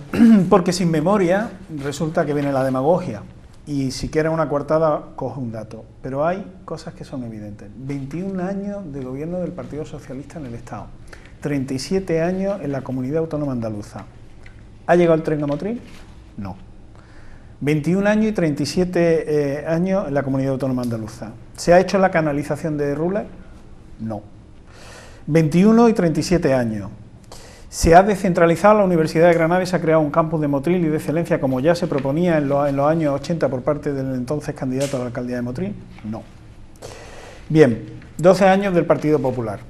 porque sin memoria resulta que viene la demagogia. Y si quieres una coartada, coge un dato. Pero hay cosas que son evidentes. 21 años de gobierno del Partido Socialista en el Estado. 37 años en la Comunidad Autónoma Andaluza. ¿Ha llegado el tren a Motril? No. 21 años y 37 años en la Comunidad Autónoma Andaluza. ¿Se ha hecho la canalización de Rules? No. 21 y 37 años. Se ha descentralizado la Universidad de Granada y se ha creado un campus de Motril y de excelencia, como ya se proponía en los años 80 por parte del entonces candidato a la alcaldía de Motril. No. Bien, 12 años del Partido Popular.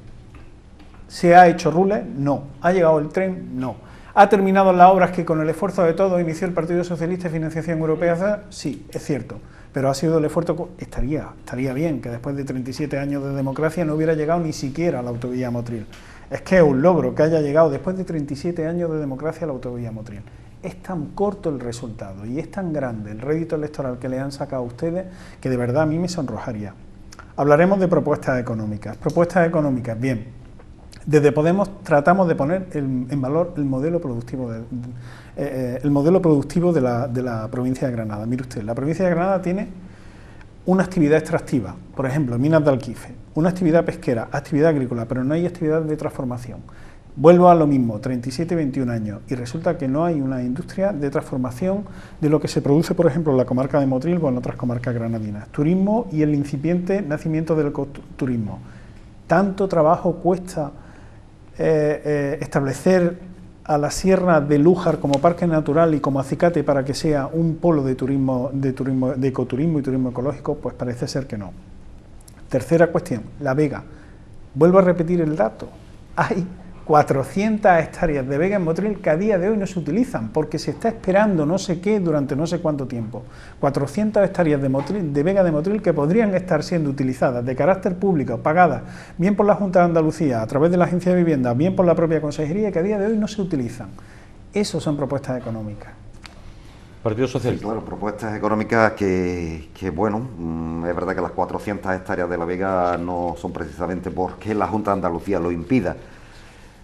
¿Se ha hecho Rules? No. ¿Ha llegado el tren? No. ¿Ha terminado las obras que con el esfuerzo de todos inició el Partido Socialista y financiación europea? Sí, es cierto. Pero ha sido el esfuerzo... Estaría bien que después de 37 años de democracia no hubiera llegado ni siquiera a la autovía Motril. Es que es un logro que haya llegado después de 37 años de democracia a la autovía Motril. Es tan corto el resultado y es tan grande el rédito electoral que le han sacado a ustedes que de verdad a mí me sonrojaría. Hablaremos de propuestas económicas. Propuestas económicas, bien. Desde Podemos tratamos de poner en valor el modelo productivo de la provincia de Granada. Mire usted, la provincia de Granada tiene una actividad extractiva, por ejemplo, minas de Alquife, una actividad pesquera, actividad agrícola, pero no hay actividad de transformación. Vuelvo a lo mismo, 37 y 21 años, y resulta que no hay una industria de transformación de lo que se produce, por ejemplo, en la comarca de Motril o en otras comarcas granadinas. Turismo y el incipiente nacimiento del ecoturismo. Tanto trabajo cuesta establecer a la Sierra de Lújar como parque natural y como acicate para que sea un polo de turismo, de ecoturismo y turismo ecológico, pues parece ser que no. Tercera cuestión, La Vega. Vuelvo a repetir el dato. Hay 400 hectáreas de Vega en Motril que a día de hoy no se utilizan porque se está esperando no sé qué durante no sé cuánto tiempo. 400 hectáreas de Vega de Motril que podrían estar siendo utilizadas de carácter público, pagadas bien por la Junta de Andalucía a través de la Agencia de Vivienda, bien por la propia Consejería, que a día de hoy no se utilizan. Eso son propuestas económicas. Partido Socialista. Sí, claro, propuestas económicas que bueno, es verdad que las 400 hectáreas de La Vega no son precisamente porque la Junta de Andalucía lo impida,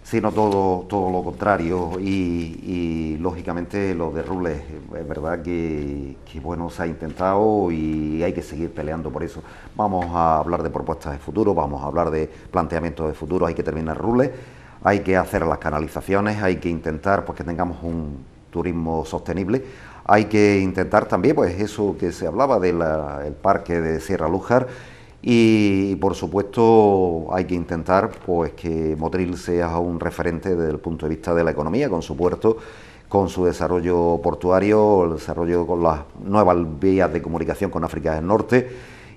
sino todo lo contrario, y lógicamente lo de Rules, es verdad que bueno, se ha intentado y hay que seguir peleando por eso. Vamos a hablar de propuestas de futuro, vamos a hablar de planteamientos de futuro, hay que terminar Rules, hay que hacer las canalizaciones, hay que intentar pues que tengamos un turismo sostenible, hay que intentar también pues eso que se hablaba del parque de Sierra Lújar. Y por supuesto hay que intentar pues que Motril sea un referente desde el punto de vista de la economía, con su puerto, con su desarrollo portuario, el desarrollo con las nuevas vías de comunicación con África del Norte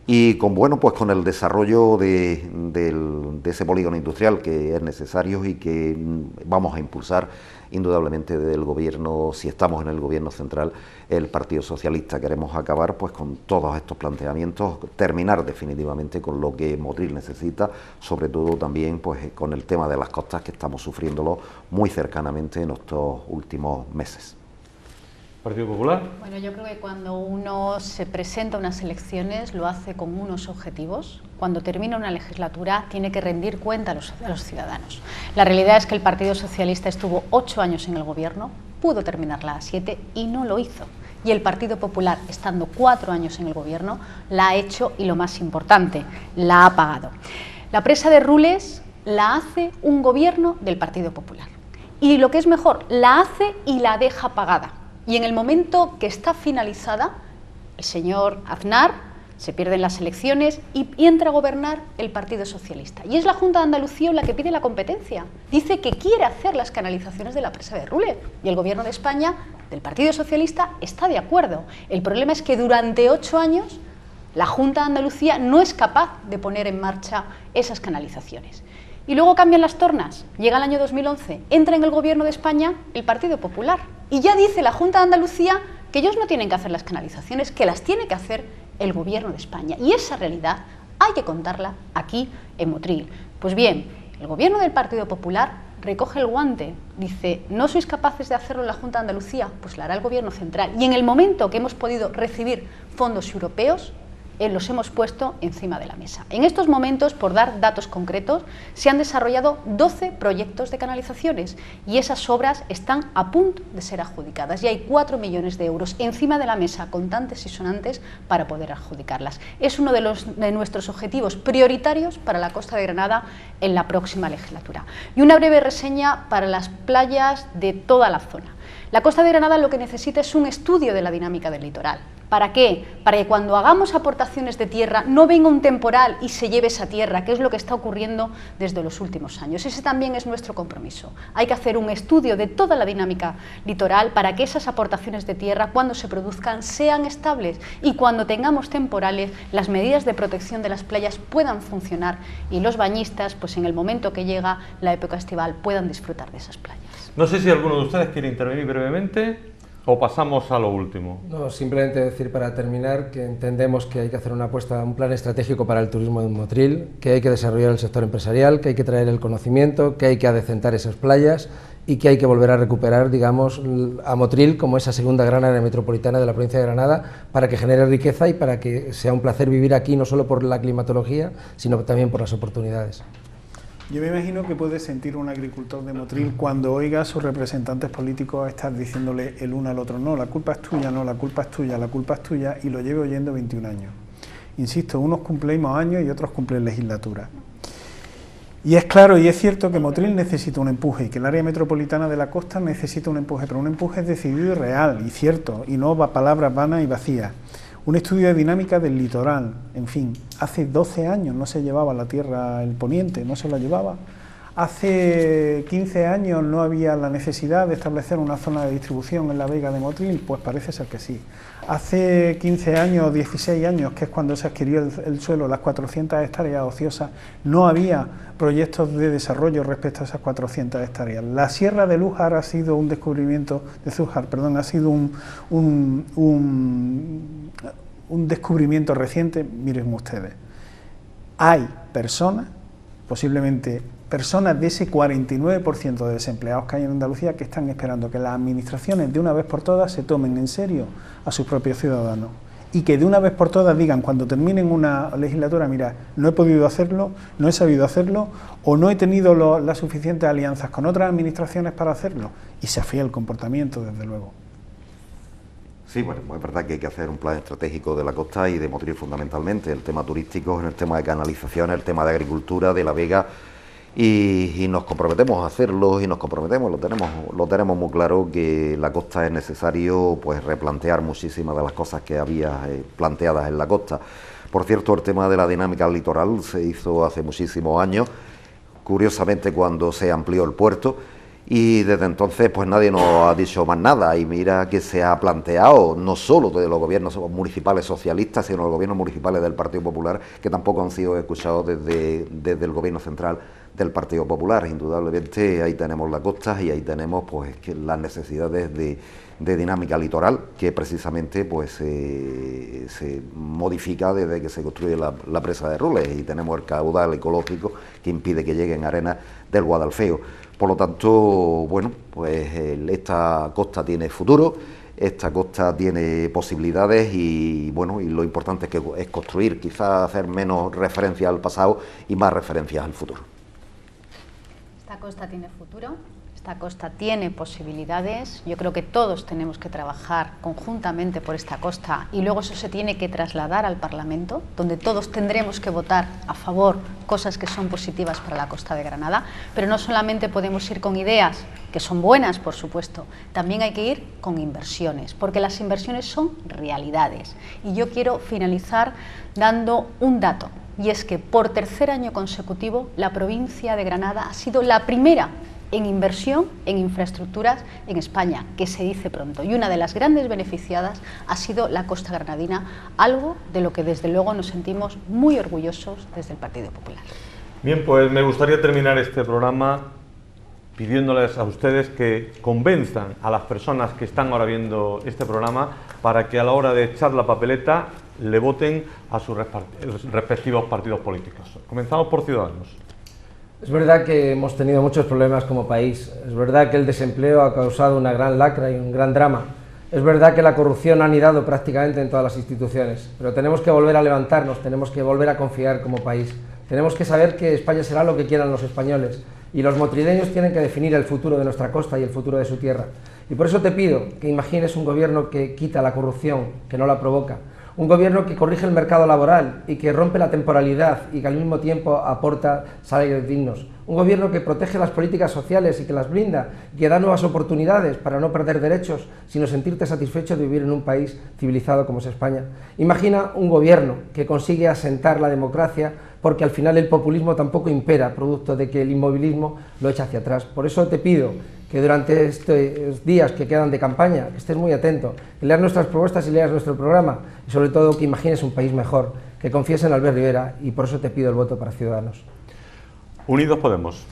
y con con el desarrollo de ese polígono industrial que es necesario y que vamos a impulsar indudablemente del gobierno, si estamos en el gobierno central, el Partido Socialista queremos acabar pues con todos estos planteamientos, terminar definitivamente con lo que Motril necesita, sobre todo también pues con el tema de las costas, que estamos sufriéndolo muy cercanamente en estos últimos meses. ¿Partido Popular? Bueno, yo creo que cuando uno se presenta a unas elecciones lo hace con unos objetivos. Cuando termina una legislatura tiene que rendir cuenta a los ciudadanos. La realidad es que el Partido Socialista estuvo 8 años en el gobierno, pudo terminarla a 7 y no lo hizo. Y el Partido Popular, estando 4 años en el gobierno, la ha hecho y, lo más importante, la ha pagado. La presa de Rules la hace un gobierno del Partido Popular. Y lo que es mejor, la hace y la deja pagada. Y en el momento que está finalizada, el señor Aznar se pierden las elecciones y entra a gobernar el Partido Socialista. Y es la Junta de Andalucía la que pide la competencia. Dice que quiere hacer las canalizaciones de la presa de Rules. Y el Gobierno de España, del Partido Socialista, está de acuerdo. El problema es que durante 8 años la Junta de Andalucía no es capaz de poner en marcha esas canalizaciones. Y luego cambian las tornas, llega el año 2011, entra en el Gobierno de España el Partido Popular y ya dice la Junta de Andalucía que ellos no tienen que hacer las canalizaciones, que las tiene que hacer el Gobierno de España. Y esa realidad hay que contarla aquí en Motril. Pues bien, el Gobierno del Partido Popular recoge el guante, dice, ¿no sois capaces de hacerlo en la Junta de Andalucía? Pues la hará el Gobierno central. Y en el momento que hemos podido recibir fondos europeos, los hemos puesto encima de la mesa. En estos momentos, por dar datos concretos, se han desarrollado 12 proyectos de canalizaciones y esas obras están a punto de ser adjudicadas. Y hay 4 millones de euros encima de la mesa, contantes y sonantes, para poder adjudicarlas. Es uno de nuestros objetivos prioritarios para la Costa de Granada en la próxima legislatura. Y una breve reseña para las playas de toda la zona. La Costa de Granada lo que necesita es un estudio de la dinámica del litoral. ¿Para qué? Para que cuando hagamos aportaciones de tierra no venga un temporal y se lleve esa tierra, que es lo que está ocurriendo desde los últimos años. Ese también es nuestro compromiso. Hay que hacer un estudio de toda la dinámica litoral para que esas aportaciones de tierra, cuando se produzcan, sean estables y cuando tengamos temporales, las medidas de protección de las playas puedan funcionar y los bañistas, pues en el momento que llega la época estival, puedan disfrutar de esas playas. No sé si alguno de ustedes quiere intervenir brevemente o pasamos a lo último. No, simplemente decir para terminar que entendemos que hay que hacer una apuesta, un plan estratégico para el turismo en Motril, que hay que desarrollar el sector empresarial, que hay que traer el conocimiento, que hay que adecentar esas playas y que hay que volver a recuperar, digamos, a Motril como esa segunda gran área metropolitana de la provincia de Granada, para que genere riqueza y para que sea un placer vivir aquí, no solo por la climatología, sino también por las oportunidades. Yo me imagino que puede sentir un agricultor de Motril cuando oiga a sus representantes políticos estar diciéndole el uno al otro, no, la culpa es tuya, no, la culpa es tuya, la culpa es tuya, y lo lleve oyendo 21 años. Insisto, unos cumplimos años y otros cumplen legislatura. Y es claro y es cierto que Motril necesita un empuje y que el área metropolitana de la costa necesita un empuje, pero un empuje decidido y real y cierto, y no palabras vanas y vacías. Un estudio de dinámica del litoral, en fin, hace 12 años no se llevaba la tierra el poniente, no se la llevaba. Hace 15 años no había la necesidad de establecer una zona de distribución en la vega de Motril, pues parece ser que sí. Hace 15 años, 16 años, que es cuando se adquirió el suelo, las 400 hectáreas ociosas, no había proyectos de desarrollo respecto a esas 400 hectáreas. La Sierra de Lújar ha sido un descubrimiento, ha sido un descubrimiento reciente. Miren ustedes, hay personas, posiblemente personas de ese 49% de desempleados que hay en Andalucía, que están esperando que las administraciones de una vez por todas se tomen en serio a sus propios ciudadanos y que de una vez por todas digan, cuando terminen una legislatura, mira, no he podido hacerlo, no he sabido hacerlo o no he tenido las suficientes alianzas con otras administraciones para hacerlo, y se afía el comportamiento, desde luego. Sí, bueno, es verdad que hay que hacer un plan estratégico de la costa y de Motril fundamentalmente, el tema turístico, el tema de canalización, el tema de agricultura, de la vega, y nos comprometemos a hacerlo y nos comprometemos, lo tenemos muy claro que la costa es necesario pues replantear muchísimas de las cosas que había planteadas en la costa. Por cierto, el tema de la dinámica litoral se hizo hace muchísimos años, curiosamente cuando se amplió el puerto, y desde entonces pues nadie nos ha dicho más nada, y mira que se ha planteado no solo de los gobiernos municipales socialistas, sino los gobiernos municipales del Partido Popular, que tampoco han sido escuchados desde el gobierno central del Partido Popular. Indudablemente ahí tenemos la costa y ahí tenemos pues las necesidades de dinámica litoral, que precisamente pues se modifica desde que se construye la presa de Rules, y tenemos el caudal ecológico que impide que lleguen arenas del Guadalfeo. Por lo tanto, bueno, pues esta costa tiene futuro, esta costa tiene posibilidades y bueno, y lo importante es construir, quizás hacer menos referencia al pasado y más referencias al futuro. Esta costa tiene futuro, esta costa tiene posibilidades. Yo creo que todos tenemos que trabajar conjuntamente por esta costa y luego eso se tiene que trasladar al Parlamento, donde todos tendremos que votar a favor cosas que son positivas para la Costa de Granada, pero no solamente podemos ir con ideas, que son buenas, por supuesto, también hay que ir con inversiones, porque las inversiones son realidades. Y yo quiero finalizar dando un dato, y es que por tercer año consecutivo la provincia de Granada ha sido la primera en inversión en infraestructuras en España, que se dice pronto, y una de las grandes beneficiadas ha sido la costa granadina, algo de lo que desde luego nos sentimos muy orgullosos desde el Partido Popular. Bien, pues me gustaría terminar este programa pidiéndoles a ustedes que convenzan a las personas que están ahora viendo este programa para que a la hora de echar la papeleta le voten a sus respectivos partidos políticos. Comenzamos por Ciudadanos. Es verdad que hemos tenido muchos problemas como país, es verdad que el desempleo ha causado una gran lacra y un gran drama, es verdad que la corrupción ha anidado prácticamente en todas las instituciones, pero tenemos que volver a levantarnos, tenemos que volver a confiar como país, tenemos que saber que España será lo que quieran los españoles y los motrileños tienen que definir el futuro de nuestra costa y el futuro de su tierra. Y por eso te pido que imagines un gobierno que quita la corrupción, que no la provoca, un gobierno que corrige el mercado laboral y que rompe la temporalidad y que al mismo tiempo aporta salarios dignos. Un gobierno que protege las políticas sociales y que las blinda, que da nuevas oportunidades para no perder derechos, sino sentirte satisfecho de vivir en un país civilizado como es España. Imagina un gobierno que consigue asentar la democracia, porque al final el populismo tampoco impera, producto de que el inmovilismo lo echa hacia atrás. Por eso te pido que durante estos días que quedan de campaña, que estés muy atento, que leas nuestras propuestas y leas nuestro programa, y sobre todo que imagines un país mejor, que confíes en Albert Rivera, y por eso te pido el voto para Ciudadanos. Unidos Podemos.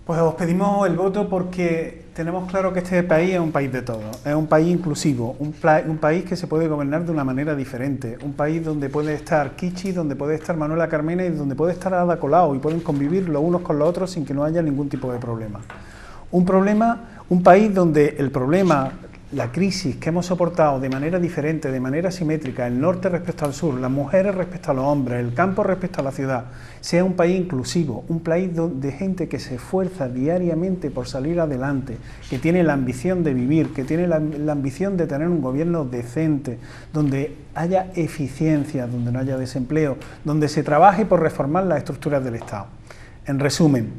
Pues os pedimos el voto porque tenemos claro que este país es un país de todos, es un país inclusivo, un país que se puede gobernar de una manera diferente, un país donde puede estar Kichi, donde puede estar Manuela Carmena y donde puede estar Ada Colau y pueden convivir los unos con los otros sin que no haya ningún tipo de problema. Un país donde el problema, la crisis que hemos soportado de manera diferente, de manera simétrica, el norte respecto al sur, las mujeres respecto a los hombres, el campo respecto a la ciudad, sea un país inclusivo, un país de gente que se esfuerza diariamente por salir adelante, que tiene la ambición de vivir, que tiene la ambición de tener un gobierno decente, donde haya eficiencia, donde no haya desempleo, donde se trabaje por reformar las estructuras del Estado. En resumen,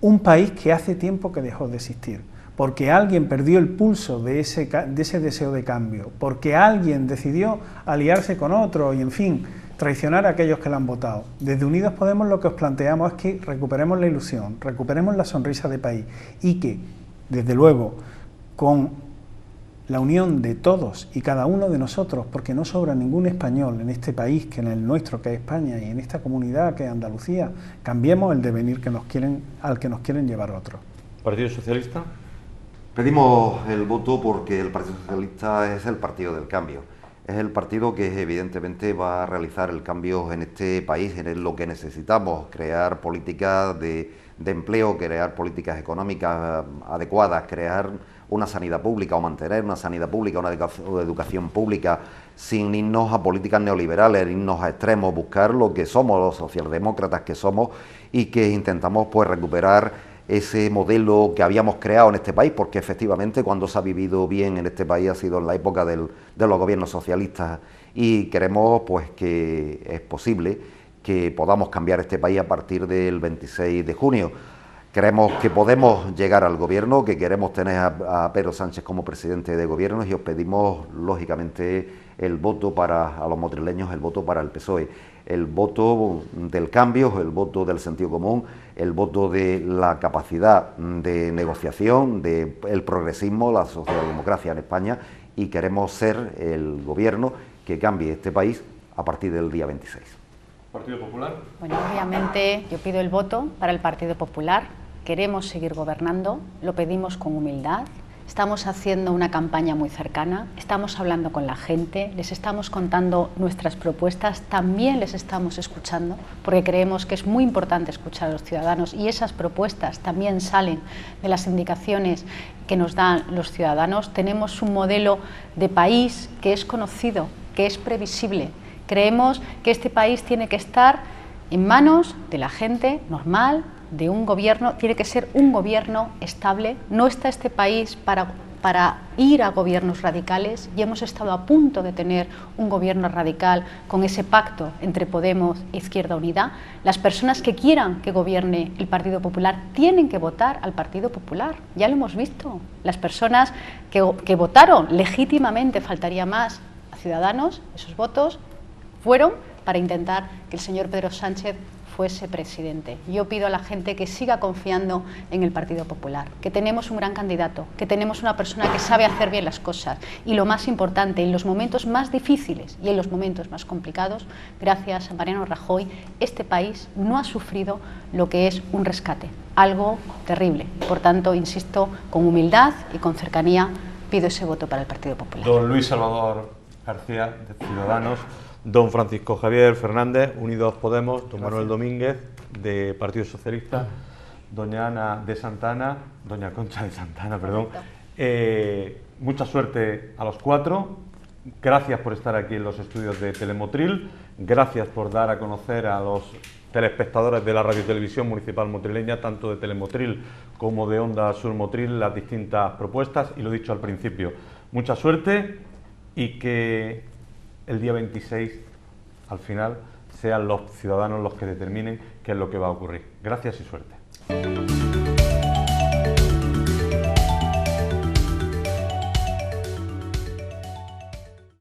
un país que hace tiempo que dejó de existir, porque alguien perdió el pulso de ese deseo de cambio, porque alguien decidió aliarse con otro y, en fin, traicionar a aquellos que lo han votado. Desde Unidos Podemos lo que os planteamos es que recuperemos la ilusión, recuperemos la sonrisa de país y que, desde luego, con la unión de todos y cada uno de nosotros, porque no sobra ningún español en este país, que en el nuestro, que es España, y en esta comunidad, que es Andalucía, cambiemos el devenir al que nos quieren llevar otros. ¿Partido Socialista? Pedimos el voto porque el Partido Socialista es el partido del cambio. Es el partido que evidentemente va a realizar el cambio en este país, en lo que necesitamos, crear políticas de empleo, crear políticas económicas adecuadas, crear una sanidad pública o mantener una sanidad pública, una educación pública, sin irnos a políticas neoliberales, irnos a extremos, buscar lo que somos, los socialdemócratas que somos, y que intentamos pues recuperar ese modelo que habíamos creado en este país, porque efectivamente cuando se ha vivido bien en este país ha sido en la época de los gobiernos socialistas, y queremos pues que es posible que podamos cambiar este país a partir del 26 de junio. Creemos que podemos llegar al gobierno, que queremos tener a Pedro Sánchez como presidente de gobierno, y os pedimos lógicamente el voto a los motrileños, el voto para el PSOE, el voto del cambio, el voto del sentido común, el voto de la capacidad de negociación, del progresismo, la socialdemocracia en España, y queremos ser el gobierno que cambie este país a partir del día 26. ¿Partido Popular? Bueno, obviamente yo pido el voto para el Partido Popular. Queremos seguir gobernando, lo pedimos con humildad. Estamos haciendo una campaña muy cercana, estamos hablando con la gente, les estamos contando nuestras propuestas, también les estamos escuchando, porque creemos que es muy importante escuchar a los ciudadanos y esas propuestas también salen de las indicaciones que nos dan los ciudadanos. Tenemos un modelo de país que es conocido, que es previsible. Creemos que este país tiene que estar en manos de la gente normal, de un gobierno, tiene que ser un gobierno estable. No está este país para ir a gobiernos radicales y hemos estado a punto de tener un gobierno radical con ese pacto entre Podemos e Izquierda Unida. Las personas que quieran que gobierne el Partido Popular tienen que votar al Partido Popular, ya lo hemos visto. Las personas que votaron legítimamente, faltaría más, a Ciudadanos, esos votos fueron para intentar que el señor Pedro Sánchez fuese presidente. Yo pido a la gente que siga confiando en el Partido Popular, que tenemos un gran candidato, que tenemos una persona que sabe hacer bien las cosas y lo más importante, en los momentos más difíciles y en los momentos más complicados, gracias a Mariano Rajoy, este país no ha sufrido lo que es un rescate, algo terrible. Por tanto, insisto, con humildad y con cercanía pido ese voto para el Partido Popular. Don Luis Salvador García, de Ciudadanos. Don Francisco Javier Fernández, Unidos Podemos. Don Manuel Domínguez, de Partido Socialista. Doña Ana de Santana, Doña Concha de Santana, perdón. Mucha suerte a los cuatro. Gracias por estar aquí en los estudios de Telemotril. Gracias por dar a conocer a los telespectadores de la Radio y Televisión Municipal Motrileña, tanto de Telemotril como de Onda Sur Motril, las distintas propuestas. Y lo he dicho al principio, mucha suerte y que el día 26, al final, sean los ciudadanos los que determinen qué es lo que va a ocurrir. Gracias y suerte.